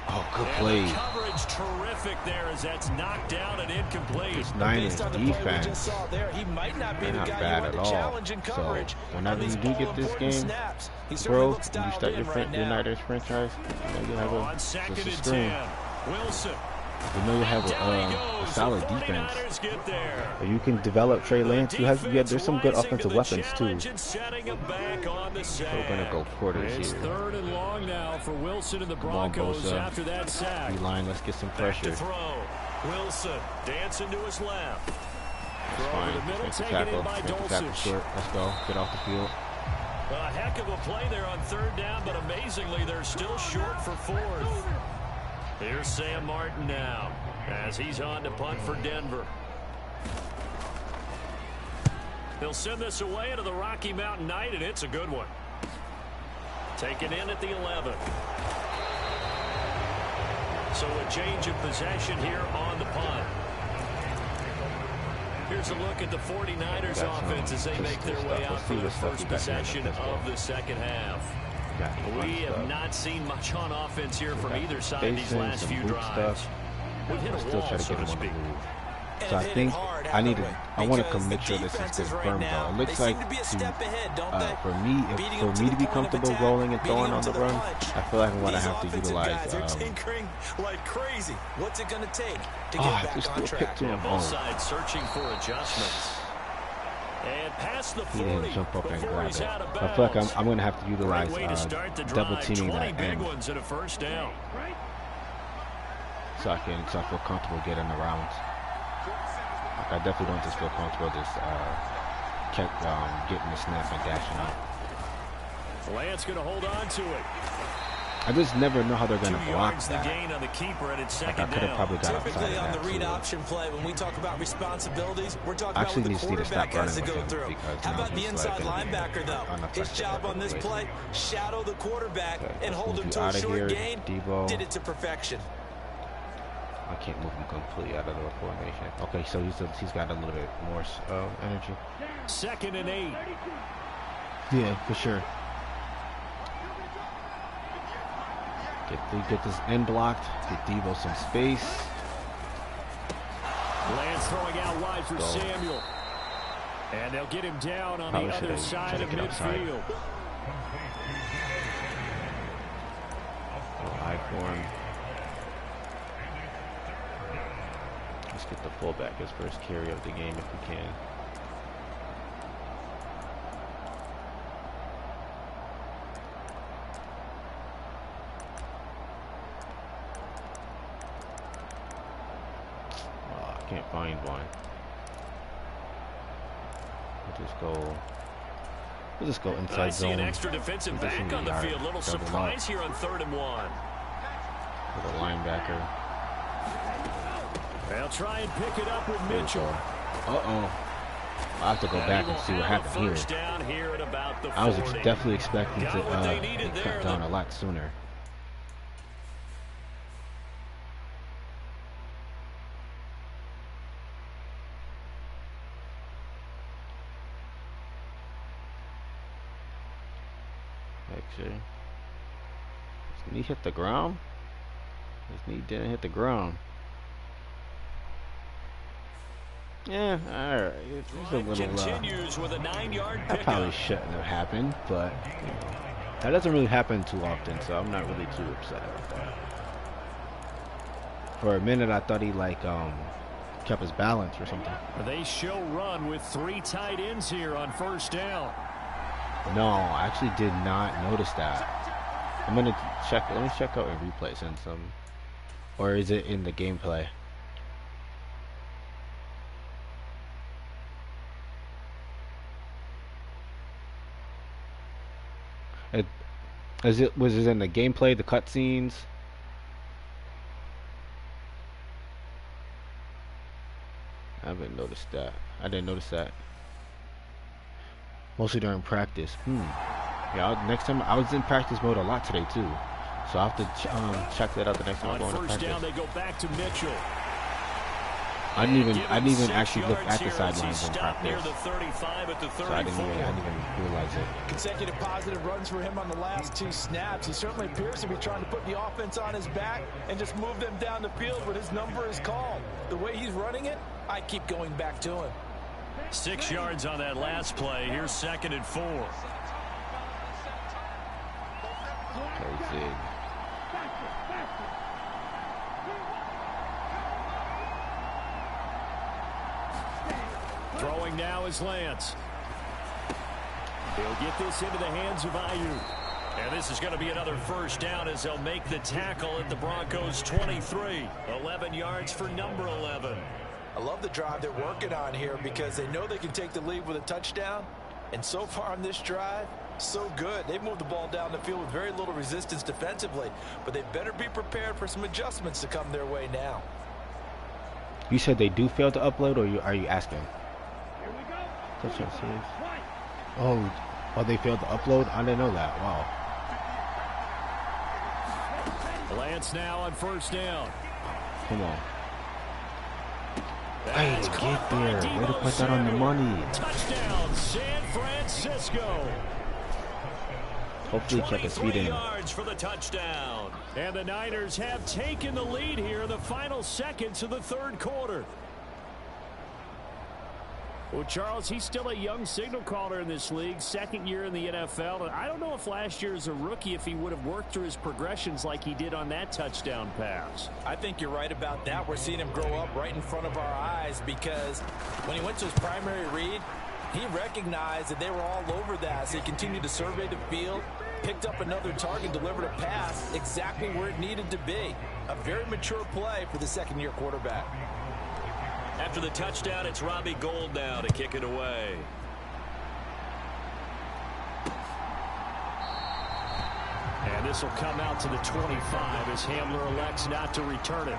Oh, good play.
And the coverage terrific there as that's knocked down and incomplete.
This Niners defense,
he might not be
they're
the
not
guy
bad at all. So whenever you do get this game, bro, and you start your Niners franchise, you know you have
on 2nd and 10, Wilson.
You know you have a solid defense. You can develop Trey Lance. There's some good offensive weapons too. So we're gonna go quarters here.
It's 3rd and long now for Wilson and the Broncos after that sack.
D-line, let's get some pressure.
Back to throw. Wilson dancing to his left.
It's fine. Make the tackle. Make the tackle short. Let's go. Get off the field.
A heck of a play there on 3rd down, but amazingly they're still short for 4th. Here's Sam Martin now as he's on to punt for Denver. They'll send this away into the Rocky Mountain Night, and it's a good one. Taken in at the 11. So a change of possession here on the punt. Here's a look at the 49ers offense as they make their way out for their first possession of the second half. We have not seen much on offense here from either side these last few drives. We've hit a wall, so to speak.
So I think I want to make sure this is confirmed though. It looks like for me to be comfortable rolling and throwing on the run, I feel like I'm going to have to utilize.
Tinkering like crazy. What's it going to take to get
back on track?
Both sides searching for adjustments. And past the 40
he didn't jump up and grab it. So
I
feel like I'm going to have to utilize double teaming that
big
end.
ones at a first down.
So I feel comfortable getting around. Like I definitely don't just feel comfortable just getting the snap and dashing out.
Lance going to hold on to it.
I just never know how they're going to block that.
The gain on the keeper at its
Like I
second
could have probably got outside
Typically
of
on
that
the read
too.
option play, when we talk about responsibilities, we're talking about
Actually
what the
needs to stop
quarterback has to
running
go
with him
through.
because
How
now
about the
he's
inside
like
linebacker, though? His job on this play, shadow the quarterback and hold him to a short gain. Did it to perfection.
I can't move him completely out of the formation. Okay, so he's got a little bit more energy.
2nd and 8.
Yeah, for sure. Get this end blocked. Get Debo some space.
Lance throwing out wide for Samuel. And they'll get him down on the other side of midfield.
High for him. Let's get the fullback his first carry of the game if we can. Can't find one. We'll just go inside
I see
zone.
An extra defensive back on the field. Little surprise here on 3rd and 1.
With a linebacker.
They'll try and pick it up with Mitchell.
Uh-oh. I'll have to go back and see what happened here.
Down here at about the 40.
I was definitely expecting to be cut down a lot sooner. Actually, his knee hit the ground. His knee didn't hit the ground. Yeah, all right. It's a little.
Continues with a 9-yard pickup.
That probably shouldn't have happened, but that doesn't really happen too often, so I'm not really too upset about that. For a minute, I thought he kept his balance or something.
They show run with 3 tight ends here on 1st down.
No, I actually did not notice that. I'm gonna check. Let me check out a replay since or is it in the gameplay? Was it in the gameplay, the cutscenes? I haven't noticed that. I didn't notice that. Mostly during practice. Yeah, next time I was in practice mode a lot today too, so I have to check that out the next time I go into practice.
Down, they go back to Mitchell.
I didn't even actually look at the sidelines in practice.
Near the 35 at the 34.
So I didn't even realize it.
Consecutive positive runs for him on the last 2 snaps. He certainly appears to be trying to put the offense on his back and just move them down the field when his number is called. The way he's running it, I keep going back to him.
6 yards on that last play. Here's 2nd and 4.
Crazy.
Throwing now is Lance. He'll get this into the hands of Ayuk. And this is going to be another 1st down as they'll make the tackle at the Broncos 23. 11 yards for number 11.
I love the drive they're working on here because they know they can take the lead with a touchdown, And so far on this drive, so good. They've moved the ball down the field with very little resistance defensively, but they better be prepared for some adjustments to come their way now.
You said they do fail to upload, or are you asking? Touchdown saves. Oh, they failed to upload? I didn't know that. Wow.
Lance now on first down.
Come on. Way to get there. Way to put that on the money.
Touchdown, San Francisco.
Hopefully he kept his feet in.
Yards for the touchdown. And the Niners have taken the lead here in the final seconds of the third quarter. Well, Charles, he's still a young signal caller in this league, second year in the NFL. And I don't know if last year as a rookie, if he would have worked through his progressions like he did on that touchdown pass.
I think you're right about that. We're seeing him grow up right in front of our eyes because when he went to his primary read, he recognized that they were all over that. So he continued to survey the field, picked up another target, delivered a pass exactly where it needed to be. A very mature play for the second-year quarterback.
After the touchdown, it's Robbie Gould now to kick it away. And this will come out to the 25 as Hamler elects not to return it.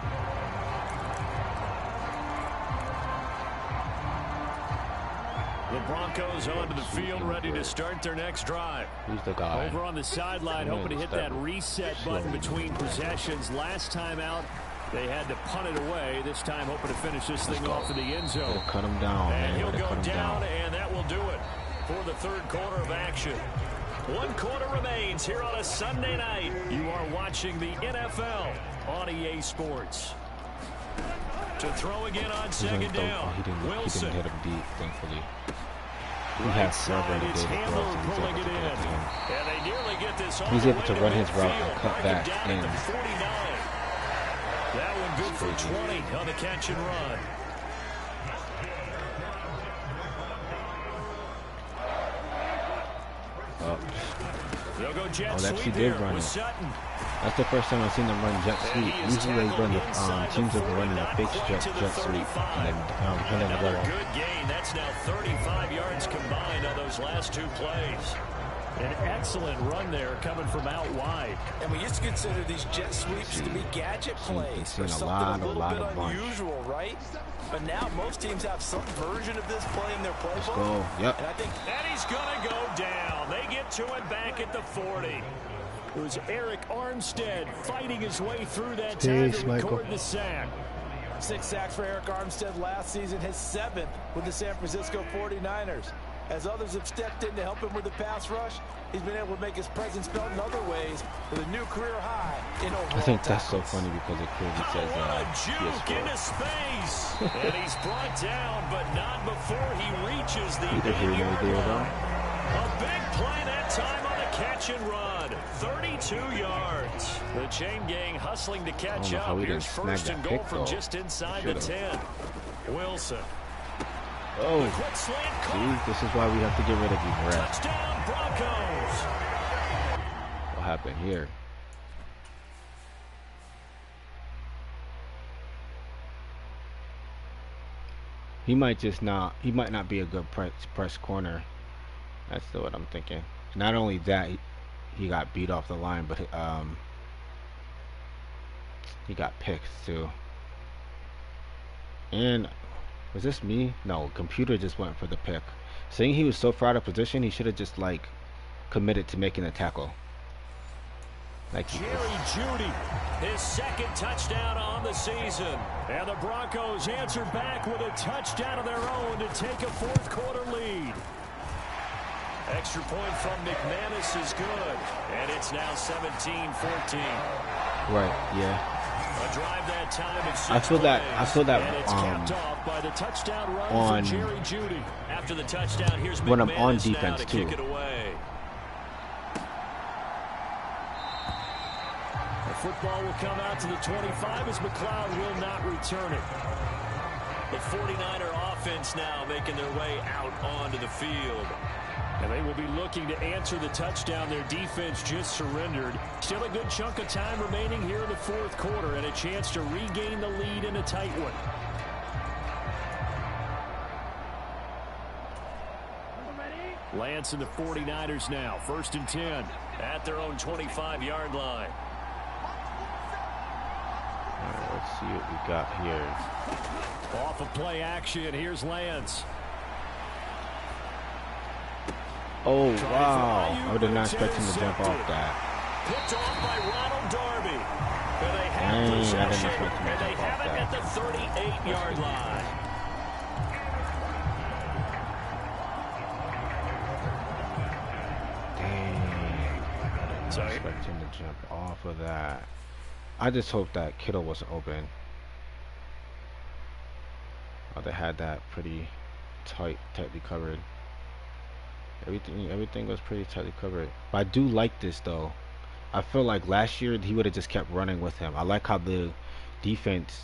The Broncos onto the field, ready to start their next drive.
Who's the guy?
Over on the sideline, hoping to hit that reset button between possessions. Last time out, they had to punt it away. This time, hoping to finish this thing off in the end zone.
Cut him down,
and
man.
he'll go down, and that will do it for the third quarter of action. One quarter remains here on a Sunday night. You are watching the NFL on EA Sports. To throw again on second down. Wilson.
He didn't hit him deep, thankfully. We have several to do
pulling it in. And they nearly get this all
he's able to run his route and cut back in.
That one good for 20 on the catch and run. They'll go jet
they actually
sweep
did
here
run
with
it.
Sutton.
That's the first time I've seen them run jet sweep. Usually they run the teams have been running a fake jet sweep and then put in the ball.
Good gain. That's now 35 yards combined on those last two plays. An excellent run there coming from out wide.
And we used to consider these jet sweeps to be gadget plays or something a little bit unusual, right? But now most teams have some version of this play in their playbook.
Let's go. Yep.
And I think
and he's going to go down. They get to it back at the 40. It was Eric Armstead fighting his way through that time to record the sack.
6 sacks for Eric Armstead last season, his 7th with the San Francisco 49ers. As others have stepped in to help him with the pass rush, he's been able to make his presence felt in other ways with a new career high in overall
I think that's
tackles.
so funny because it clearly says
juke into space. And he's brought down, but not before he reaches the 8-yard line. A big play that time on a catch and run. 32 yards. The chain gang hustling to catch up. Here's first and goal from just inside the 10. Wilson.
Oh, see, this is why we have to get rid of you, Brad.
Touchdown, Broncos.
What happened here? He might not be a good press corner. That's what I'm thinking. Not only that, he got beat off the line, but he got picked too. And was this me? No, computer just went for the pick. Saying he was so far out of position, he should have just like committed to making a tackle. Like
Jerry Jeudy, his second touchdown on the season. And the Broncos answer back with a touchdown of their own to take a fourth quarter lead. Extra point from McManus is good. And it's now 17-14.
Right, yeah.
A drive that time at 6
I feel that
and it's capped off by the touchdown run for Jerry Jeudy. After the touchdown, here's McManus
when I'm on defense
now to
too.
kick it away. The football will come out to the 25 as McLeod will not return it. The 49er offense now making their way out onto the field. And they will be looking to answer the touchdown their defense just surrendered. Still a good chunk of time remaining here in the fourth quarter and a chance to regain the lead in a tight one. Lance and the 49ers now. 1st and 10 at their own 25-yard line.
All right, let's see what we got here.
Off of play action, here's Lance.
Oh, wow. I did not expect him to jump off that.
Picked off by Ronald Darby. And they have
Dang, I didn't
possession,
expect him to
and they
jump off
have it at
that.
the 38-yard line.
I didn't expect him to jump off of that. I just hope that Kittle wasn't open. Oh, they had that pretty tightly covered. Everything was pretty tightly covered. But I do like this though. I feel like last year he would have just kept running with him. I like how the defense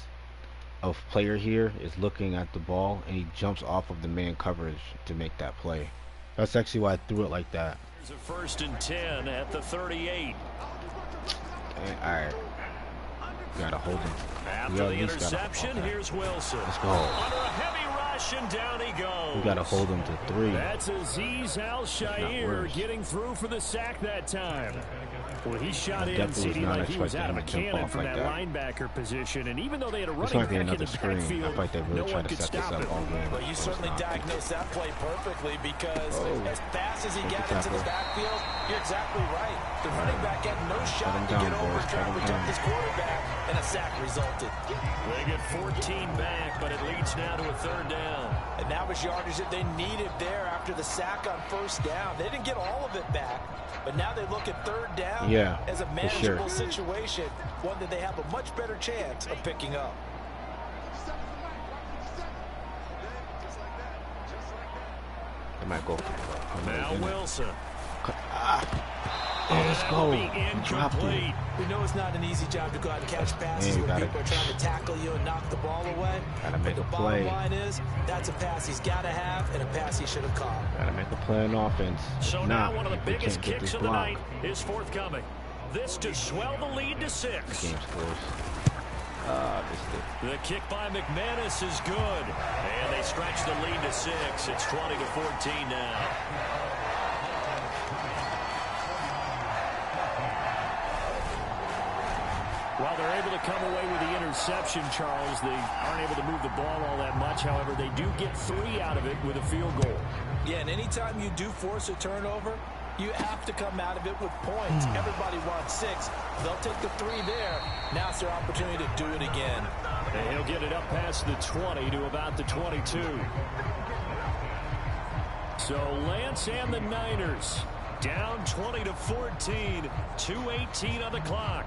of player here is looking at the ball and he jumps off of the man coverage to make that play. That's actually why I threw it like that.
There's a 1st and 10 at the 38.
Alright. We gotta hold him.
After the interception, here's Wilson.
Let's go.
Under a heavy rush, and down he goes.
We gotta hold him to 3.
That's Azeez Al-Shaair getting through for the sack that time. Well, he shot in, seeming like he was out of a cannon from that linebacker position. And even though they had a running back in the backfield, no one could stop it.
Well, you certainly diagnosed that play perfectly because as fast as he got into the backfield, you're exactly right. The running back had no shot to get over, try to protect his quarterback, and a sack resulted.
They get 14 back, but it leads now to a 3rd down.
And that was yardage that they needed there after the sack on 1st down. They didn't get all of it back, but now they look at 3rd down as a manageable situation, one that they have a much better chance of picking up.
They might go.
Now Wilson.
Oh, let's go. Dropped it.
We know it's not an easy job to go out and catch passes when people are trying to tackle you and knock the ball away.
Gotta make a play.
The bottom line is, that's a pass he's got to have and a pass he should have caught.
Gotta make a play on offense.
So now one of the biggest kicks of the night is forthcoming. This to swell the lead to 6.
Game scores.
The kick by McManus is good. And they stretch the lead to 6. It's 20-14 now. While they're able to come away with the interception, Charles, they aren't able to move the ball all that much. However, they do get 3 out of it with a field goal.
Yeah, and anytime you do force a turnover, you have to come out of it with points. Everybody wants 6. They'll take the 3 there. Now it's their opportunity to do it again.
And he'll get it up past the 20 to about the 22. So Lance and the Niners down 20-14, 2:18 on the clock.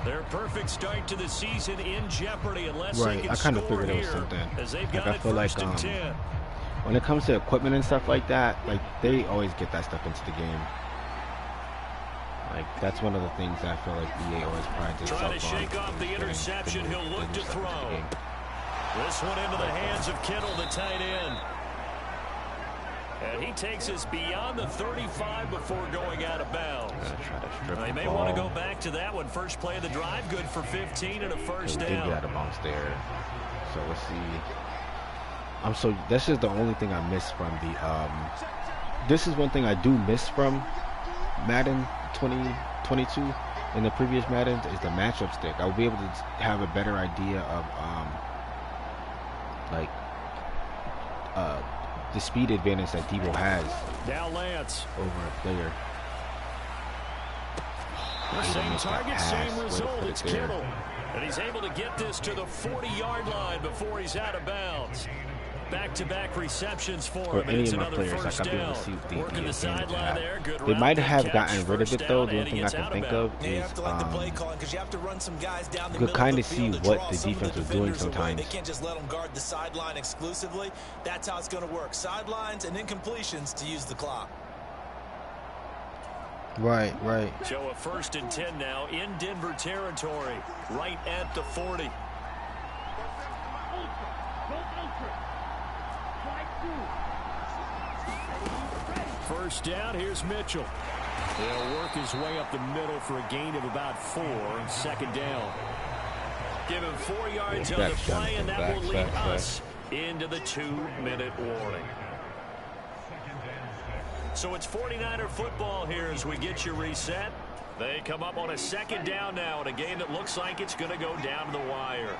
Their perfect start to the season in jeopardy unless they can
kind of
score
figured it was
here,
something.
as they've
Like,
got
I feel like
1st and 10.
when it comes to equipment and stuff like that, like they always get that stuff into the game. Like that's one of the things that I feel like EA always prides itself on.
Trying to shake off the interception. He'll look to throw. This one into the hands of Kittle, the tight end. And he takes us beyond the 35 before going out of bounds. They may want to go back to that one. First play of the drive, good for 15 and a 1st down.
They get out of bounds there. So let's see. This is the only thing I miss from the. This is one thing I do miss from Madden 2022 in the previous Maddens is the matchup stick. I'll be able to have a better idea of the speed advantage that Debo has
now Lance
over a player.
The same target, same result. It's Kittle. And he's able to get this to the 40-yard line before he's out of bounds. Back-to-back receptions for him.
Any
It's
of my
another
players,
first
like I'll be
down.
able to see the
Working the sideline there. Good
they might
route,
have
catch,
gotten rid of it though. The only
first
thing I
down,
can think of
You
is
have to like the play calling because you have to run some guys down the
could
middle
kind
of
of
the
see
field to
what
draw
the
some of
defense was doing
defenders away.
sometimes.
They can't just let them guard the sideline exclusively. That's how it's going to work. Sidelines and incompletions to use the clock.
Right.
So a 1st and 10 now in Denver territory, right at the 40. First down, here's Mitchell. He'll work his way up the middle for a gain of about 4 and 2nd down. Give him 4 yards on the play, and that will lead us into the 2-minute warning. So it's 49er football here as we get you reset. They come up on a second down now in a game that looks like it's going to go down to the wire.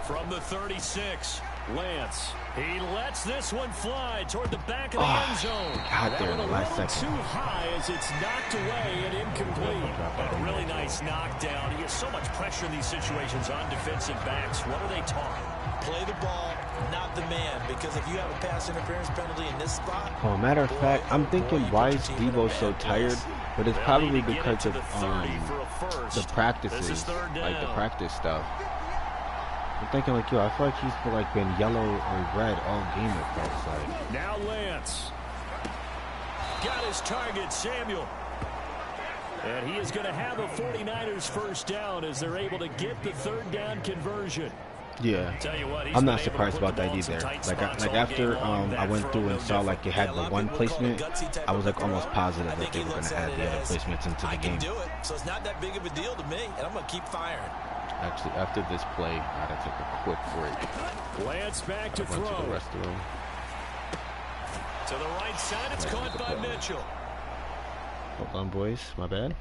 From the 36, Lance. He lets this one fly toward the back of the end zone.
Got there in the last second.
Too high as it's knocked away and incomplete. But a really nice knockdown. He has so much pressure in these situations on defensive backs. What are they taught?
Play the ball, not the man. Because if you have a pass interference penalty in this spot.
Oh, matter of fact, I'm thinking why is Debo so tired? But it's probably because of the practices, like the practice stuff. I'm thinking like, yo, I feel like he's been yellow or red all game, it feels like.
Now Lance. Got his target, Samuel. And he is going to have a 49ers first down as they're able to get the third down conversion.
Yeah, I'm not surprised about that either. Like after I went through and saw like it had the one placement, I was like almost positive that they were going to add the other placements into the game.
So it's not that big of a deal to me, and I'm going to keep firing.
Actually, after this play, I gotta take a quick break.
Lance back to throw.
To the rest of them.
To the right side, it's caught by Mitchell.
Hold on, boys. My bad.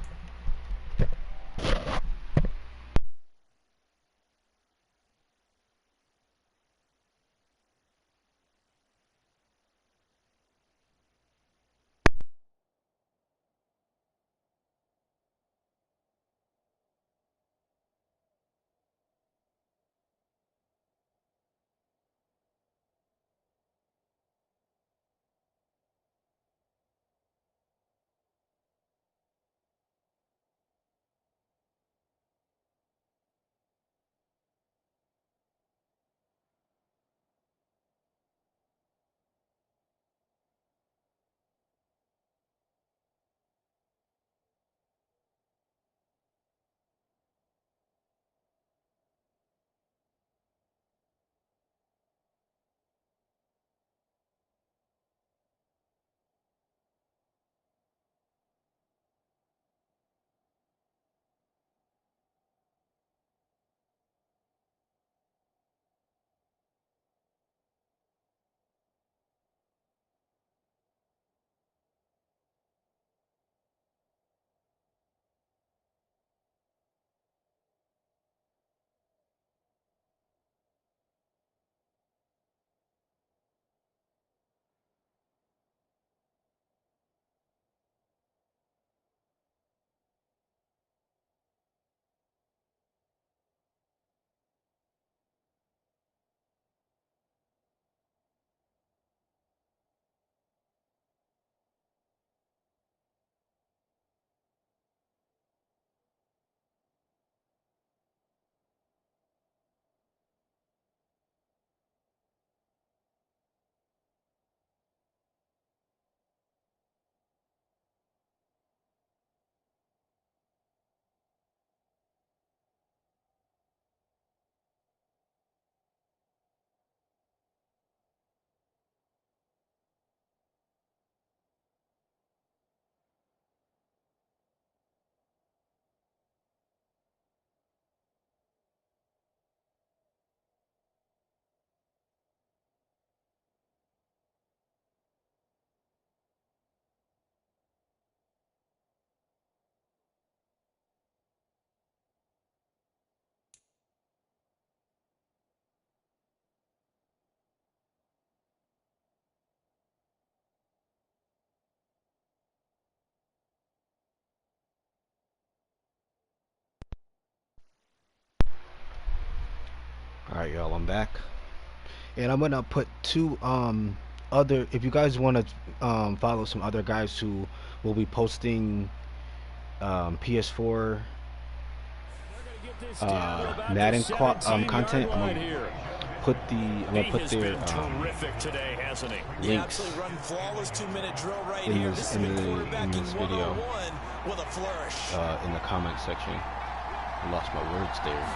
Alright, y'all, I'm back. And I'm gonna put two other, if you guys want to follow some other guys who will be posting PS4 Madden content, I'm gonna put their
today, hasn't he?
links
run flawless 2-minute drill right
in
here.
this
This is
video
with a flourish.
in the comment section. I lost my words there.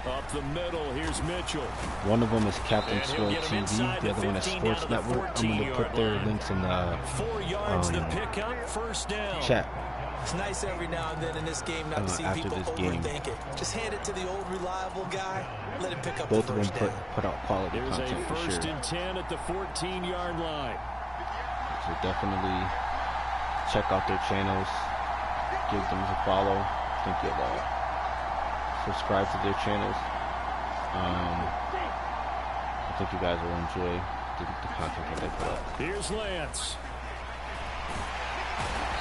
Up the middle, here's Mitchell.
One of them is Captain Sword TV. The other one is Sports Network. I'm going to put their links in the
4 yards to pick up, first down.
chat.
It's nice every now and then in this game not to see people overthink it. Just hand it to the old reliable guy. Let him pick up
Both
the
of them
first down.
put out quality
There's
content
a
for
first
sure.
and 10 at the 14-yard line.
So definitely check out their channels. Give them a follow. I think you'll subscribe to their channels. I think you guys will enjoy the content that they put up.
Here's Lance.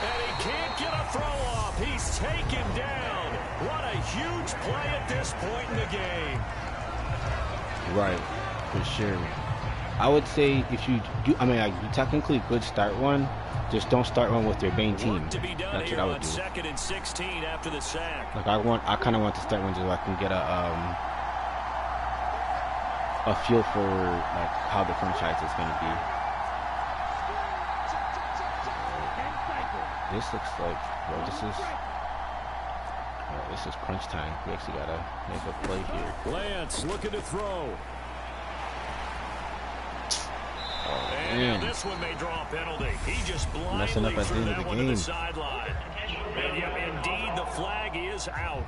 And he can't get a throw off. He's taken down. What a huge play at this point in the game.
Right, for sure. I would say if you do, I mean, like, you technically could start one. Just don't start one with your main team.
To be done
That's
here
what I would
on
do.
2nd and 16 after the sack.
Like I kind of want to start one just so I can get a feel for like how the franchise is going to be. This looks like, well, this is crunch time. We actually gotta make a play here.
Lance looking to throw.
Oh,
And
man.
this one may draw a penalty. He just
Messing
blindly
up at the
threw
end of
that
the
one to the
game.
sideline. And yet, indeed, the flag is out.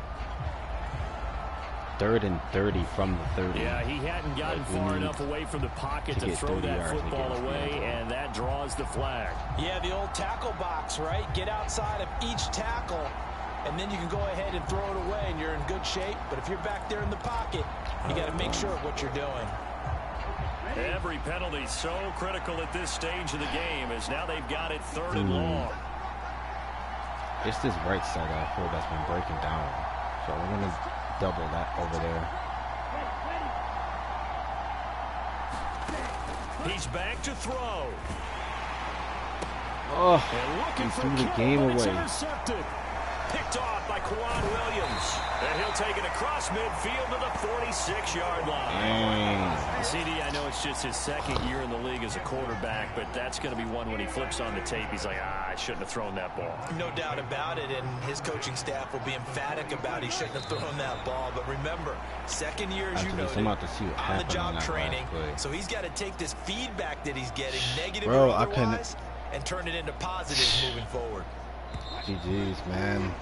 3rd and 30 from the 30.
Yeah, he hadn't gotten
Like, we
far
need
enough away from the pocket
to
to
get
throw
30
that
yards to
football
get us
away,
the end zone.
and that draws the flag.
Yeah, the old tackle box, right? Get outside of each tackle, and then you can go ahead and throw it away, and you're in good shape. But if you're back there in the pocket, you got to make sure of what you're doing.
Every penalty so critical at this stage of the game, as now they've got it 3rd and long.
It's this right side that I feel that's been breaking down. So we're gonna double that over there.
He's back to throw.
Oh,
And looking
he
for
threw the
Kittle,
game
but it's
away.
intercepted. Picked off by Kwan Williams. And he'll take it across midfield to the 46-yard line.
Dang.
CD, I know it's just his 2nd year in the league as a quarterback, but that's going to be one when he flips on the tape. He's like, I shouldn't have thrown that ball.
No doubt about it, and his coaching staff will be emphatic about he shouldn't have thrown that ball. But remember, 2nd year, as you
Actually,
know,
so I'm about to see what
on the
happened on
job
that
training.
last play.
So he's got to take this feedback that he's getting, negative
Bro,
or
I couldn't-
otherwise, and turn it into positives moving forward.
GG's, man.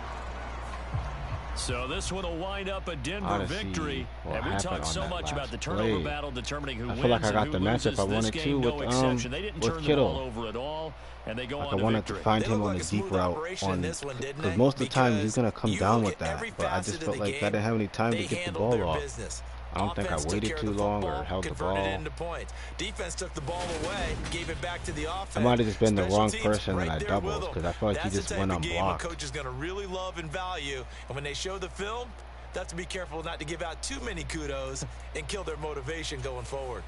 So this one will wind up a Denver
Honestly,
victory.
what
And we
happened
talked
on
so
that
much about the
last
turnover
play.
battle determining who
I
wins
feel like I
and
got
who
the
loses.
matchup I
This
wanted
game,
to
no
with,
exception. They didn't
with
turn the
Kittle.
ball over at all, and they go
Like
on
I
to
wanted
victory.
to find
They
him
look
on
like
the
a
deep
smooth
route
operation in this one, didn't
because
they?
most of the time he's gonna come
you
down
look
with
at
that.
every
But I
facet
just
of
felt
the
like I
game,
didn't have any time to
they
get the
handled
ball
their
off.
business.
I don't think I
Offense took
waited
care of
too
the
long or
football,
held the
converted
ball.
it into points. Defense took the ball away, gave it back to the offense.
I might have just been the
Special
wrong
teams
person
right
and I
there
doubled
with 'em.
because I felt like he
That's
just
the
went
type of game a
unblocked.
coach is going to really love and value. And when they show the film, they have to be careful not to give out too many kudos and kill their motivation going forward.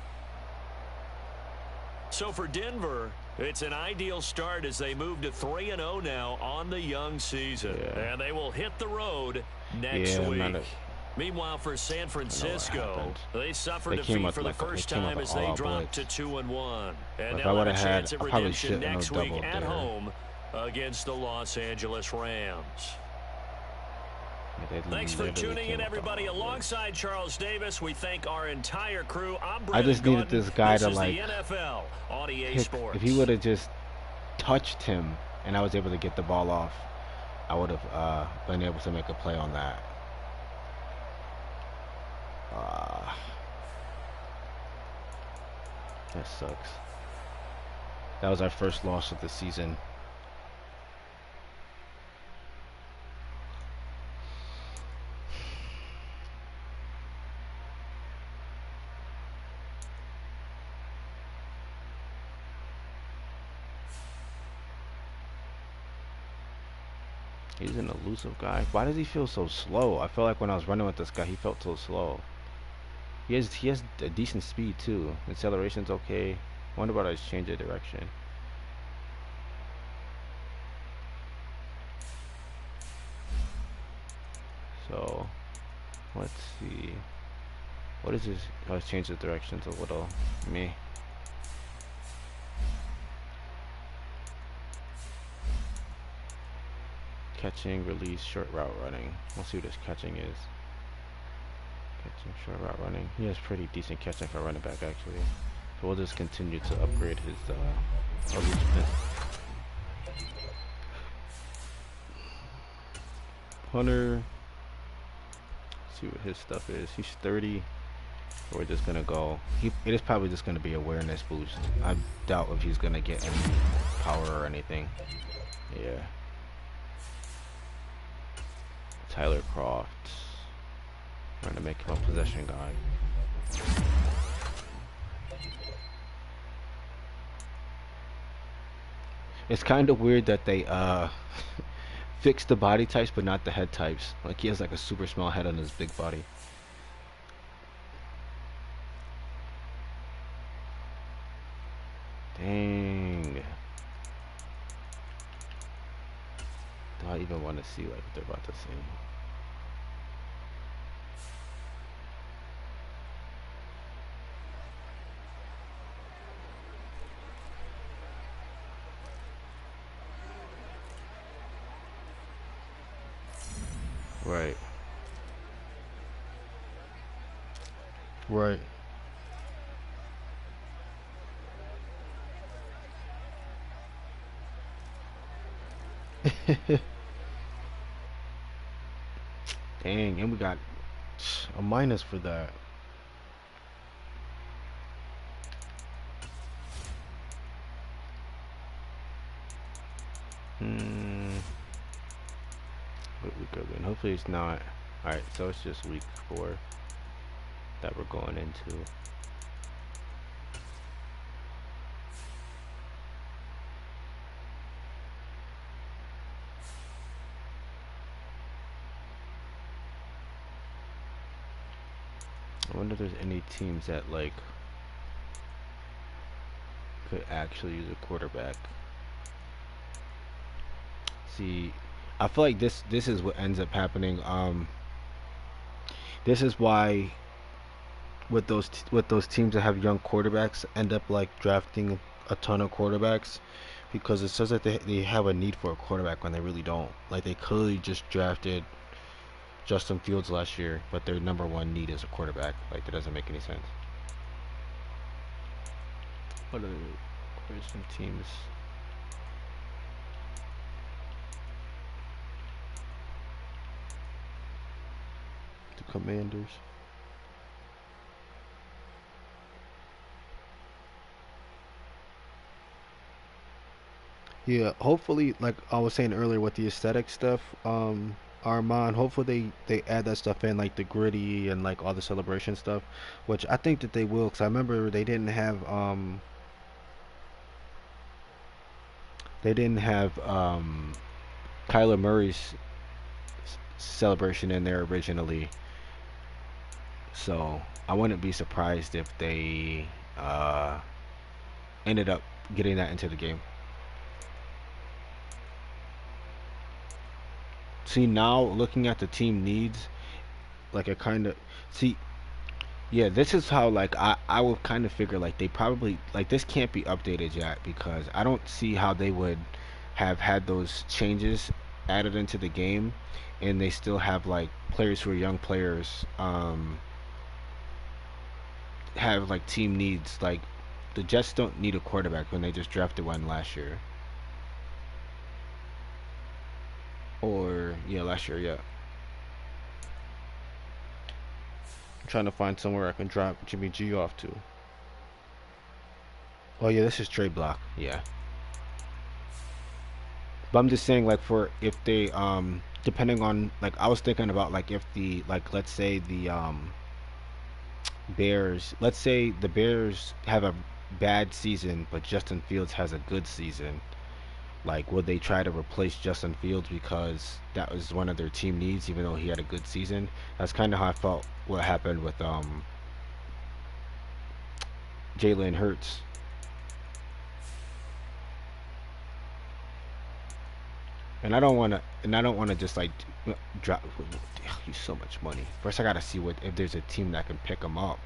So for Denver, it's an ideal start as they move to 3-0 now on the young season.
Yeah.
And they will hit the road next
Yeah,
week. Meanwhile, for San Francisco,
happened.
they suffered
They came
defeat
up
for the
like a-
first
they came up
time
an
as they
all-out
dropped to
blitz.
2-1. And
If
they'll
I
have a
would've
chance
had-
at
I probably
redemption
shouldn't have
next week
doubled
at
there.
home against the Los Angeles Rams. Thanks for tuning in, everybody. Alongside Charles Davis, we thank our entire crew. I'm
I
Brandon
just needed
Gaudin.
this guy
This
to
is
like
the NFL on EA
pick,
Sports.
if he would have just touched him and I was able to get the ball off, I would have been able to make a play on that. That sucks. That was our first loss of the season. He's an elusive guy. Why does he feel so slow? I feel like when I was running with this guy, he felt so slow. He has a decent speed too. Acceleration's okay. Wonder about his change of direction. So let's see. What is his? Oh, his change of direction's a little meh. Catching, release, short route running. We'll see what his catching is. Catching, short route running. He has pretty decent catching for running back, actually. So we'll just continue to upgrade his elusiveness. Hunter. Let's see what his stuff is. He's 30. We're just gonna go. It is probably just gonna be awareness boost. I doubt if he's gonna get any power or anything. Yeah. Tyler Croft. Trying to make him a possession guy. It's kind of weird that they fixed the body types but not the head types. Like he has like a super small head on his big body. Dang. Do I even want to see like what they're about to say? Right. Right. Dang, and we got a minus for that. What we good in? Hopefully it's not. Alright, so it's just week 4 that we're going into. I wonder if there's any teams that like could actually use a quarterback. See, I feel like this is what ends up happening. This is why with those teams that have young quarterbacks end up like drafting a ton of quarterbacks, because it says that they have a need for a quarterback when they really don't. Like they clearly just drafted Justin Fields last year, but their number one need is a quarterback. Like that doesn't make any sense. What are some teams? The Commanders. Yeah, hopefully, like I was saying earlier with the aesthetic stuff, Armand, hopefully they add that stuff in, like the gritty and like all the celebration stuff, which I think that they will, because I remember they didn't have Kyler Murray's celebration in there originally, so I wouldn't be surprised if they ended up getting that into the game. See, now looking at the team needs, like I kind of see. Yeah, this is how like I would kind of figure like they probably like this can't be updated yet, because I don't see how they would have had those changes added into the game and they still have like players who are young players have like team needs. Like the Jets don't need a quarterback when they just drafted one last year. Or yeah, last year, yeah. I'm trying to find somewhere I can drop Jimmy G off to. Oh yeah, this is trade block. Yeah. But I'm just saying, like, for if they depending on, like, I was thinking about like if the, like, let's say the Bears, let's say the Bears have a bad season but Justin Fields has a good season, like would they try to replace Justin Fields because that was one of their team needs even though he had a good season? That's kind of how I felt what happened with Jalen Hurts. And I don't want to just like drop. He's so much money. First, I gotta see what if there's a team that can pick him up.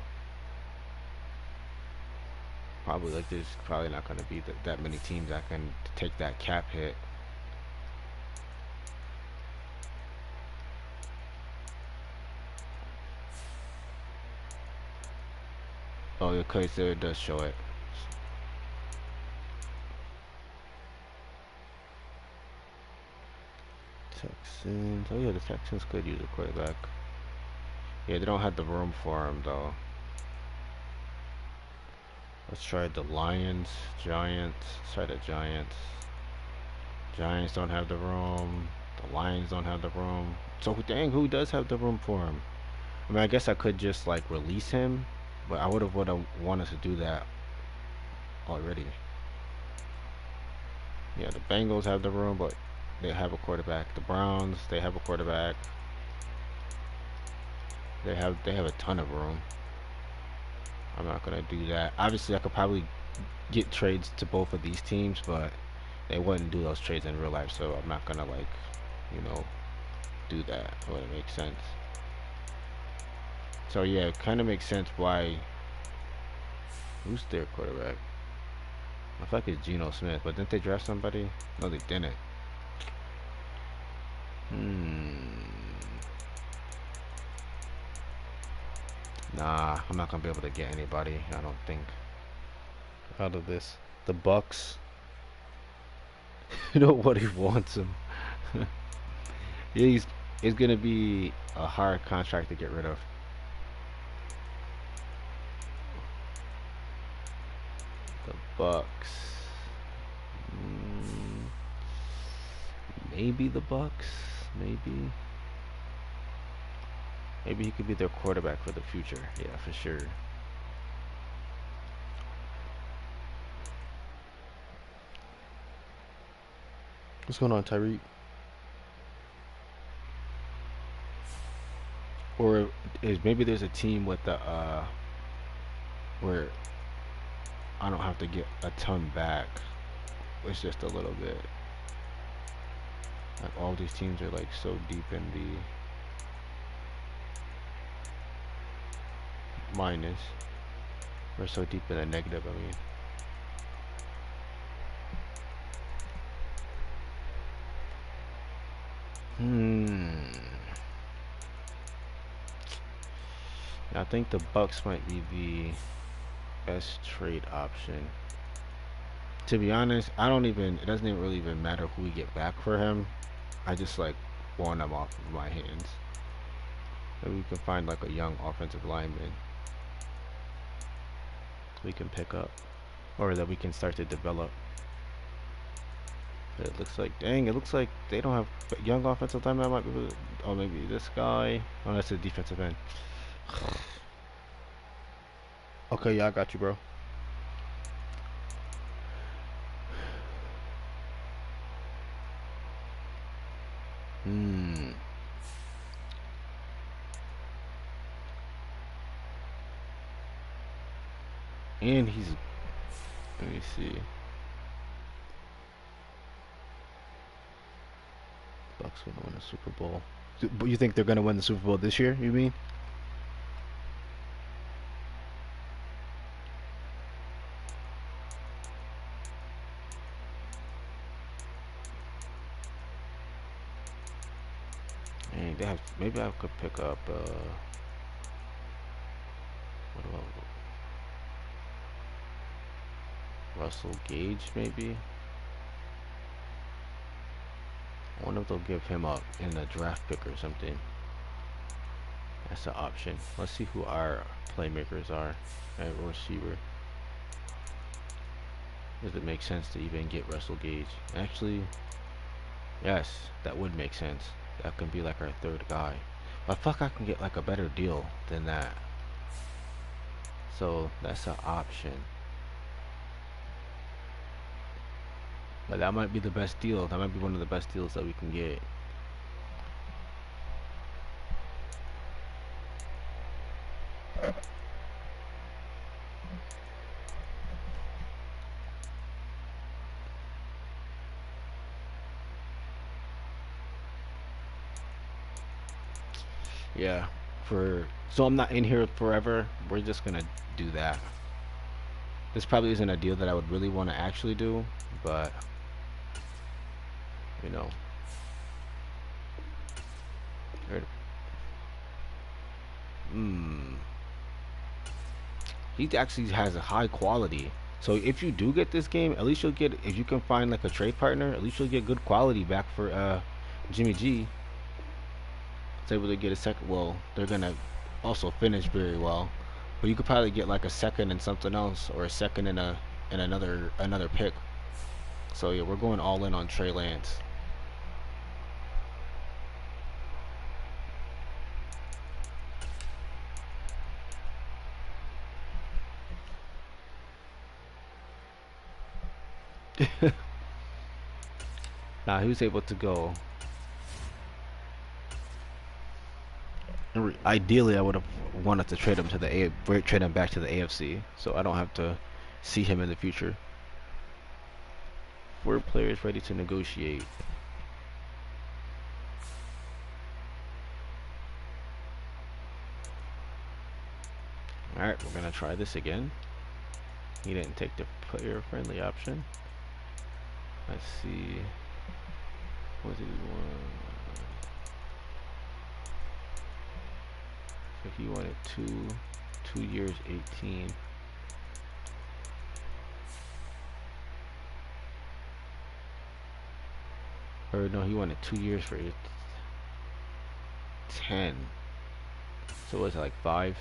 Probably like there's probably not gonna be that many teams that can take that cap hit. Oh, okay, so it does show it. Texans. Oh yeah, the Texans could use a quarterback. Yeah, they don't have the room for him though. Let's try the Lions, Giants. Let's try the Giants. Giants don't have the room. The Lions don't have the room. So dang, who does have the room for him? I mean, I guess I could just like release him, but I would have wanted to do that already. Yeah, the Bengals have the room, but they have a quarterback. The Browns, they have a quarterback. They have a ton of room. I'm not gonna do that. Obviously, I could probably get trades to both of these teams, but they wouldn't do those trades in real life, so I'm not gonna like, you know, do that. It wouldn't make sense. So yeah, it kind of makes sense why. Who's their quarterback? I feel like it's Geno Smith, but didn't they draft somebody? No, they didn't. Nah, I'm not gonna be able to get anybody. I don't think. Out of this, the Bucks. Nobody wants him. Yeah, he's gonna be a hard contract to get rid of. The Bucks. Maybe the Bucks. Maybe. Maybe he could be their quarterback for the future. Yeah, for sure. What's going on, Tyreek? Or is maybe there's a team with the where I don't have to get a ton back. It's just a little bit. Like all these teams are like so deep in the minus. We're so deep in the negative, I mean. I think the Bucks might be the best trade option. To be honest, it doesn't even really even matter who we get back for him. I just like want him off of my hands. Maybe we can find like a young offensive lineman we can pick up, or that we can start to develop. But it looks like, dang, it looks like they don't have young offensive linemen. I might be able to, oh, maybe this guy. Oh, that's a defensive end. Okay, yeah, I got you, bro. And he's, let me see. Bucks gonna win the Super Bowl. But you think they're gonna win the Super Bowl this year? You mean? Dang, they have. Maybe I could pick up. What about Russell Gage? Maybe. I wonder if they'll give him up in a draft pick or something. That's an option. Let's see who our playmakers are at receiver. Does it make sense to even get Russell Gage? Actually, yes, that would make sense. That can be like our third guy. But fuck, I can get like a better deal than that. So that's an option. But that might be the best deal. That might be one of the best deals that we can get. Yeah. So I'm not in here forever. We're just gonna do that. This probably isn't a deal that I would really want to actually do, but you know. He actually has a high quality. So if you do get this game, at least you'll get, if you can find like a trade partner, at least you'll get good quality back for Jimmy G. It's able to get a second. Well, they're gonna also finish very well, but you could probably get like a second and something else, or a second and another pick. So yeah, we're going all in on Trey Lance. Now he was able to go. Ideally, I would have wanted to trade him to the trade him back to the AFC, so I don't have to see him in the future. 4 players ready to negotiate. All right, we're gonna try this again. He didn't take the player-friendly option. Let's see. What did he want? So he wanted 2 years, 18. Or no, he wanted 2 years for 10. So was it like 5?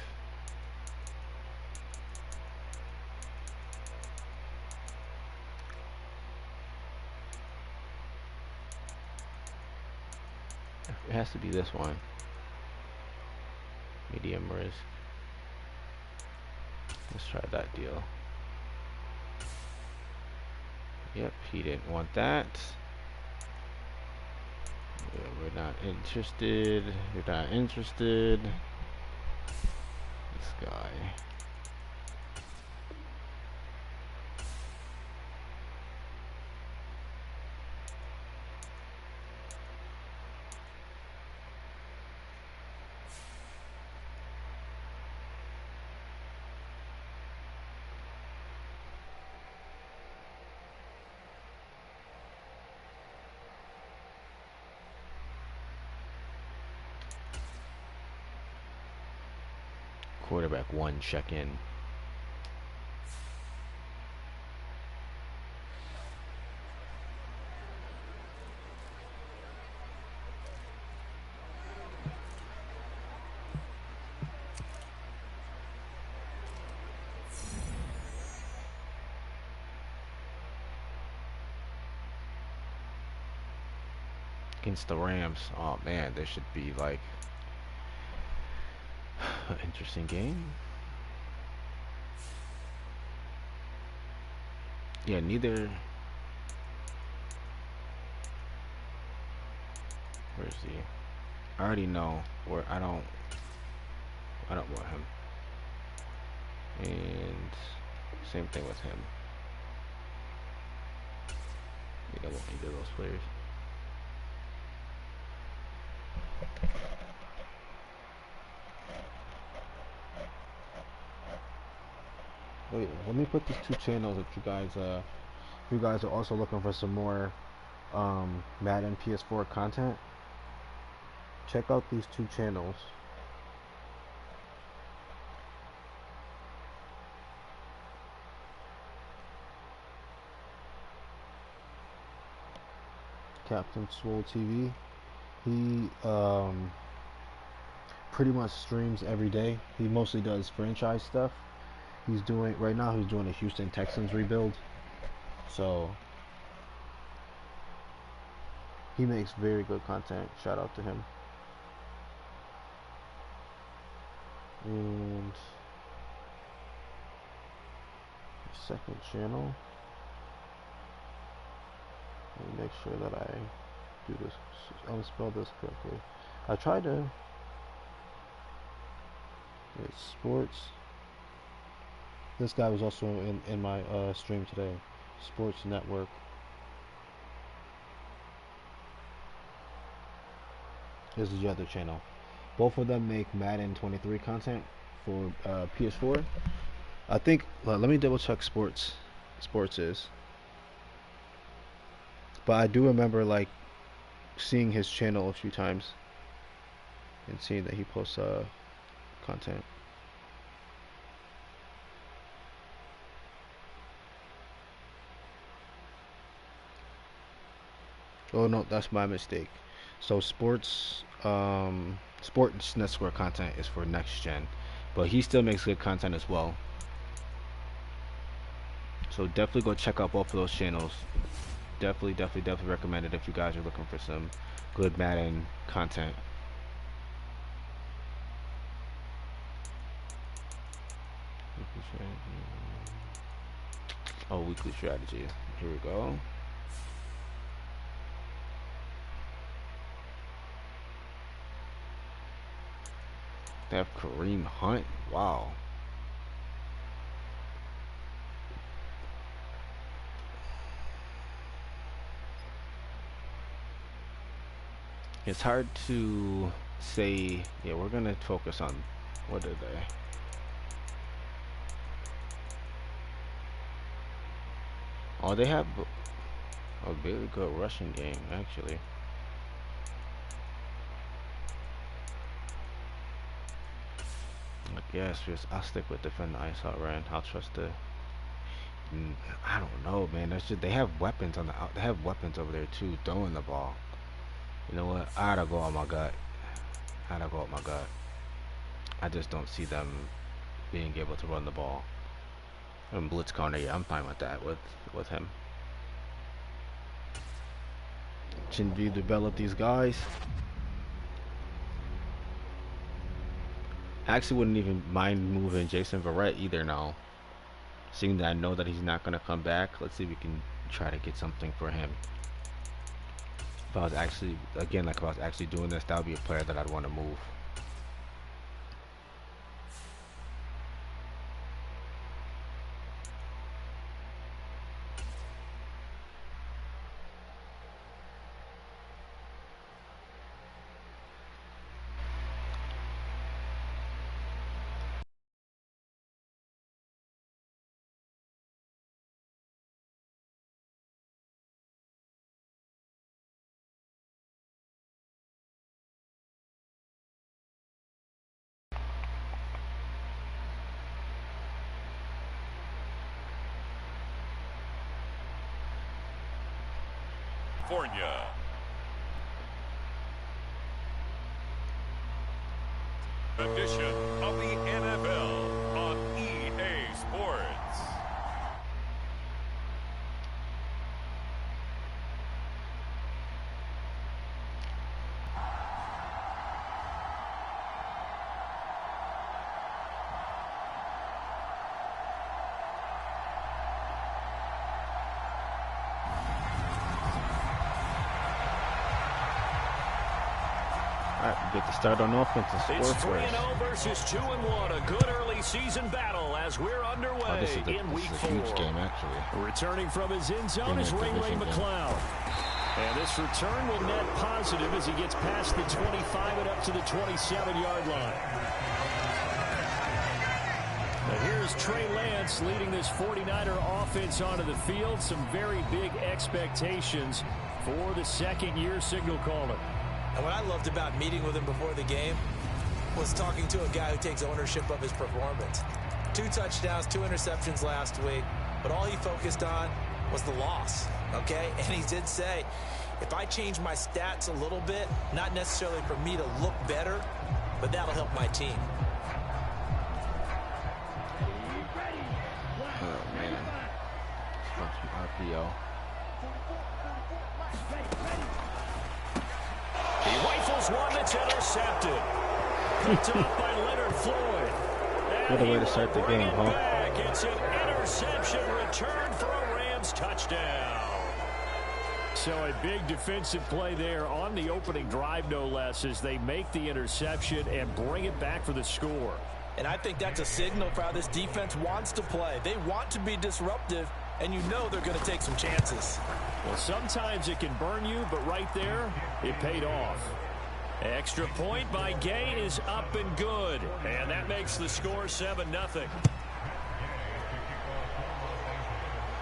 It has to be this one. Medium risk. Let's try that deal. Yep, he didn't want that. Yeah, we're not interested. You're not interested. This guy. Quarterback 1 check in. Against the Rams. Oh man, there should be like an interesting game. Yeah, neither. Where's he? I already know where. I don't want him. And same thing with him. I don't want either of those players. Wait, let me put these 2 channels if you guys are also looking for some more Madden PS4 content. Check out these 2 channels. Captain Swole TV. He pretty much streams every day. He mostly does franchise stuff. He's doing right now. He's doing a Houston Texans rebuild. So he makes very good content. Shout out to him. And second channel. Let me make sure that I do this. Unspell this correctly. I tried to. It's sports. This guy was also in my stream today. Sports Network. This is the other channel. Both of them make Madden 23 content for PS4. I think. Let me double check sports. Sports is. But I do remember like seeing his channel a few times and seeing that he posts content. Oh no, that's my mistake. So sports network content is for next gen, but he still makes good content as well. So definitely go check out both of those channels. Definitely recommend it if you guys are looking for some good Madden content. Oh, weekly strategy. Here we go. They have Kareem Hunt. Wow. It's hard to say. Yeah, we're gonna focus on what are they? Oh, they have a very good rushing game, actually. I guess I'll stick with defend the ice out run. I'll trust the. I don't know, man. That's just they have weapons on the out. They have weapons over there too, throwing the ball. You know what? I gotta go on my gut. I just don't see them being able to run the ball. And blitz corner, yeah, I'm fine with that with him. Chinvi develop these guys. I actually wouldn't even mind moving Jason Verrett either now. Seeing that I know that he's not gonna come back, let's see if we can try to get something for him. If I was actually doing this, that would be a player that I'd want to move.
California. Edition of the NFL on EA Sports.
Get the start on offense and score
It's
for us.
3-0 versus 2-1. A good early season battle as we're underway in Week 4.
Huge game, actually.
Returning from his end zone is Ray McLeod. And this return will net positive as he gets past the 25 and up to the 27-yard line. Now here's Trey Lance leading this 49er offense onto the field. Some very big expectations for the second-year signal caller.
And what I loved about meeting with him before the game was talking to a guy who takes ownership of his performance. 2 touchdowns, 2 interceptions last week, but all he focused on was the loss, okay? And he did say, if I change my stats a little bit, not necessarily for me to look better, but that'll help my team.
Oh, man. RPO.
He rifles one that's intercepted. Picked up by Leonard Floyd.
What a way to start the game, huh?
Back. It's an interception return for a Rams touchdown. So a big defensive play there on the opening drive, no less, as they make the interception and bring it back for the score.
And I think that's a signal for how this defense wants to play. They want to be disruptive, and you know they're going to take some chances.
Well, sometimes it can burn you, but right there, it paid off. Extra point by Gay is up and good. And that makes the score 7-0.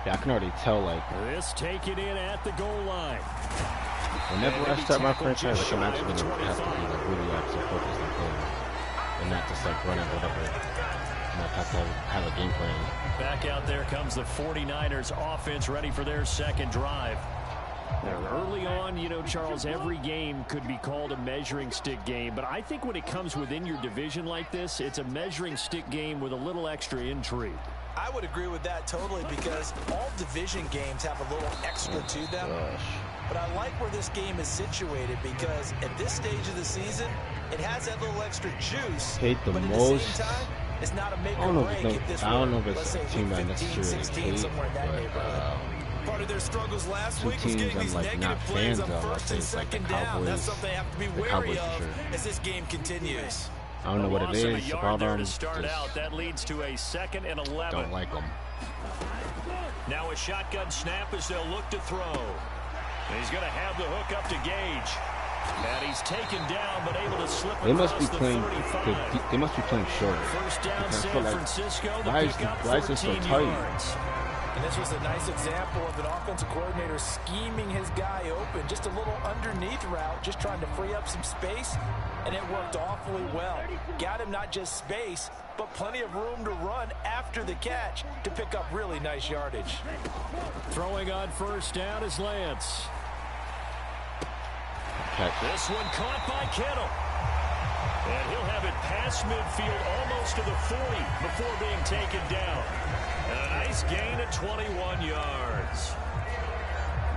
Yeah, I can already tell, like,
This taken in at the goal line.
whenever I start my franchise, like, I'm actually going to have to be, like, really actually focused on playing. And not just, like, running whatever. And I have to have a game plan.
Back out there comes the 49ers offense ready for their second drive. Early on, you know, Charles, every game could be called a measuring stick game. But I think when it comes within your division like this, it's a measuring stick game with a little extra intrigue.
I would agree with that totally because all division games have a little extra to them. But I like where this game is situated because at this stage of the season, it has that little extra juice.
Hate the
but at
most.
the same time, it's not a make or break.
I don't know if it's a team I necessarily hate,
somewhere in that neighborhood. Part of their struggles last week was getting these negative plays on first and second down. That's something they have to be wary of as this game continues.
I don't know what it is about them.
To start out, that leads to a 2nd and 11.
Don't like them.
Now a shotgun snap as they'll look to throw. And he's going to have the hook up to Gage. And he's taken down, but able to slip across the 35.
They must be playing short.
First down, San Francisco.
Why is this so tight?
And this was a nice example of an offensive coordinator scheming his guy open. Just a little underneath route, just trying to free up some space. And it worked awfully well. Got him not just space, but plenty of room to run after the catch to pick up really nice yardage.
Throwing on first down is Lance. This one caught by Kittle. And he'll have it past midfield almost to the 40 before being taken down. And a nice gain of 21 yards.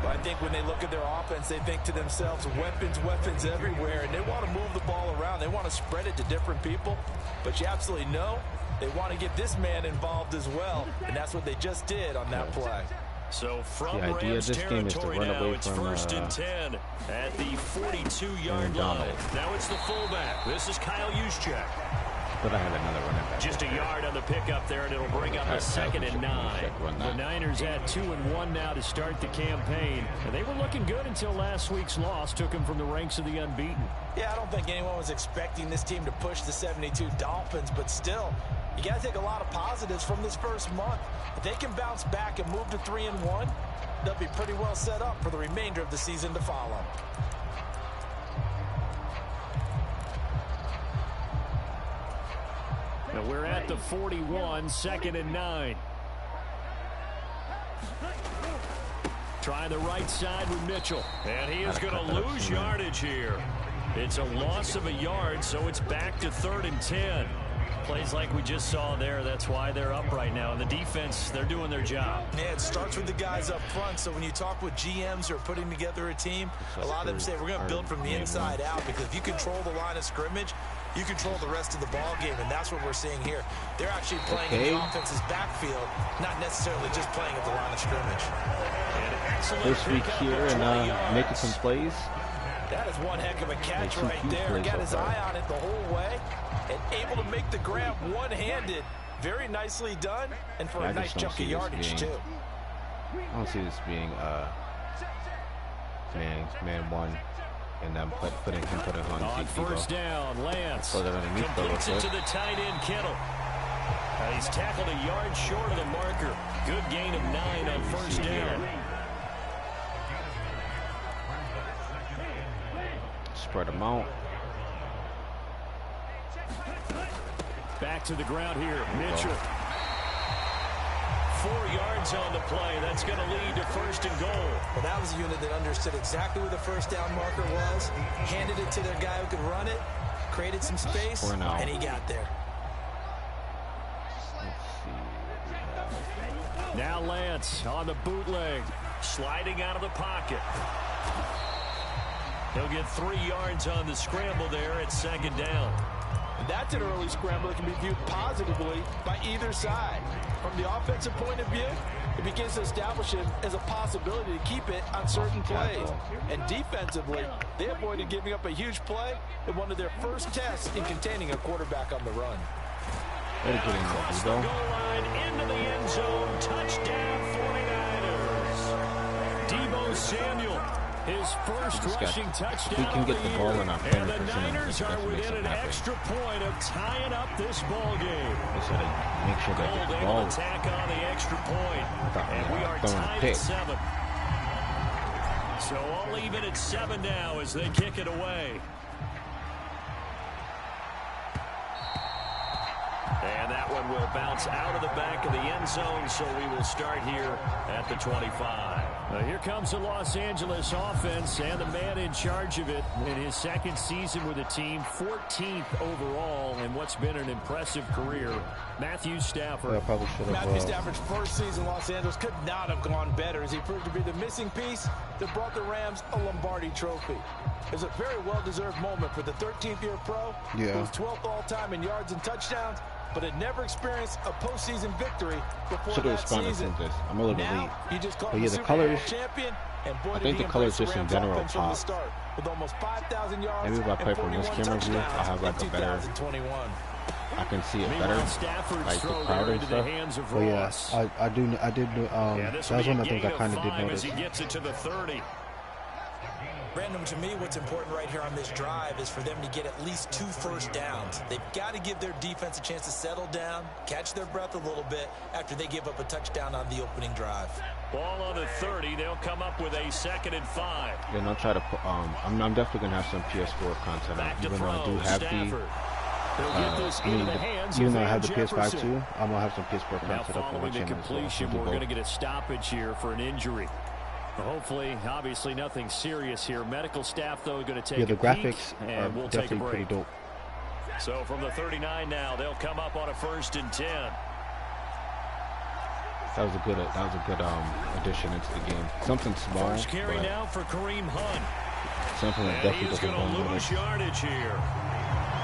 But I think when they look at their offense, they think to themselves, weapons everywhere, and they want to move the ball around. They want to spread it to different people. But you absolutely know they want to get this man involved as well, and that's what they just did on that play.
So from Rams territory now, it's 1st and 10 at the 42-yard line. Now it's the fullback. This is Kyle Juszczyk.
But I have another running back.
Just a yard on the pickup there, and it'll bring up a 2nd and 9. The Niners at 2-1 now to start the campaign. And they were looking good until last week's loss took them from the ranks of the unbeaten.
Yeah, I don't think anyone was expecting this team to push the 72 Dolphins, but still, you got to take a lot of positives from this first month. If they can bounce back and move to 3-1, they'll be pretty well set up for the remainder of the season to follow.
Now we're at the 41, 2nd and 9. Trying the right side with Mitchell. And he is going to lose yardage here. It's a loss of a yard, so it's back to 3rd and 10. Plays like we just saw there, that's why they're up right now. And the defense, they're doing their job.
Yeah, it starts with the guys up front. So when you talk with GMs who are putting together a team, a lot of them say we're going to build from the inside out, because if you control the line of scrimmage, you control the rest of the ball game, and that's what we're seeing here. They're actually playing in the offense's backfield, not necessarily just playing at the line of scrimmage.
First week here and making some plays.
That is one heck of a catch right there. Got his eye on it the whole way and able to make the grab one-handed. Very nicely done, and for a nice chunk of yardage, too.
I don't see this being man one. And then putting on
first down, Lance
completes
it to the tight end, Kittle. He's tackled a yard short of the marker. Good gain of 9 on first down.
Spread them out.
Back to the ground here, Mitchell. 4 yards on the play. That's going to lead to 1st and goal.
Well, that was a unit that understood exactly where the first down marker was, handed it to their guy who could run it, created some space, and he got there.
Now Lance on the bootleg, sliding out of the pocket. He'll get 3 yards on the scramble there at 2nd down.
And that's an early scramble that can be viewed positively by either side. From the offensive point of view, it begins to establish it as a possibility to keep it on certain plays. And defensively, they avoided giving up a huge play in one of their first tests in containing a quarterback on the run.
Across the goal line, into the end zone, touchdown 49ers. Deebo Samuel, his first rushing touchdown
we can get the ball in our
and the Niners are within an extra point of tying up this ball game.
Make sure they get the ball.
Attack on the extra point, and we are tied at 7. So all even at 7 now as they kick it away. And that that one will bounce out of the back of the end zone, so we will start here at the 25. Here comes the Los Angeles offense, and the man in charge of it in his second season with the team, 14th overall in what's been an impressive career. Matthew Stafford.
Matthew Stafford's first season in Los Angeles could not have gone better, as he proved to be the missing piece that brought the Rams a Lombardi trophy. It was a very well-deserved moment for the 13th-year pro, who was 12th all-time in yards and touchdowns, but had never experienced a postseason victory before that season.
I'm a little
now,
late.
you just call
But
him
yeah,
the
the
Super Bowl
colors,
champion, and boy,
I
did
think
he
the colors
embrace
just in
Rams
general
offense from the
pop.
start, with almost 5,000 yards
Maybe if I play
and
from this
41
camera view, I'll
touchdowns
have like
in
a better,
2021.
I can see it better, like the crowd and stuff. But yeah, I did. That was one of the things I kind of did notice.
He gets it to the 30.
Brandon, to me, what's important right here on this drive is for them to get at least 2 first downs. They've got to give their defense a chance to settle down, catch their breath a little bit after they give up a touchdown on the opening drive.
Ball on the 30. They'll come up with a 2nd and 5.
Then I'll try to put, I'm definitely going to have some PS4 content on, even though I do have even though I have the PS5 too, I'm going to have some PS4 content up on my channel.
Completion, we're going to get a stoppage here for an injury. Hopefully, obviously nothing serious here. Medical staff, though, going to take
the
a
graphics
peek, and we'll take a break.
Pretty dope.
So from the 39 now, they'll come up on a 1st and 10.
That was a good addition into the game. Something small.
First carry now for Kareem Hunt.
Something that definitely doesn't
going to lose yardage here.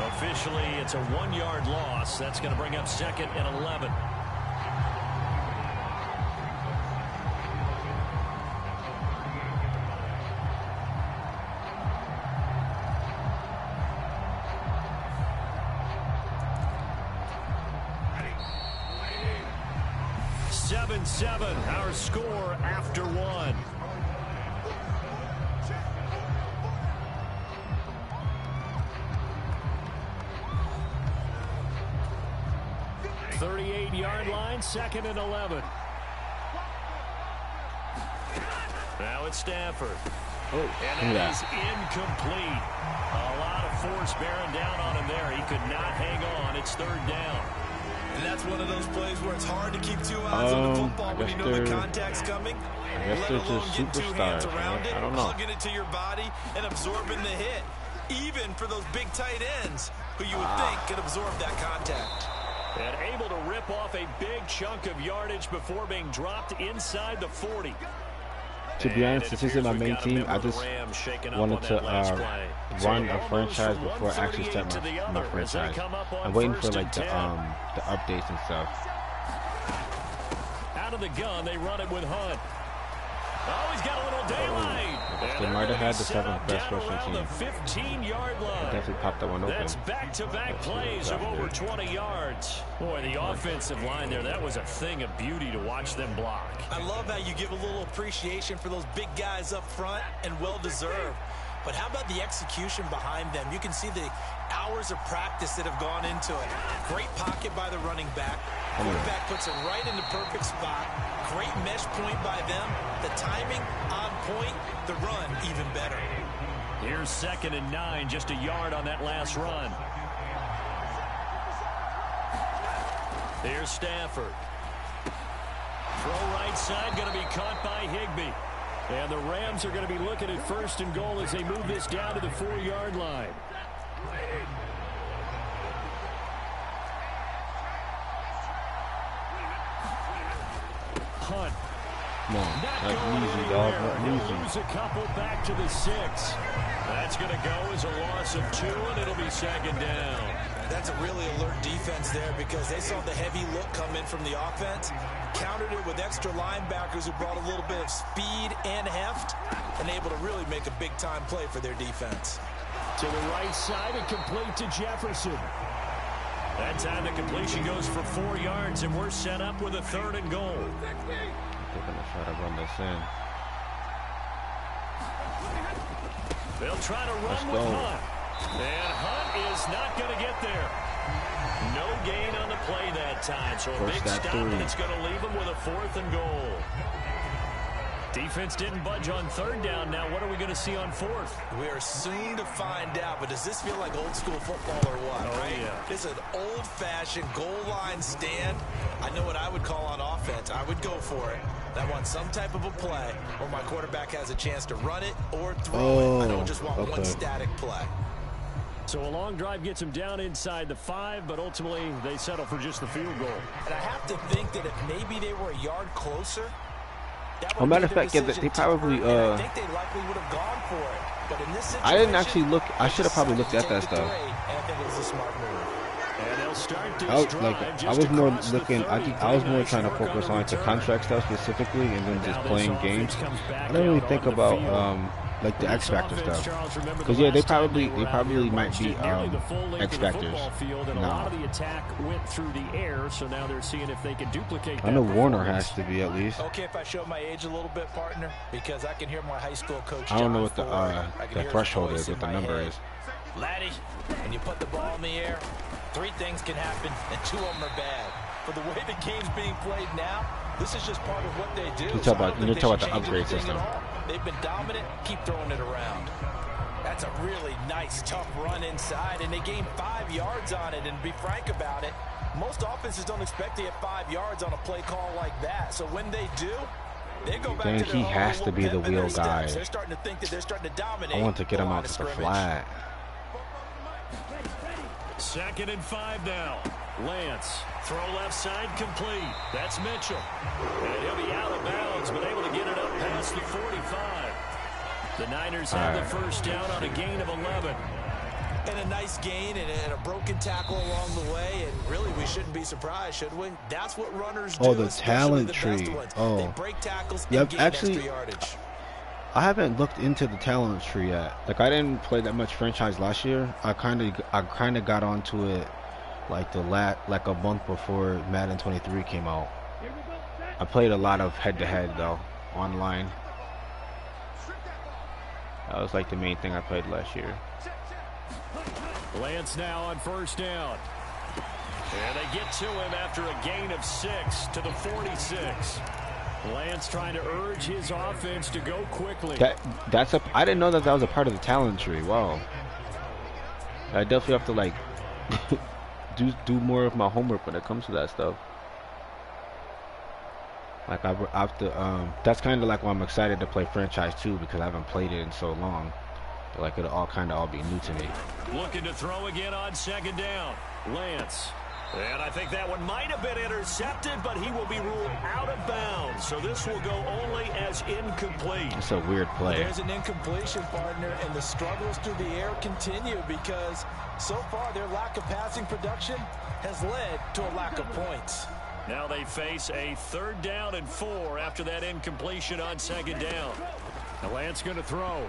Officially, it's a 1-yard loss. That's going to bring up 2nd and 11. Our score after 1. .38-yard line, 2nd and 11. Now it's Stafford. And that is incomplete. A lot of force bearing down on him there. He could not hang on. It's 3rd down.
And that's one of those plays where it's hard to keep 2 eyes on the football when you know the contact's coming.
Let alone get 2 hands
around it, hugging it to your body, and absorbing the hit. Even for those big tight ends, who you would think could absorb that contact.
And able to rip off a big chunk of yardage before being dropped inside the 40.
To be honest, this isn't my main team. I just wanted to run a franchise before I actually start my franchise. I'm waiting for like the updates and stuff.
Out of the gun, they run it with Hunt. Oh, he's got a little daylight.
They might have had the 7th best rushing team.
The 15-yard line.
Definitely popped that one open.
That's back-to-back plays of over 20 yards. Boy, the offensive line there, that was a thing of beauty to watch them block.
I love how you give a little appreciation for those big guys up front, and well-deserved. But how about the execution behind them? You can see the hours of practice that have gone into it. Great pocket by the running back. Quarterback puts it right in the perfect spot. Great mesh point by them. The timing on point. The run even better.
Here's 2nd and 9, just a yard on that last run. Here's Stafford. Throw right side, going to be caught by Higbee. And the Rams are going to be looking at 1st and goal as they move this down to the 4-yard line. Hunt.
No, that's easy, dog. Easy.
Lose a couple back to the 6. That's going to go as a loss of 2, and it'll be 2nd down.
That's a really alert defense there because they saw the heavy look come in from the offense, countered it with extra linebackers who brought a little bit of speed and heft, and able to really make a big-time play for their defense.
To the right side and complete to Jefferson. That time the completion goes for 4 yards, and we're set up with a 3rd and goal.
They're going to try to run this in.
They'll try to run with Hunt. And Hunt is not going to get there. No gain on the play that time. So a big stop, and it's going to leave him with a 4th and goal. Defense didn't budge on third down. Now what are we going to see on fourth?
We are soon to find out, but does this feel like old school football or what?
Oh,
right?
yeah.
It's an old-fashioned goal line stand. I know what I would call on offense. I would go for it. I want some type of a play where my quarterback has a chance to run it or throw it. I don't just want one static play.
So a long drive gets them down inside the 5, but ultimately they settle for just the field goal.
And I have to think that if maybe they were a yard closer,
well, matter of fact, yeah, they probably
I think they likely would have gone for it. But in this situation,
I didn't actually look. I should have probably looked at that stuff.
And I think it was a smart move.
And they'll start this
I was more looking. I was more trying to focus on the contract stuff specifically, and then just playing games. I didn't really think about like the X Factor stuff, because yeah, they probably might be X Factors. No.
The attack went through the air, so now they're seeing if they can duplicate.
I know Warner has to be at least.
Okay, if I show my age a little bit, partner, because I can hear my high school coach.
I don't know what the threshold is, what the number is.
Laddie, when you put the ball in the air, 3 things can happen, and 2 of them are bad. For the way the game's being played now, this is just part of what they do.
You're talking about the upgrade system.
They've been dominant. Keep throwing it around. That's a really nice, tough run inside, and they gained 5 yards on it. And to be frank about it, most offenses don't expect to get 5 yards on a play call like that. So when they do, they go back to their
he has to be the wheel guy.
They're starting to think that they're starting to dominate.
I want to get him out to the flat.
2nd and 5 now. Lance, throw left side complete. That's Mitchell. And he'll be out of bounds, but able to get it up past the 45. The Niners have the first down on a gain of 11.
And a nice gain and a broken tackle along the way. And really, we shouldn't be surprised, should we? That's what runners do.
Oh, the talent tree. Oh.
They break tackles and gain extra yardage.
I haven't looked into the talent tree yet. Like, I didn't play that much franchise last year. I kind of got onto it like a month before Madden 23 came out. I played a lot of head-to-head though online. That was like the main thing I played last year.
Lance now on first down. And they get to him after a gain of 6 to the 46. Lance trying to urge his offense to go quickly.
I didn't know that was a part of the talent tree. Wow. I definitely have to like do more of my homework when it comes to that stuff. Like I have to. That's kind of like why I'm excited to play franchise 2, because I haven't played it in so long. Like it'll all be new to me.
Looking to throw again on 2nd down. Lance. And I think that one might have been intercepted, but he will be ruled out of bounds. So this will go only as incomplete.
It's a weird play.
There's an incompletion, partner, and the struggles through the air continue because so far their lack of passing production has led to a lack of points.
Now they face a 3rd down and 4 after that incompletion on 2nd down. Now Lance going to throw.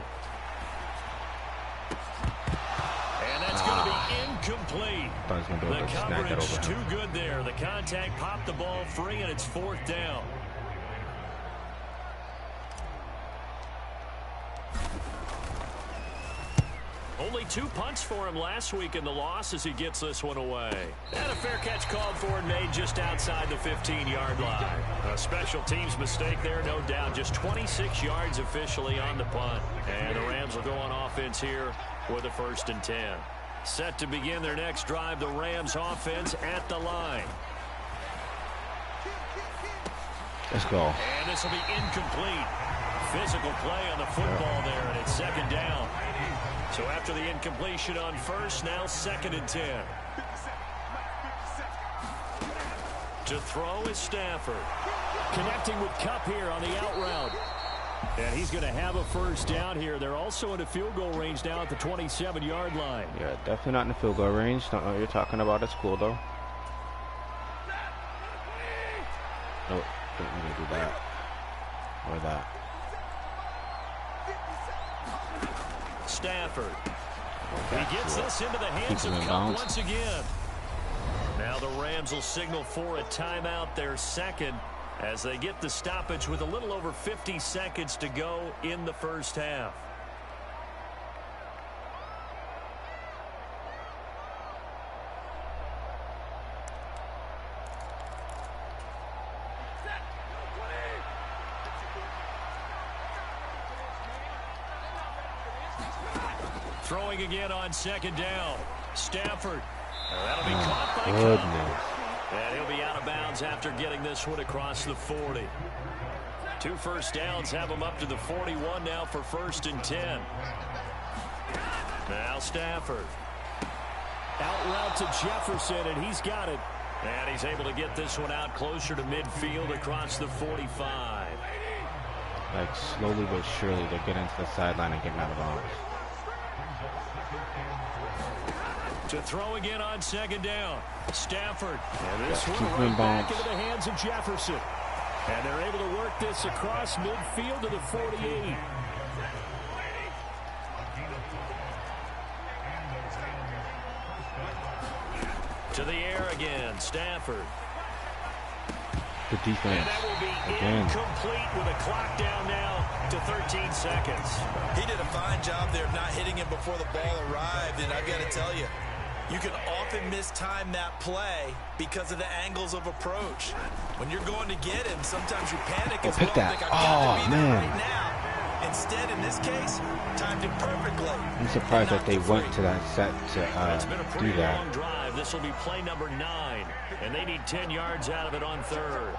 And that's going to be incomplete. The coverage too good there. The contact popped the ball free, and it's 4th down. Only 2 punts for him last week in the loss as he gets this one away. And a fair catch called for and made just outside the 15-yard line. A special teams mistake there, no doubt. Just 26 yards officially on the punt. And the Rams will go on offense here with a 1st and 10. Set to begin their next drive, the Rams offense at the line.
Let's go.
And this will be incomplete. Physical play on the football there, and it's 2nd down. So after the incompletion on 1st, now 2nd and 10. To throw is Stafford. Connecting with Kupp here on the out route. And he's going to have a 1st down here. They're also in the field goal range now at the 27-yard line.
Yeah, definitely not in the field goal range. Don't know what you're talking about. It's cool, though. No, don't need to do that. Or that.
Stafford. He gets this into the hands of Kupp once again. Now the Rams will signal for a timeout, their 2nd, as they get the stoppage with a little over 50 seconds to go in the 1st half. Throwing again on second down. Stafford. That'll be caught by Cobb. And he'll be out of bounds after getting this one across the 40. 2 first downs have him up to the 41 now for 1st and 10. Now Stafford. Out route to Jefferson, and he's got it. And he's able to get this one out closer to midfield across the 45.
Like, slowly but surely, they're getting to the sideline and getting out of bounds.
To throw again on second down. Stafford. And this one
keep
right back into the hands of Jefferson. And they're able to work this across midfield to the 48. To the air again, Stafford.
The defense.
And that will be
again
incomplete with a clock down now to 13 seconds.
He did a fine job there of not hitting him before the ball arrived, and I've got to tell you, you can often mistime that play because of the angles of approach. When you're going to get him, sometimes you panic as well.
That.
Think, I've got to be there
Man.
right now. Instead, in this case, timed it perfectly.
I'm surprised that they went to that set to
It's been a pretty
do that.
long drive. This will be play number 9, and they need 10 yards out of it on 3rd.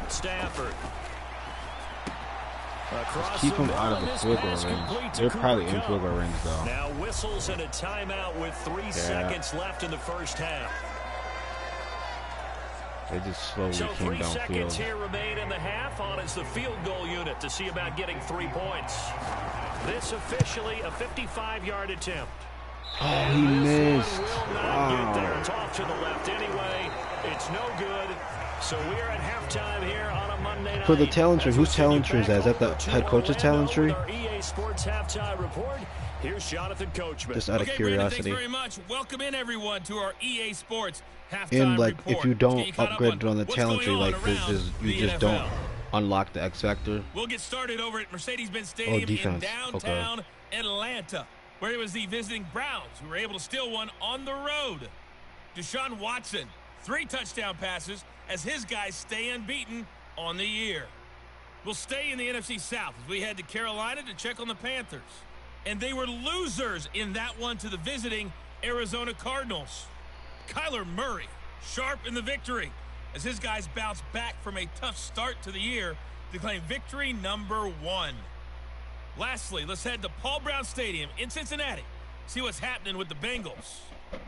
Stafford.
Just keep them out of the field goal range. They're probably in field goal range though.
Now whistles and a timeout with 3 seconds left in the first half.
They just slowly
So
came
3
downfield.
seconds here remain in the half on as the field goal unit to see about getting 3 points. This officially a 55-yard attempt.
Oh, he missed.
Will not get there. It's off to the left anyway. It's no good. So we are at halftime here on a Monday night.
For the talent tree, whose talent tree is that? Is that the head coach's talent tree?
Our EA Sports halftime report. Here's Jonathan Coachman.
Just out of
Okay,
curiosity.
Brandon, thanks very much. Welcome in, everyone, to our EA Sports halftime
And like,
report.
if you don't
Get caught up
upgrade on the
what's
talent tree,
going on
like
around
you
the
just
NFL.
don't unlock the X Factor.
We'll get started over at Mercedes-Benz Stadium in
defense.
downtown Atlanta, where it was the visiting Browns who were able to steal one on the road. Deshaun Watson, 3 touchdown passes as his guys stay unbeaten on the year. We'll stay in the NFC South as we head to Carolina to check on the Panthers. And they were losers in that one to the visiting Arizona Cardinals. Kyler Murray, sharp in the victory as his guys bounce back from a tough start to the year to claim victory number 1. Lastly, let's head to Paul Brown Stadium in Cincinnati, see what's happening with the Bengals.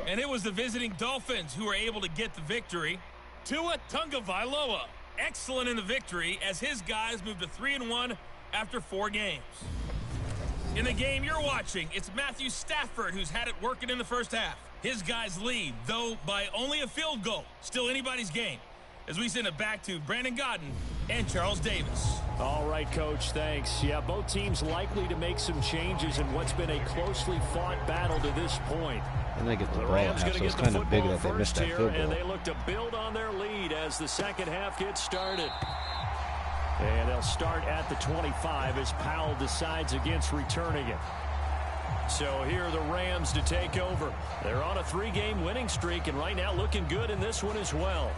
And it was the visiting Dolphins who were able to get the victory. Tua Tagovailoa, excellent in the victory as his guys moved to 3-1 after 4 games. In the game you're watching, it's Matthew Stafford who's had it working in the first half. His guys lead, though by only a field goal. Still anybody's game. As we send it back to Brandon Godden and Charles Davis.
All right, Coach, thanks. Yeah, both teams likely to make some changes in what's been a closely fought battle to this point.
And they get the
The
ball
Rams
half,
going to
so
get
it's
the
kind of big
football
that they missed
first
that
here,
field
and
goal.
they look to build on their lead as the second half gets started. And they'll start at the 25 as Powell decides against returning it. So here are the Rams to take over. They're on a 3-game winning streak, and right now looking good in this one as well.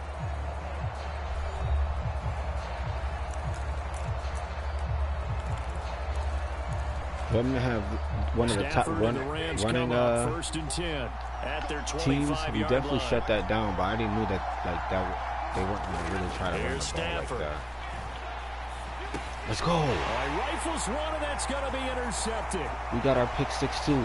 I'm gonna have one of the top running
first and 10 at their
teams.
25-yard
We definitely
line.
shut that down, but I didn't know that they weren't gonna really try to run
Here's
the ball like
Stafford.
that. Let's go.
All right, rifles one, and that's going to be intercepted.
We got our pick 6 too.
And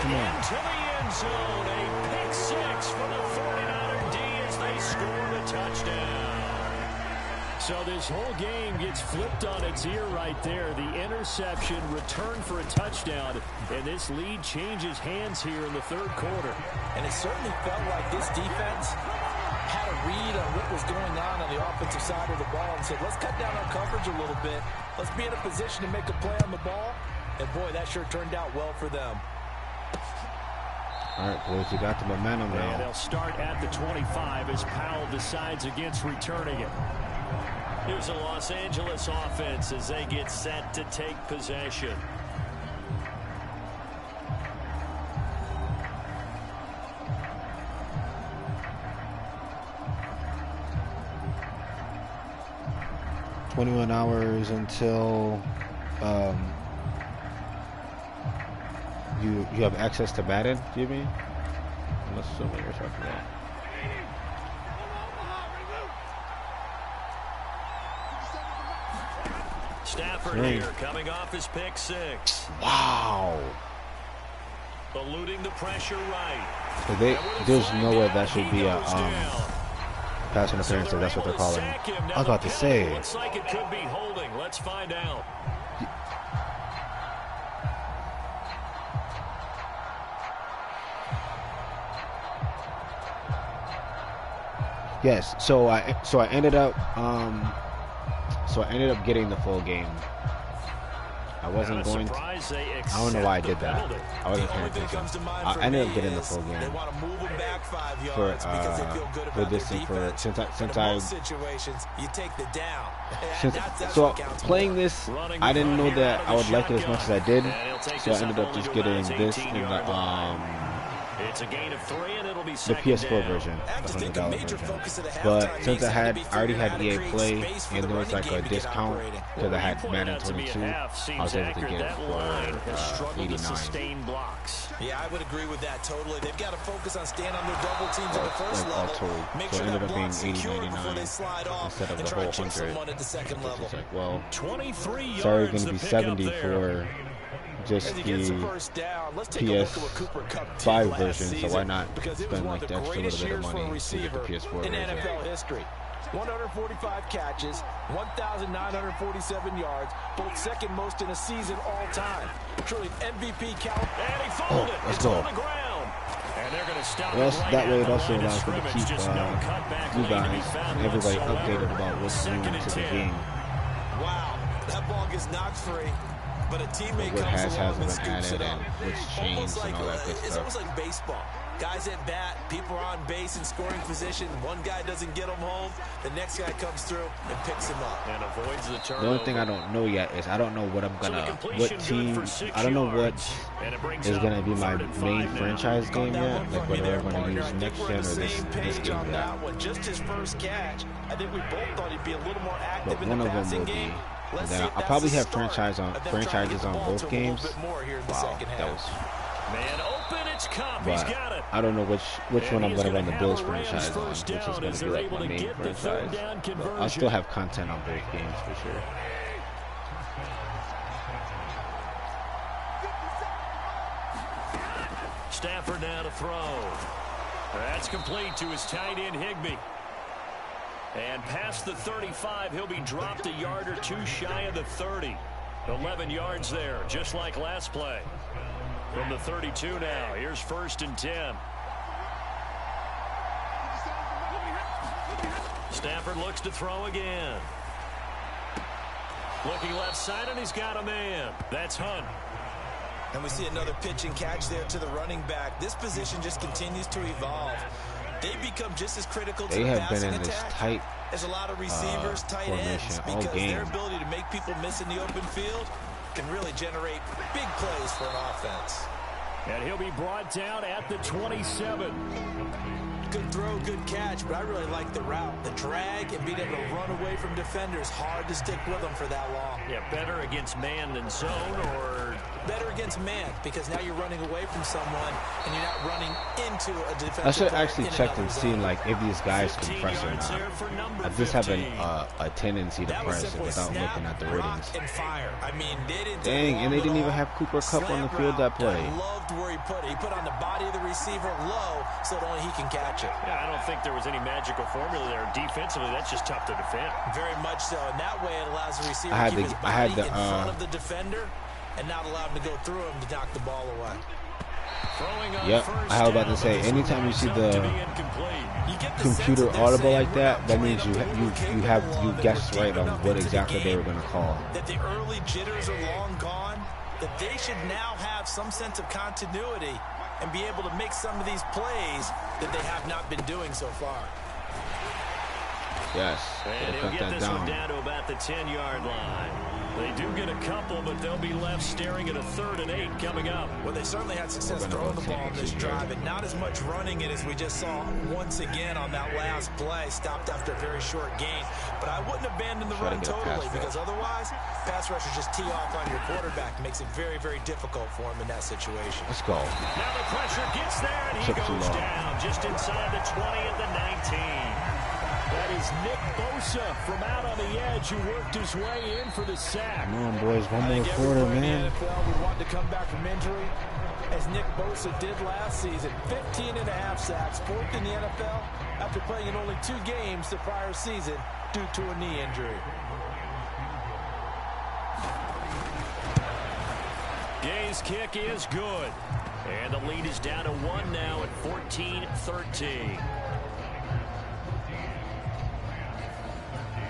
Come on.
into the end zone, a pick 6 for the 49er D as they score the touchdown. So this whole game gets flipped on its ear right there. The interception, return for a touchdown, and this lead changes hands here in the third quarter.
And it certainly felt like this defense had a read on what was going on the offensive side of the ball and said, let's cut down our coverage a little bit. Let's be in a position to make a play on the ball. And, boy, that sure turned out well for them.
All right, boys, we got the momentum
And
now.
they'll start at the 25 as Powell decides against returning it. Here's a Los Angeles offense as they get set to take possession.
$21 until You have access to Madden, do you mean? Unless somebody you're talking about.
Stafford here coming off his pick 6.
Wow.
Eluding the pressure right.
So there's nowhere that should be a pass interference, so that's what they're calling. I was about to say.
Looks like it could be holding. Let's find out.
Yes, so I ended up getting the full game. I wasn't going to. I don't know why I did that. I wasn't paying attention. I ended up getting the full game for this thing so playing this, I didn't know that I would like it as much as I did, so I ended up just getting this in
it's a gain of 3 and it'll be
the PS4 version, the $100 version. But since I already had EA Play and there was like a discount because I had Madden 22, I was able to get it for $89.
Yeah, I would agree with that totally. They've got to focus on staying on their double teams at the first level. Make sure that block's secure before they slide off
instead of
and
the
try
whole
to chip
100.
someone at the second level.
It's like, well,
23
it's already
yards
going to be 70 for just the PS5 version, so why not spend like the extra little bit of money to get the PS4
in
version?
NFL history. 145 catches, 1,947 yards, both second most in a season all time. Truly MVP count. And he fouled it.
Let's
it's
go.
on the ground.
And they're going to stop
That way it also allows me to keep you guys and everybody updated about what's new into the game.
Wow, that ball gets knocked free. But a teammate
what
comes along and
been
scoops
added
it up.
and what's changed and all that good
It's
stuff.
almost like baseball. Guys at bat, people are on base in scoring position. One guy doesn't get him home. The next guy comes through and picks him up.
And avoids the turnover.
The only thing I don't know yet is I don't know what I'm gonna, what team, I don't know what is gonna be my main franchise game yet. Like whether I'm gonna use next gen or this game yet.
Just his first catch. I think we both thought he'd be a little more active
But
in
one
the
of them
passing
will
game.
be. And then I'll probably have franchises on both games. Wow, that was.
Man open, it's Cup. He's got it.
I don't know which one I'm gonna run the Bills franchise on, which is gonna be like my main franchise. But I'll still have content on both games for sure.
Stafford now to throw. That's complete to his tight end Higbee. And past the 35, he'll be dropped a yard or two shy of the 30. 11 yards there, just like last play. From the 32 now, here's 1st and 10. Stafford looks to throw again. Looking left side, and he's got a man. That's Hunt.
And we see another pitch and catch there to the running back. This position just continues to evolve. They become just as critical to the passing attack.
Tight
There's a lot of receivers, tight ends, because their ability to make people miss in the open field can really generate big plays for an offense.
And he'll be brought down at the 27.
Good throw, good catch, but I really like the route. The drag and being able to run away from defenders. Hard to stick with them for that long.
Yeah, better against man than zone, or
better against man, because now you're running away from someone and you're not running into a defensive.
I should actually check and see like if these guys can press or not. I just have a tendency to press it without looking at the ratings.
And fire. I mean,
dang, and they didn't even have Cooper Kupp on the field that play.
I loved where he put it. He put on the body of the receiver low so that only he can catch it.
Yeah, I don't think there was any magical formula there. Defensively, that's just tough to defend.
Very much so. And that way it allows the receiver to keep his body in front of the defender and not allow him to go through him to knock the ball away.
Yep, I was about to say, anytime you see the computer audible like that, that means you guessed right on what exactly they were going to call.
That the early jitters are long gone, that they should now have some sense of continuity and be able to make some of these plays that they have not been doing so far.
Yes.
And he'll get this one down to about the 10-yard line. They do get a couple, but they'll be left staring at a 3rd and 8 coming up.
Well, they certainly had success throwing the ball on this drive, and not as much running it as we just saw once again on that last play. Stopped after a very short gain. But I wouldn't abandon the run totally, because otherwise, pass rushers just tee off on your quarterback. Makes it very, very difficult for him in that situation.
Let's go.
Now the pressure gets there, and he goes down just inside the 20 at the 19. That is Nick Bosa from out on the edge who worked his way in for the sack.
Come on, boys. One more quarter, man.
The NFL would want to come back from injury, as Nick Bosa did last season. 15.5 sacks, 4th in the NFL, after playing in only 2 games the prior season due to a knee injury.
Gay's kick is good. And the lead is down to 1 now at 14-13.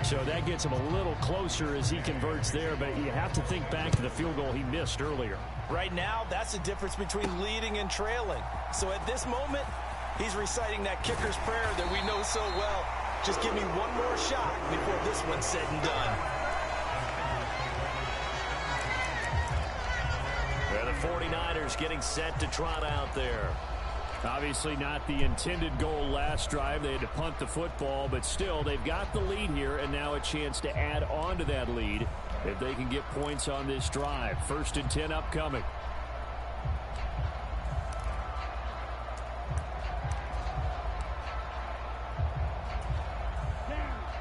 So that gets him a little closer as he converts there, but you have to think back to the field goal he missed earlier.
Right now, that's the difference between leading and trailing. So at this moment, he's reciting that kicker's prayer that we know so well. Just give me one more shot before this one's said and done.
Well, the 49ers getting set to trot out there. Obviously not the intended goal last drive. They had to punt the football, but still they've got the lead here, and now a chance to add on to that lead if they can get points on this drive. 1st and 10 upcoming.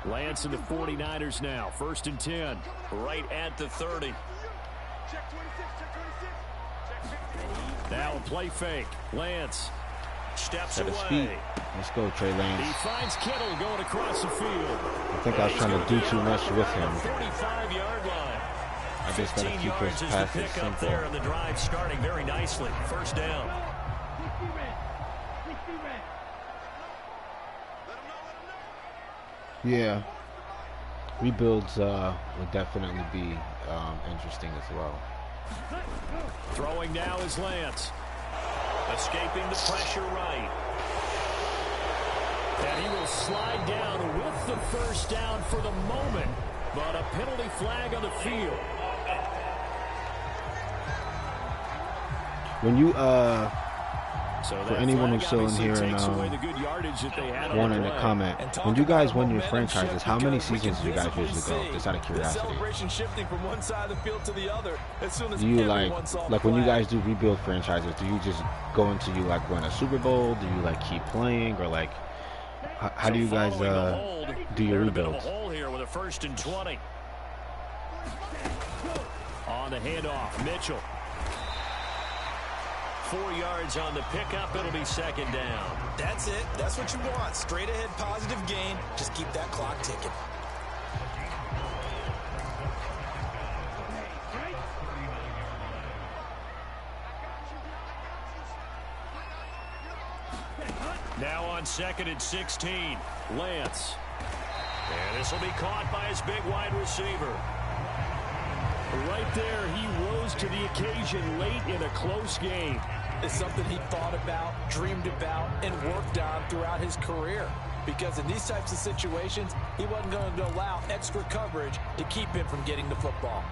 Lance and the 49ers now. 1st and 10, right at the 30. Now a play fake. Lance steps away.
Let's go, Trey Lance.
He finds Kittle going across the field.
I think I was trying to do too much with him.
45-yard line.
I just got to keep his passes simple.
There, and the drive starting very nicely. 1st down.
Yeah. Rebuilds would definitely be interesting as well.
Throwing now is Lance. Escaping the pressure right. And he will slide down with the 1st down for the moment. But a penalty flag on the field.
When you, for anyone who's still in here and wanting to comment, when you guys win your franchises, how many seasons do you guys usually go? Just out of curiosity. Do you like when you guys do rebuild franchises, do you just go into win a Super Bowl? Do you keep playing, or how do you guys do your rebuilds?
Here with a 1st and 20. On the handoff, Mitchell. 4 yards on the pickup. It'll be 2nd down.
That's it. That's what you want. Straight ahead, positive gain. Just keep that clock ticking.
Now on 2nd and 16. Lance. And this will be caught by his big wide receiver. Right there, he rose to the occasion late in a close game.
It's something he thought about, dreamed about, and worked on throughout his career. Because in these types of situations, he wasn't going to allow extra coverage to keep him from getting the football.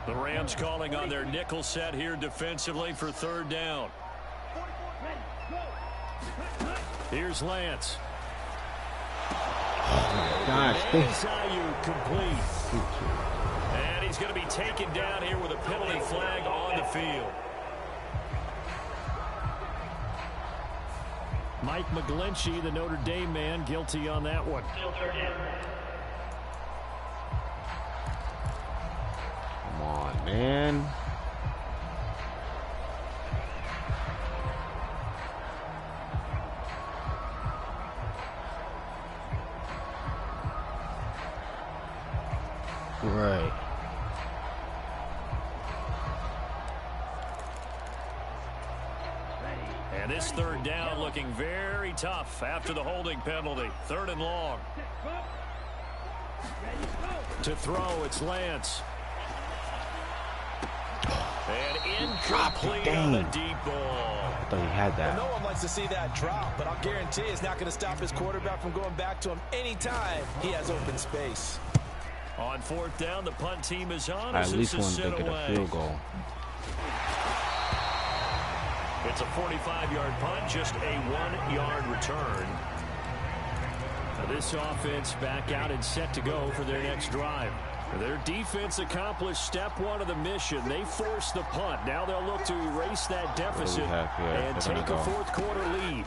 The Rams calling on their nickel set here defensively for 3rd down. Here's Lance.
Oh my gosh.
Complete. And he's going to be taken down here with a penalty flag on the field. Mike McGlinchey, the Notre Dame man, guilty on that one.
Come on, man. Right.
And this 3rd down looking very tough after the holding penalty. 3rd and long. To throw, it's Lance. And
Dropped
incomplete
it,
on the
dang.
deep ball.
I thought he had that.
Well, no one likes to see that drop, but I'll guarantee it's not going to stop his quarterback from going back to him anytime he has open space.
On fourth down, the punt team is on.
I at least wanted to get a field goal.
It's a 45-yard punt, just a 1-yard return. Now this offense back out and set to go for their next drive. Their defense accomplished step one of the mission. They forced the punt. Now they'll look to erase that deficit and take a fourth-quarter lead.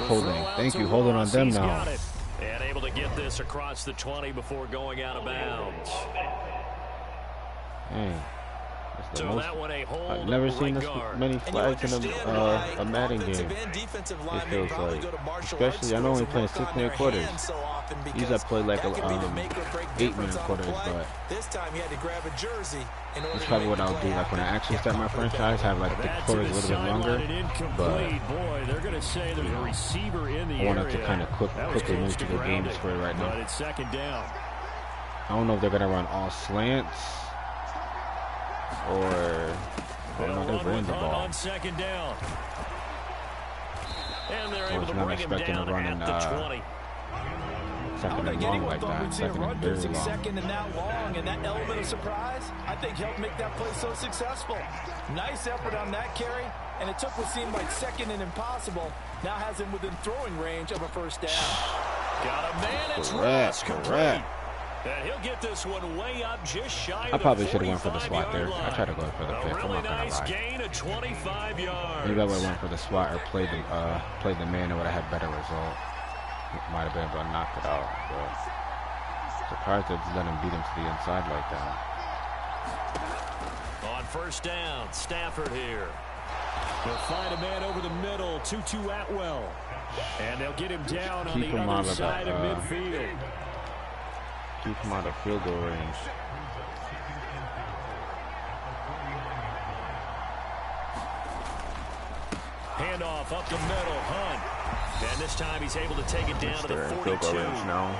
Holding. Thank you. Holding on them now.
And able to get this across the 20 before going out of bounds.
Dang.
So that one a hold.
I've never seen this many flags in a Madden game. It feels like, especially I know only playing 6-minute quarters. Usually I play like 8-minute quarters, but
this time he had to grab a jersey.
That's probably what I'll do. Like when I actually start my franchise, have like the quarters a little bit longer. But
boy, they're going to say there's a receiver in the
I wanted to kind of quickly move to the game for it right now.
But it's second down.
I don't know if they're gonna run all slants. Or no, they're running the ball.
On second down. And they're able to
not
bring him
expecting
down
to run
at
in
the 20.
second and long like that. Second and very long.
Second and that long, and that element of surprise, I think, helped make that play so successful. Nice effort on that carry, and it took what seemed like second and impossible. Now has him within throwing range of a first down.
Got a man. It's
Correct.
And he'll get this one way up, just shy of
I probably should have went for the swat there.
line.
I tried to go for the pick. I'm
Really
not gonna
nice
lie.
gain of 25 yards.
Maybe I would have went for the swat or played the man. It would have had better result. Might have been able to knock it out. But surprised that just let him beat him to the inside like that.
On first down, Stafford here. They'll find a man over the middle, Tutu Atwell. And they'll get him down on the other side of midfield.
Keep him out of field goal range.
Handoff up the middle, Hunt. And this time he's able to take it down to the 42.
Now.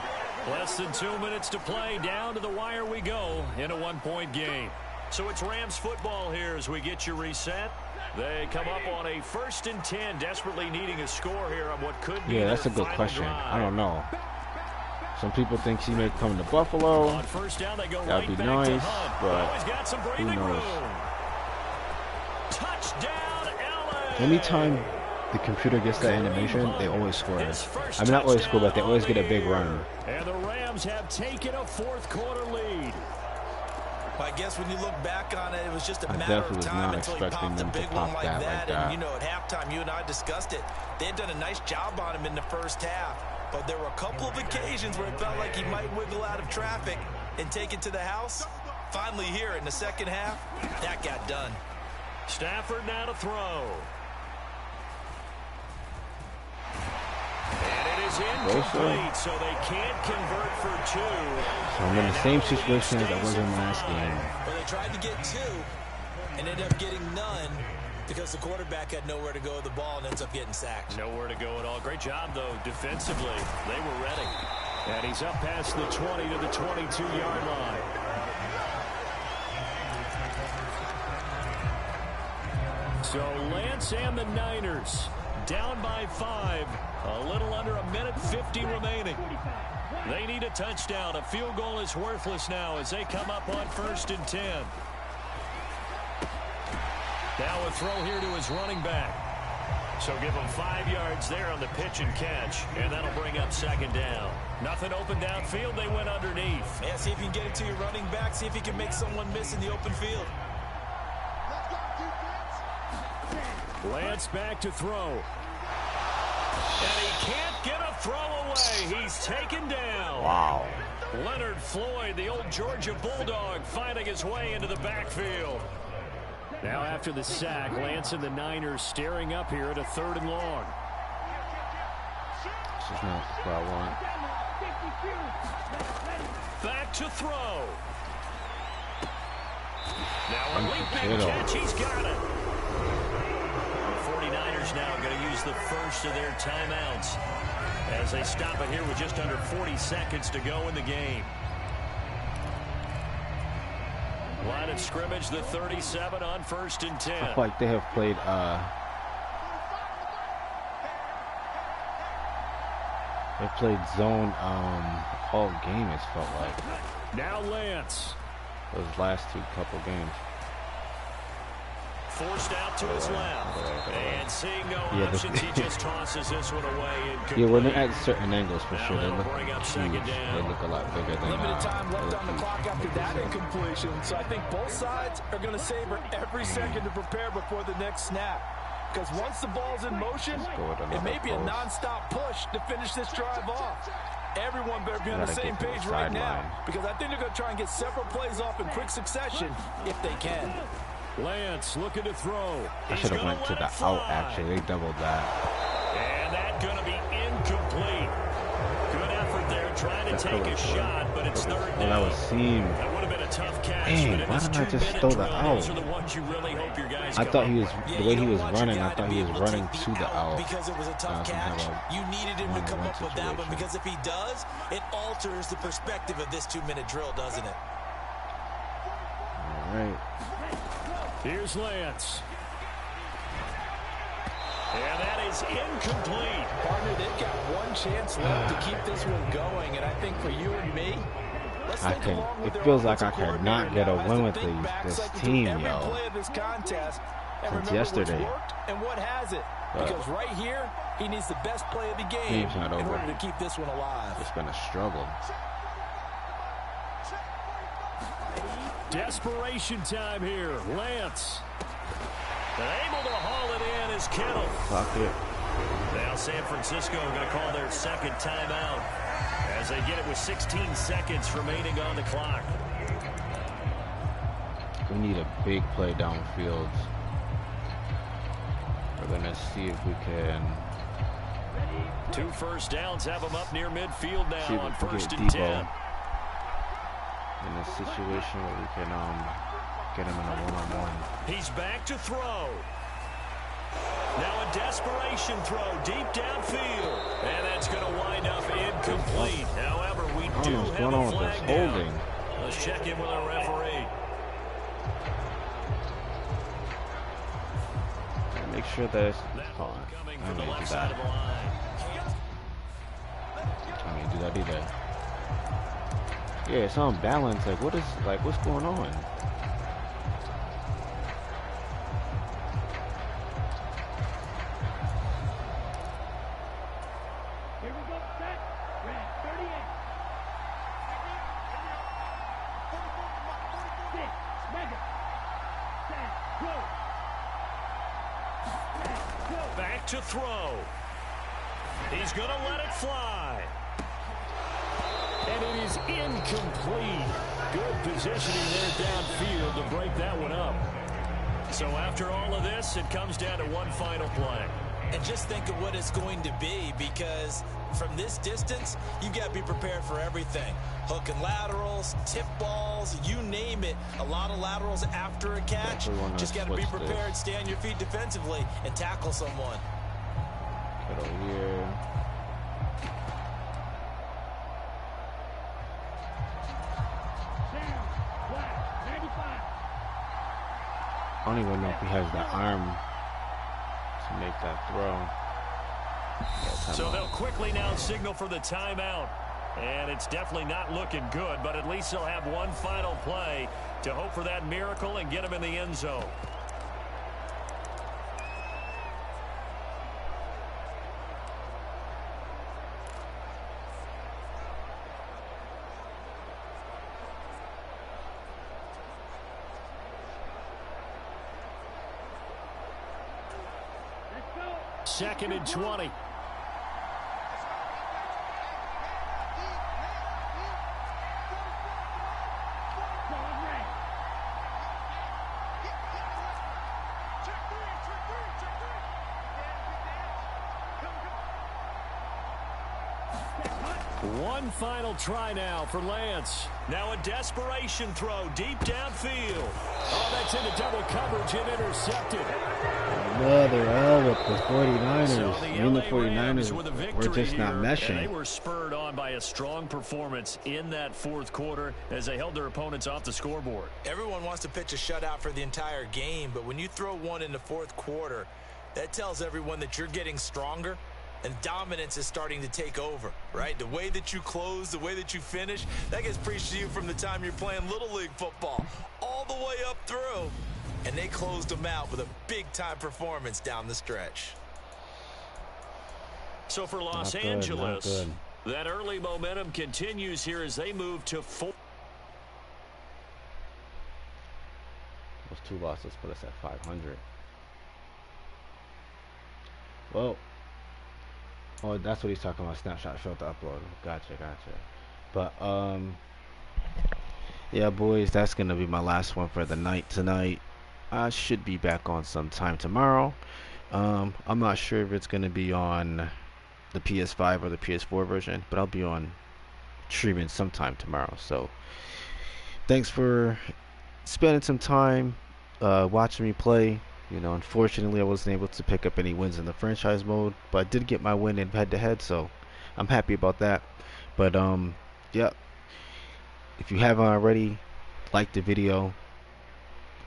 Less than 2 minutes to play. Down to the wire we go in a one-point game. So it's Rams football here as we get you reset. They come up on a 1st and 10, desperately needing a score here on what could be
that's a good question. I don't know. Some people think he may come to Buffalo.
On first down, they go
That'd be nice, but who knows?
Touchdown, LA.
Anytime the computer gets that animation, they always score. I mean, not always score, but they always get a big run.
And the Rams have taken a fourth-quarter lead.
I guess when you look back on it, it was just a matter of time until he popped a big one like that. And, you know, at halftime, you and I discussed it. They had done a nice job on him in the first half. But there were a couple of occasions where it felt like he might wiggle out of traffic and take it to the house. Finally here in the second half, that got done.
Stafford now to throw. And it is incomplete, so they can't convert for two.
So I'm in the same situation as I was in last game.
Well, they tried to get two and ended up getting none because the quarterback had nowhere to go with the ball and ends up getting sacked.
Nowhere to go at all. Great job, though, defensively. They were ready. And he's up past the 20 to the 22-yard line. So Lance and the Niners down by 5. A little under a minute 50 remaining. They need a touchdown. A field goal is worthless now as they come up on 1st and 10. Now a throw here to his running back. So give him 5 yards there on the pitch and catch. And that'll bring up second down. Nothing open downfield. They went underneath.
Yeah, see if you can get it to your running back. See if you can make someone miss in the open field.
Lance back to throw. And he can't get a throw away. He's taken down.
Wow.
Leonard Floyd, the old Georgia Bulldog, finding his way into the backfield. Now after the sack, Lance and the Niners staring up here at a 3rd and long.
This is not what I want.
Back to throw. Now a leaping catch. He's got it. The 49ers now going to use the first of their timeouts as they stop it here with just under 40 seconds to go in the game. Line of scrimmage, the 37 on 1st and 10.
I feel like they have played zone all game, it's felt like.
Now Lance.
Those last couple games.
Forced out to his left. And seeing no options, he just tosses this one away.
Yeah, when they're at certain angles, for sure, they look huge.
They
look a lot bigger than
limited time left on the clock after that incompletion. So I think both sides are going to savor every second to prepare before the next snap. Because once the ball's in motion, it may be a non-stop push to finish this drive off. Everyone better be on the same page right now, because I think they're going to try and get several plays off in quick succession if they can.
Lance looking to throw.
I should have went to the out, actually. They doubled that.
And that's going to be incomplete. Good effort there trying to take a shot, but it's third down.
That was seam.
That would have been a tough catch.
Dang, why didn't I just throw the out?
Those are the ones you really hope your guys
I thought he was, the way he was running, I
to
thought he was running to the out.
Because it was a tough catch. You needed him to come up with that one, because if he does, it alters the perspective of this 2-minute drill, doesn't it?
All right.
Here's Lance. And that is incomplete.
Partner, they've got one chance left to keep this one going, and I think for you and me,
it feels like I cannot get a win with this team, yo. Since yesterday.
And what has it? Because right here, he needs the best play of the game in order to keep this one alive.
It's been a struggle.
Desperation time here. Lance. Able to haul it in is Kittle.
Clock it.
Now San Francisco going to call their second timeout as they get it with 16 seconds remaining on the clock.
We need a big play downfield. We're going to see if we can.
2 first downs have them up near midfield now on 1st and 10.
In a situation where we can get him in a one-on-one.
He's back to throw. Now a desperation throw deep downfield. And that's going to wind up incomplete. However, we do have a flag down. Let's check in with our referee.
Make sure that it's on. I don't need to do that. I mean, do that either. Yeah, it's on balance. Like, what's going on?
Here we go, set, red, 38. 6, mega, set, go.
Back to throw. He's going to let it fly. And it is incomplete. Good positioning there downfield to break that one up. So after all of this, it comes down to one final play.
And just think of what it's going to be, because from this distance, you've got to be prepared for everything. Hook and laterals, tip balls, you name it. A lot of laterals after a catch. Just got to be prepared, stay on your feet defensively, and tackle someone.
Get over here. I don't even know if he has the arm to make that throw.
So they'll quickly now signal for the timeout. And it's definitely not looking good, but at least they'll have one final play to hope for that miracle and get him in the end zone. Second and 20. One final try now for Lance. Now a desperation throw deep downfield. Oh, that's into double coverage and intercepted.
Another L with the 49ers. So the 49ers, we're just not meshing.
They were spurred on on by a strong performance in that fourth quarter as they held their opponents off the scoreboard.
Everyone wants to pitch a shutout for the entire game, but when you throw one in the fourth quarter, that tells everyone that you're getting stronger and dominance is starting to take over, right? The way that you close, the way that you finish, that gets preached to you from the time you're playing Little League football all the way up through. And they closed them out with a big-time performance down the stretch.
So for Los Angeles, that early momentum continues here as they move to 4.
Those 2 losses put us at 500. Well, oh, that's what he's talking about. Snapshot failed to upload. Gotcha. But yeah, boys, that's gonna be my last one for the night tonight. I should be back on sometime tomorrow. I'm not sure if it's gonna be on the PS5 or the PS4 version, but I'll be on streaming sometime tomorrow. So thanks for spending some time watching me play. You know, unfortunately I wasn't able to pick up any wins in the franchise mode, but I did get my win in head-to-head, so I'm happy about that. But yeah, if you haven't already, like the video,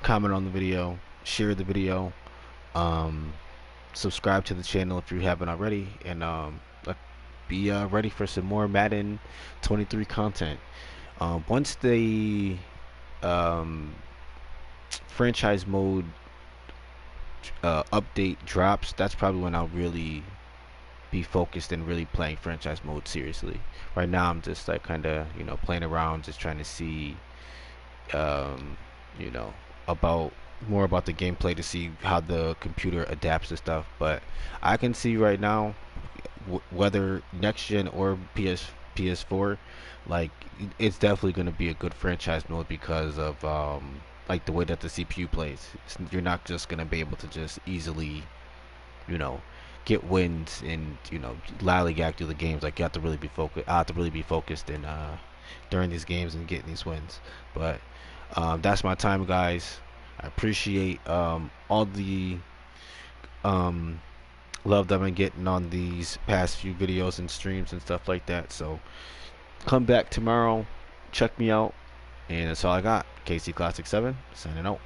comment on the video, share the video, subscribe to the channel if you haven't already, and be ready for some more Madden 23 content. Once the franchise mode update drops, that's probably when I'll really be focused and really playing franchise mode seriously. Right now I'm just like kind of, you know, playing around, just trying to see you know, more about the gameplay to see how the computer adapts to stuff. But I can see right now, whether next gen or PS4, like it's definitely going to be a good franchise mode because of like the way that the CPU plays. You're not just going to be able to just easily, you know, get wins and, you know, lollygag through the games. Like you have to really be focused. I have to really be focused in during these games and getting these wins. But that's my time, guys. I appreciate all the love that I've been getting on these past few videos and streams and stuff like that. So come back tomorrow, check me out, and that's all I got. KC Classic 7 signing out.